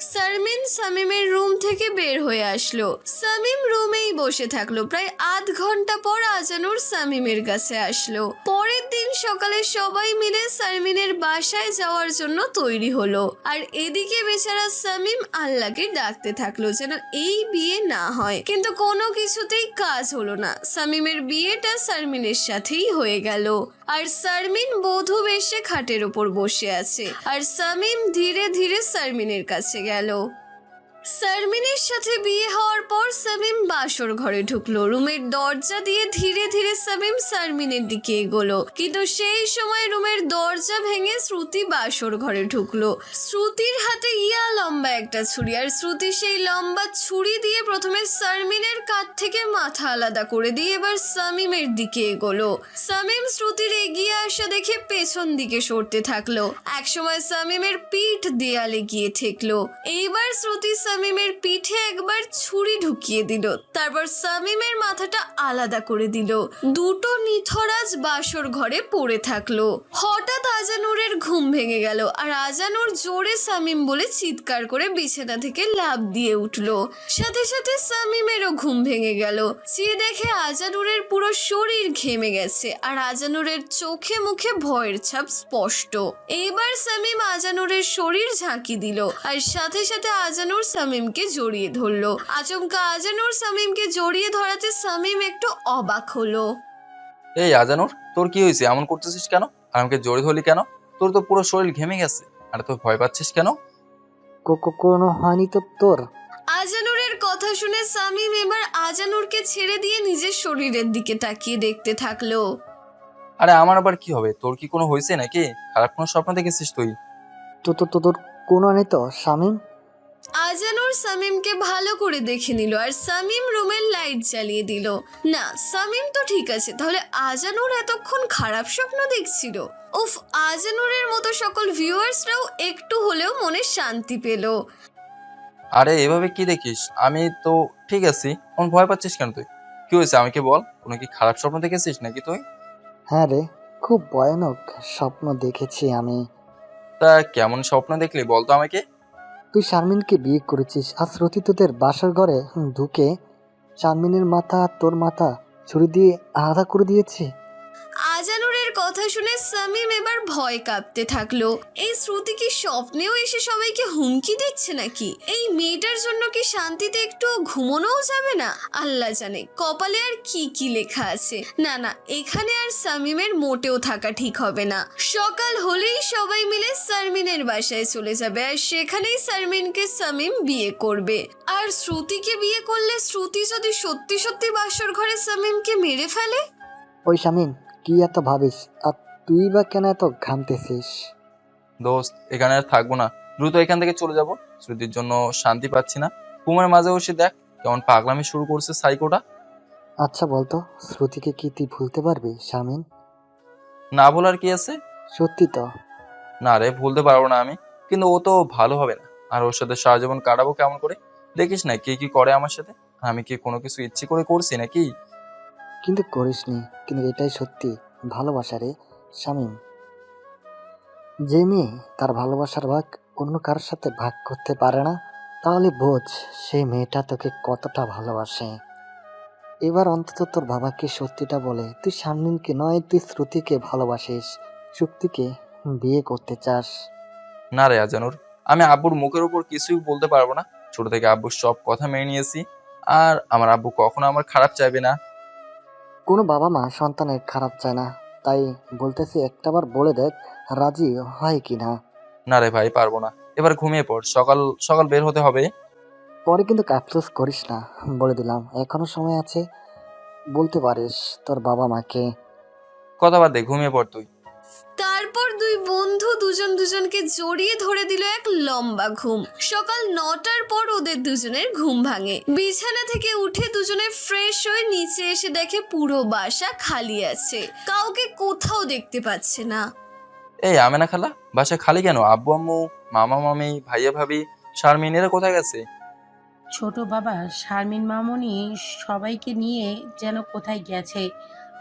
শারমিন সামিমের রুম থেকে বের হয়ে আসলো। সামিম রুমেই বসে থাকলো। প্রায় আধ ঘন্টা পর আজানুর সামিমের কাছে আসলো। পরের দিন সকালে সবাই মিলে শারমিনের বাসায় যাওয়ার জন্য তৈরি হলো। আর এদিকে বেচারা সামিম আল্লাহকে ডাকতে থাকলো যেন এই বিয়ে না হয়, কিন্তু কোনো কিছুতেই কাজ হলো না। সামিমের বিয়েটা শারমিনের সাথেই হয়ে গেল। আর শারমিন বধূ বেশে খাটের ওপর বসে আছে, আর সামিম ধীরে ধীরে শারমিনের কাছে গেল। শারমিনের সাথে বিয়ে হওয়ার পর সামিম বাসর ঘরে ঢুকলো। রুমের দরজা দিয়ে ধীরে ধীরে সামিম শারমিনের দিকে এগোলো, কিন্তু সেই সময় রুমের দরজা ভেঙে শ্রুতি বাসর ঘরে ঢুকলো। শ্রুতির হাতে লম্বা একটা ছুরি, আর শ্রুতি সেই লম্বা ছুরি দিয়ে প্রথমে শারমিনের কাঁধ থেকে মাথা আলাদা করে দিয়ে এবার সামিমের দিকে এগোলো। সামিম শ্রুতির এগিয়ে আসা দেখে পেছন দিকে সরতে থাকলো। একসময় সামিমের পিঠ দেয়ালে গিয়ে ঠেকলো। এইবার শ্রুতি সামিমের পিঠে একবার ছুরি ঢুকিয়ে দিল, তারপর সামিমের মাথাটা আলাদা করে দিল। দুটো নিথরাজ বাসর ঘরে পড়ে থাকলো। হঠাৎ আজানুরের ঘুম ভেঙে গেল, আর আজানুর জোরে সামিম বলে চিৎকার করে বিছানা থেকে লাফ দিয়ে উঠলো। সাথে সাথে সামিমেরও ঘুম ভেঙে গেল। চেয়ে দেখে আজানুরের পুরো শরীর ঘেমে গেছে, আর আজানুরের চোখে মুখে ভয়ের ছাপ স্পষ্ট। এইবার সামিম আজানুরের শরীর ঝাঁকি দিল, আর সাথে সাথে আজানুর সামিমকে জড়িয়ে ধরলো। আচমকা আজানুর সামিমকে জড়িয়ে ধরাতে সামিম একটু অবাক হলো। এই আজানুর, তোর কি হয়েছে? এমন করতেছিস কেন? আর আমাকে জড়িয়ে ধরলি কেন? তোর তো পুরো শরীর ঘেমে গেছে, আর তুই ভয় পাচ্ছিস কেন? কোনো হয়নি তো তোর? আজানুরের কথা শুনে সামিম এবার আজানুরকে ছেড়ে দিয়ে নিজের শরীরের দিকে তাকিয়ে দেখতে থাকলো। আরে আমার আবার কি হবে? তোর কি কোনো হয়েছে নাকি? খারাপ কোনো স্বপ্ন দেখেছিস তুই? তোর কোনো নেই তো শামিম? আজানুর সামিমকে ভালো করে দেখে নিল, আর সামিম রুমের লাইট জ্বালিয়ে দিল। না, সামিম তো ঠিক আছে। তাহলে আজানুর এতক্ষণ খারাপ স্বপ্ন দেখছিল? উফ, আজানুরের মতো সকল ভিউয়ার্সরাও একটু হলেও মনে শান্তি পেল। আরে এভাবে কি দেখিস? আমি তো ঠিক আছি। এখন ভয় পাচ্ছিস কেন তুই? কি হয়েছে আমাকে বল। কোনো কি খারাপ স্বপ্ন দেখেছিস নাকি তুই? হ্যাঁ রে, খুব ভয়ানক স্বপ্ন দেখেছি আমি। তা কেমন স্বপ্ন দেখলি বল তো আমাকে। তুই শারমিনকে বিয়ে করেছিস, আর শ্রুতি তোদের বাসার ঘরে ঢুকে শারমিনের মাথা আর তোর মাথা ছুরি দিয়ে আলাদা করে দিয়েছে। আজানুরের কথা শুনে সামিম এবার ভয় কাঁপতে থাকলো। এই শ্রুতি কি স্বপ্নেও এসে সবাইকে হুমকি দিচ্ছে নাকি? এই মেয়েটার জন্য কি শান্তিতে একটু ঘুমোনোও যাবে না? আল্লাহ জানে কপালে আর কি কি লেখা আছে। না না, এখানে আর সামিমের মোটেও থাকা ঠিক হবে না। সকাল হলেই সবাই মিলে শারমিনের বাসায় চলে যাবে, আর সেখানেই শারমিনকে সামিম বিয়ে করবে। আর শ্রুতিকে বিয়ে করলে শ্রুতি যদি সত্যি সত্যি বাসর ঘরে সামিমকে মেরে ফেলে? ওই শামিম, কি এত ভাবিস? আর তুই বা কেন এত ঘামতেছিস? দোস্ত, এখানে আর থাকবো না, দ্রুত এখান থেকে চলে যাব। শ্রুতির জন্য শান্তি পাচ্ছি না। ঘুমের মাঝে বসে দেখ কেমন পাগলামি শুরু করছে সাইকোটা। আচ্ছা বলতো, শ্রুতিকে কি তুই ভুলতে পারবি শামিম? না ভুলার কি আছে? সত্যি তো? না রে, ভুলতে পারবো না আমি। কিন্তু ও তো ভালো হবে না, আর ওর সাথে সারা জীবন কাটাবো কেমন করে? দেখিস না কি কি করে আমার সাথে। আমি কি কোনো কিছু ইচ্ছে করে করছি নাকি? কিন্তু করিসনি, কিন্তু এটাই সত্যি ভালোবাসা রে শামিম। যে মেয়ে তার ভালোবাসার ভাগ অন্য কারোর সাথে ভাগ করতে পারে না, তাহলে বোঝ সেই মেয়েটা তোকে কতটা ভালোবাসে। এবার অন্তত তোর বাবাকে সত্যিটা বলে, তুই শারমিনকে নয়, তুই শ্রুতিকে ভালোবাসিস, চুক্তিকে বিয়ে করতে চাস। না রে আজানুর, আমি আব্বুর মুখের উপর কিছুই বলতে পারবো না। ছোট থেকে আব্বুর সব কথা মেনে নিয়েছি, আর আমার আব্বু কখনো আমার খারাপ চাইবে না। কোনো বাবা মা সন্তানের খারাপ চায় না, তাই বলতেছি একটাবার বলে দেখ রাজি হয় কি না। না রে ভাই, পারবো না। এবার ঘুমিয়ে পড়, সকাল সকাল বের হতে হবে। পরে কিন্তু আফসোস করিস না, বলে দিলাম, এখনো সময় আছে, বলতে পারিস তোর বাবা মাকে। কথা বাদ দে, ঘুমিয়ে পড় তুই। তারপর দুই বন্ধু দুজন দুজনকে জড়িয়ে ধরে দিল এক লম্বা ঘুম। সকাল 9টার পর ওদের দুজনের ঘুম ভাঙে। বিছানা থেকে উঠে দুজনে ফ্রেশ হয়ে নিচে এসে দেখে পুরো বাসা খালি আছে, কাউকে কোথাও দেখতে পাচ্ছে না। এই আমেনা খালা, বাসা খালি কেন? আব্বু আম্মু, মামা মামি, ভাইয়া ভাবি, শারমিন এরা কোথায় গেছে? ছোট বাবা, শারমিন মামনি সবাইকে নিয়ে যেন কোথায় গেছে,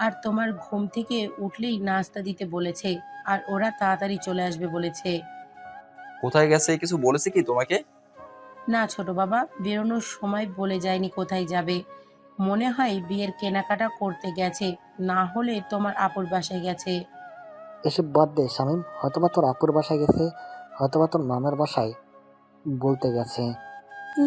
আর তোমার ঘুম থেকে উঠলেই নাস্তা দিতে বলেছে, আর ওরা তাড়াতাড়ি চলে আসবে বলেছে। কোথায় গেছে কিছু বলেছে কি তোমাকে? না ছোট বাবা, বেরোনোর সময় বলে যায়নি কোথায় যাবে। মনে হয় বিয়ের কেনাকাটা করতে গেছে, না হলে তোমার আপুর বাসায় গেছে। এসব বাদ দে শামীম, হয়তোবা তোর আপুর বাসায় গেছে, হয়তোবা তোর মামার বাসায় বলতে গেছে।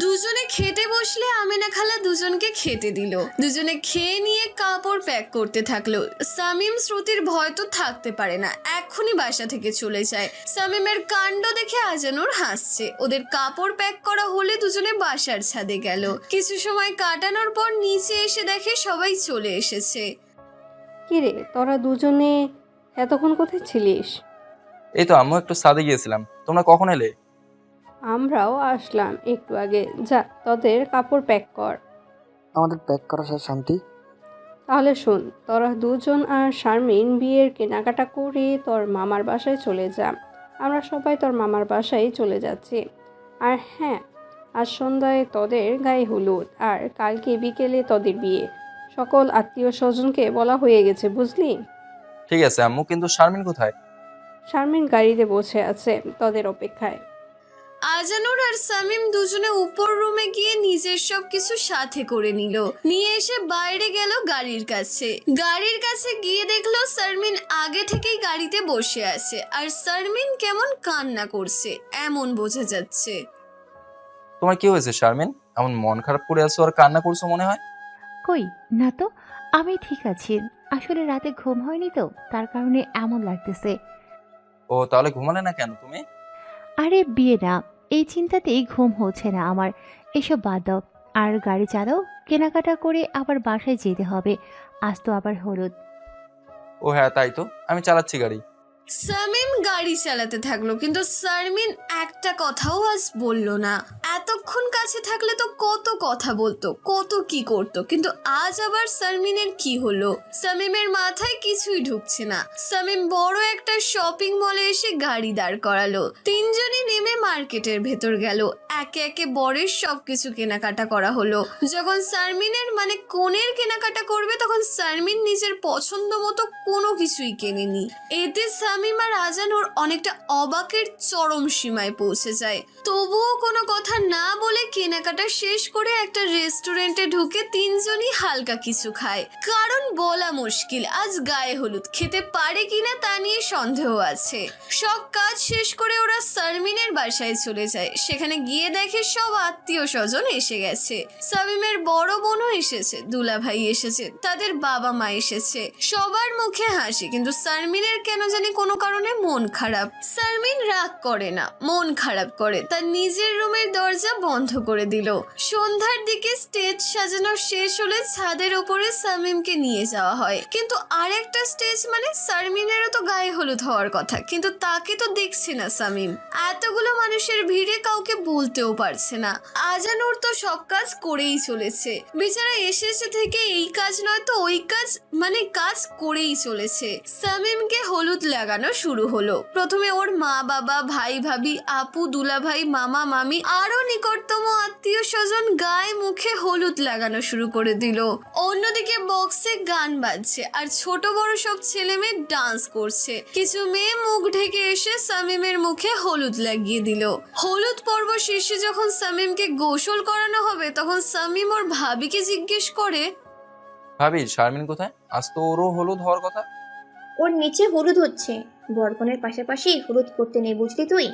দুজনে খেতে বসলে আমেনা খালা দুজনকে খেতে দিল। দুজনে খেয়ে নিয়ে কাপড় প্যাক করতে থাকলো। সামিম শ্রুতির ভয় তো থাকতে পারে না, এক্ষুনি বাসা থেকে চলে যায়। সামিমের কাণ্ড দেখে আজানুর হাসছে। ওদের কাপড় প্যাক করা হলে দুজনে বাসার ছাদে গেল। কিছু সময় কাটানোর পর নিচে এসে দেখে সবাই চলে এসেছে। কিরে, তোরা দুজনে এতক্ষণ কোথায় ছিলিস? এই তো আম্মু, একটু ছাদে গিয়েছিলাম। তোমরা কখন এলে? আমরাও আসলাম একটু আগে। যা, তোদের কাপড় প্যাক কর। আমাদের প্যাক করা শেষ শান্তি। তাহলে শোন, তোরা দুজন আর শারমিন বিয়ের কেনাকাটা করে তোর মামার বাসায় চলে যা। আমরা সবাই তোর মামার বাসায় চলে যাচ্ছি। আর হ্যাঁ, আজ সন্ধ্যায় তোদের গায়ে হলুদ, আর কালকে বিকেলে তোদের বিয়ে। সকল আত্মীয় স্বজনকে বলা হয়ে গেছে, বুঝলি? ঠিক আছে আম্মু, কিন্তু শারমিন কোথায়? শারমিন গাড়িতে বসে আছে তোদের অপেক্ষায়। আজানুর আর সামিম দুজনে উপর রুমে গিয়ে নিজের সব কিছু সাথে করে নিয়ে এসে বাইরে গেল গাড়ির কাছে। গাড়ির কাছে গিয়ে দেখলো শারমিন আগে থেকেই গাড়িতে বসে আছে, আর শারমিন কেমন কান্না করছে এমন বোঝা যাচ্ছে। তোমার কি হয়েছে শারমিন? এমন মন খারাপ করে আছো আর কান্না করছো মনে হয়। কই না তো, আমি ঠিক আছি। আসলে রাতে ঘুম হয়নি তো, তার কারণে এমন লাগতেছে। ও তাহলে ঘুমালে না কেন তুমি? আরে বিয়ে না, এই চিন্তাতেই ঘুম হচ্ছে না আমার। এসব বাদ দাও, আর গাড়ি চালাও। কেনাকাটা করে আবার বাসায় যেতে হবে। আজ তো আবার হলুদ। ও হ্যাঁ তাই তো, আমি চালাচ্ছি গাড়ি। সামিম গাড়ি চালাতে থাকলো, কিন্তু শারমিন একটা কথাও আজ বলল না। এতক্ষণ কাছে থাকলে তো কত কথা বলতো, কত কি করতো, কিন্তু আজ আবার শারমিনের কি হলো? শামিমের মাথায় কিছুই ঢুকছে না। শামিম বড় একটা শপিং মলে এসে গাড়ি দাঁড় করালো। তিনজনই নেমে মার্কেটের ভেতর গেল। একে একে বরের সবকিছু কেনাকাটা করা হলো। যখন শারমিনের মানে কনের কেনাকাটা করবে, তখন শারমিন নিজের পছন্দ মতো কোনো কিছুই কেনেনি। এতে শামিম আর আজানুর অনেকটা অবাকের চরম সীমায় পৌঁছে যায়। তবুও কোনো কথা না বলে কেনাকাটা শেষ করে একটা রেস্টুরেন্টে ঢুকে তিনজনই হালকা কিছু খায়। কারণ বলা মুশকিল, আজ গায়ে হলুদ, খেতে পারে কিনা তা নিয়ে সন্দেহ আছে। সব কাজ শেষ করে ওরা শারমিনের বাসায় চলে যায়। সেখানে গিয়ে দেখে সব আত্মীয় স্বজন এসে গেছে। শামিমের বড় বোনও এসেছে, দুলাভাই এসেছে, তাদের বাবা মা এসেছে। সবার মুখে হাসি, কিন্তু শারমিনের কেন জানি কোনো কারণে মন খারাপ। শারমিন রাগ করে না, মন খারাপ করে। তার নিজের রুমের দরজা বন্ধ করে দিল। সন্ধ্যার দিকে স্টেজ সাজানো শেষ হলে ছাদের ওপরে শামিমকে নিয়ে যাওয়া হয়। কিন্তু আরেকটা স্টেজ মানে শারমিনেরও তো গায়ে হলুদ হওয়ার কথা, কিন্তু তাকে তো দেখছে না শামিম। এতগুলো মানুষের ভিড়ে কাউকে বলতেও পারছে না। আজানুর তো সব কাজ করেই চলেছে, বেচারা এসেছে থেকে এই কাজ নয় তো ওই কাজ, মানে কাজ করেই চলেছে। শামিমকে হলুদ লাগানো শুরু হলো। প্রথমে ওর মা বাবা, ভাই ভাবি, আপু, দুলাভাই, মামা মামি, আরো নিকটতম আত্মীয় স্বজন গায়ে মুখে হলুদ লাগানো শুরু করে দিল। অন্যদিকে বক্সে গান বাজছে, আর ছোট বড় সব ছেলে মেয়ে ডান্স করছে। কিছু মেয়ে মুখ ঢেকে এসে শামিমের মুখে হলুদ লাগিয়ে দিল। হলুদ পর্ব শেষে যখন শামিমকে গোসল করানো হবে, তখন শামিম ওর ভাবিকে জিজ্ঞেস করে, ভাবি শারমিন কোথায়? আজ তো ওরও হলুদ হওয়ার কথা। ওর নিচে হলুদ হচ্ছে, বরকনের পাশাপাশি হলুদ করতে নেই, বুঝলি তুই?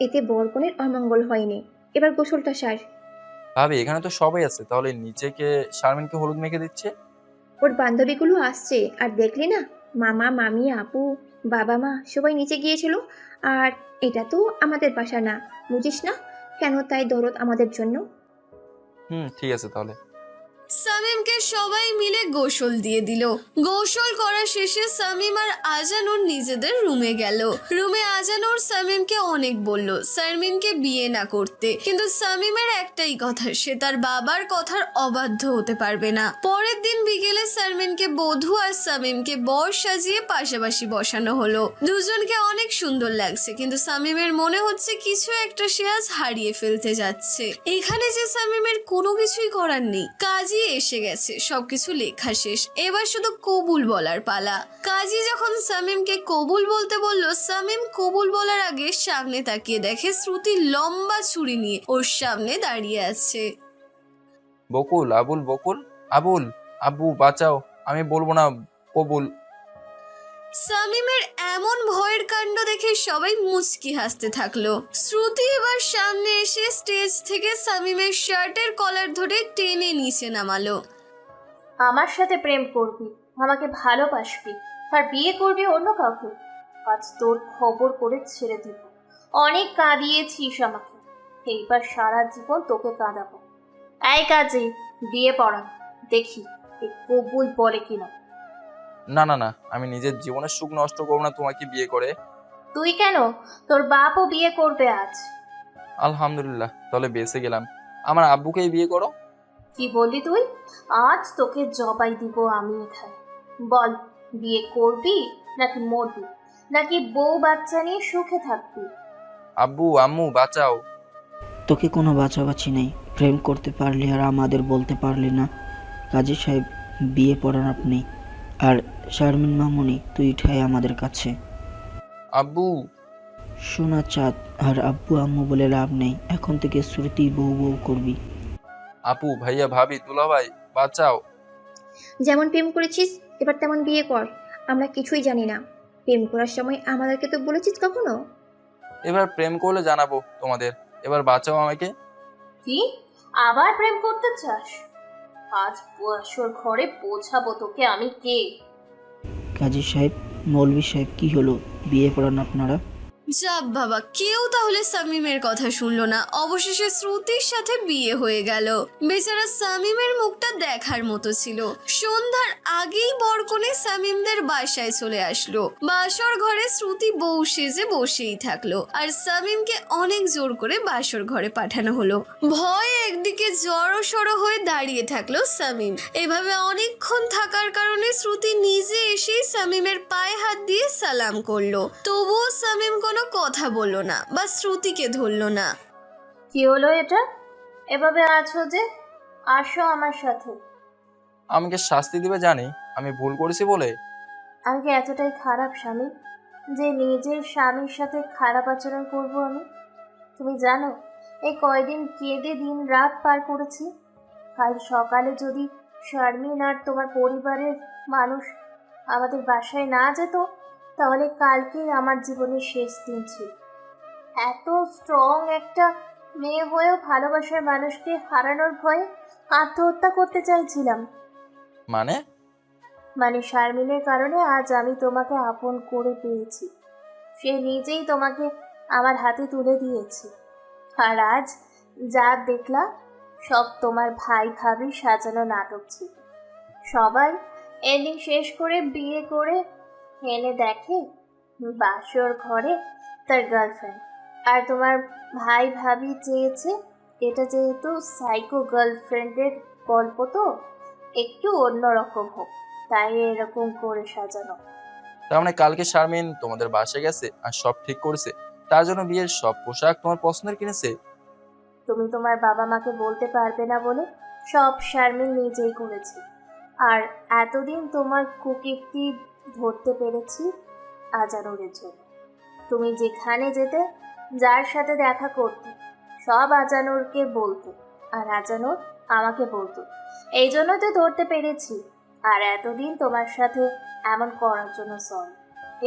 এতে বরকনের অমঙ্গল হয়নি। এবার গোসলটা সার। ভাবি এখানে তো সবাই আছে, তাহলে নিচে কে শারমিনকে হলুদ মেখে দিচ্ছে? ওর বান্ধবীগুলো আসছে, আর দেখলি না, মামা মামি আপু বাবা মা সবাই নিচে গিয়েছিল। আর এটা তো আমাদের বাসা না, বুঝিস না কেন? তাই দরদ আমাদের জন্য। ঠিক আছে তাহলে। শামিমকে সবাই মিলে গোসল দিয়ে দিল। গোসল করা শেষে শামিম আর আজানুর নিজেদের রুমে গেল। রুমে আজানুর শামিমকে অনেক বলল শারমিনকে বিয়ে না করতে, কিন্তু শামিমের একটাই কথা, সে তার বাবার কথার অবাধ্য হতে পারবে না। পরের দিন বিকেলে শারমিনকে বধূ আর শামিমকে বর সাজিয়ে পাশাপাশি বসানো হলো। দুজনকে অনেক সুন্দর লাগছে, কিন্তু শামিমের মনে হচ্ছে কিছু একটা সে আজ হারিয়ে ফেলতে যাচ্ছে। এখানে যে শামিমের কোনো কিছুই করার নেই, কাজই এসে গেছে, সবকিছু লেখা শেষ, এবার শুধু কবুল বলার পালা। কাজী যখন সামিমকে কবুল বলতে বলল, সামিম কবুল বলার আগে সামনে তাকিয়ে দেখে শ্রুতি লম্বা ছুরি নিয়ে ওর সামনে দাঁড়িয়ে আছে। বকুল, আবুল, বকুল, আবুল, আব্বু বাঁচাও, আমি বলবো না কবুল। সামিমের এমন ভয়ের কাণ্ড দেখে সবাই মুচকি হাসতে থাকলো। শ্রুতি এবার সামনে এসে স্টেজ থেকে সামিমের শার্টের কলার ধরে টেনে নিচে নামালো। আমার সাথে প্রেম করবি, আমাকে ভালোবাসবি, আর বিয়ে করবি অন্য কাউকে, আজ তোর খবর করে ছেড়ে দিব। অনেক কাঁদিয়েছিস আমাকে, এইবার সারা জীবন তোকে কাঁদাবো। এই কাজে বিয়ে পড়ান, দেখি এ কবুল বলে কিনা। না না না, আমি নিজের জীবনের সুখ নষ্ট করবো না তোমাকে বিয়ে করে। তুই কেন? তোর বাপও বিয়ে করবে আজ। আলহামদুলিল্লাহ, তাহলে বেঁচে গেলাম। আমার আব্বুকেই বিয়ে করো। কি বললি তুই? আজ তোকে জবাই দিব আমি এখানে। বল, বিয়ে করবি নাকি মরবি, নাকি বউ বাচ্চা নিয়ে সুখে থাকবি? আব্বু, আম্মু বাঁচাও। তোকে কোনো বাঁচাবাছি নেই। প্রেম করতে পারলি আর আমাদের বলতে পারলি না। কাজী সাহেব, বিয়ে পড়ান আপনি। আর শারমিন মামুনি, তুই ঠাই আমাদের কাছে। আব্বু। সোনা চাঁদ আর আব্বু আম্মু বলে লাভ নেই, এখন থেকে শ্রুতি বউ বউ করবি। আপু, ভাইয়া, ভাবি, দুলাভাই বাঁচাও। যেমন প্রেম করেছিস এবার তেমন বিয়ে কর, আমরা কিছুই জানি না। প্রেম করার সময় আমাদেরকে তো বলেছিস কখনো? এবার প্রেম করলে জানাবো তোমাদের। এবার বাঁচাও আমাকে। কি আবার প্রেম করতে চাস? আজ বয়সর ঘরে পৌঁছাবো তোকে আমি কে। কাজী সাহেব, মৌলভী সাহেব, কি হলো? বিয়ে পড়ান আপনারা। যাব বাবা, কেউ তাহলে সামিমের কথা শুনলো না। অবশেষে শ্রুতির সাথে বিয়ে হয়ে গেল। বেচারা সামিমের মুখটা দেখার মতো ছিল। সন্ধ্যার আগেই বরকনে সামিমদের বাসায় চলে আসলো। বাসর ঘরে শ্রুতি বউ সেজে বসেই থাকলো, আর সামিমকে অনেক জোর করে বাসর ঘরে পাঠানো হলো। ভয়ে একদিকে জড়ো সড়ো হয়ে দাঁড়িয়ে থাকলো সামিম। এভাবে অনেকক্ষণ থাকার কারণে শ্রুতি নিজে এসেই সামিমের পায়ে হাত দিয়ে সালাম করলো। তবুও সামিম কোনো কথা বললো না বা শ্রুতিকে ধরলো না। কি হলো এটা? এভাবে আছো যে? আসো আমার সাথে। আমাকে শাস্তি দিবে জানি, আমি ভুল করেছি বলে। আমি কি এতটাই খারাপ স্বামী যে নিজের স্বামীর সাথে খারাপ আচরণ করব আমি? তুমি জানো এই কয়দিন কেঁদে দিন রাত পার করেছি। কাল সকালে যদি শারমিন আর তোমার পরিবারের মানুষ আমাদের বাসায় না যেত, তাহলে কালকেই আমার জীবনের শেষ দিন ছিল। এত স্ট্রং একটা মেয়ে হয়েও ভালোবাসার মানুষকে হারানোর ভয়ে আত্মহত্যা করতে চাইছিলাম। মানে শারমিনের কারণে আজ আমি তোমাকে আপন করে পেয়েছি। সে নিজেই তোমাকে আমার হাতে তুলে দিয়েছে। আর আজ যা দেখলাম সব তোমার ভাই ভাবি সাজানো নাটক ছিল। সবাই এন্ডিং শেষ করে বিয়ে করে এনে দেখে বাসর ঘরে তার গার্লফ্রেন্ড। আর তোমার ভাই ভাবি চেয়েছে এটা যেহেতু সাইকো গার্লফ্রেন্ডের গল্প, তো একটু অন্যরকম হোক, তাই এরকম করে সাজানো। তার মানে কালকে শারমিন তোমাদের বাসায় গেছে আর সব ঠিক করেছে, তার জন্য বিয়ের সব পোশাক তোমার পছন্দের কিনেছে। তুমি তোমার বাবা মাকে বলতে পারবে না বলে সব শারমিন নিজেই করেছে। আর এতদিন তোমার কুকীর্তি ধরতে পেরেছি আজানুরের জন্য। তুমি যেখানে যেতে, যার সাথে দেখা করতে, সব আজানুরকে বলতো, আর আজানুর আমাকে বলতো। এই জন্য তো ধরতে পেরেছি। আর এতদিন তোমার সাথে এমন করার জন্য সরি।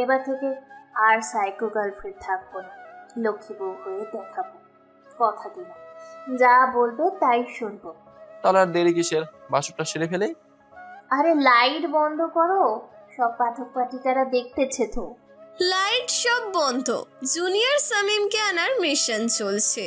এবার থেকে আর সাইকো গার্লফ্রেন্ড থাকবো না, লক্ষ্মী বউ হয়ে দেখাবো, কথা দিলাম। যা বলবে তাই শুনবো। তাহলে আর দেরি কিসের, বাসরটা সেরে ফেলেই। আরে লাইট বন্ধ করো, সব পাঠক পাঠিকারা দেখতেছে তো। লাইট সব বন্ধ। জুনিয়র সামিমকে আনার মিশন চলছে।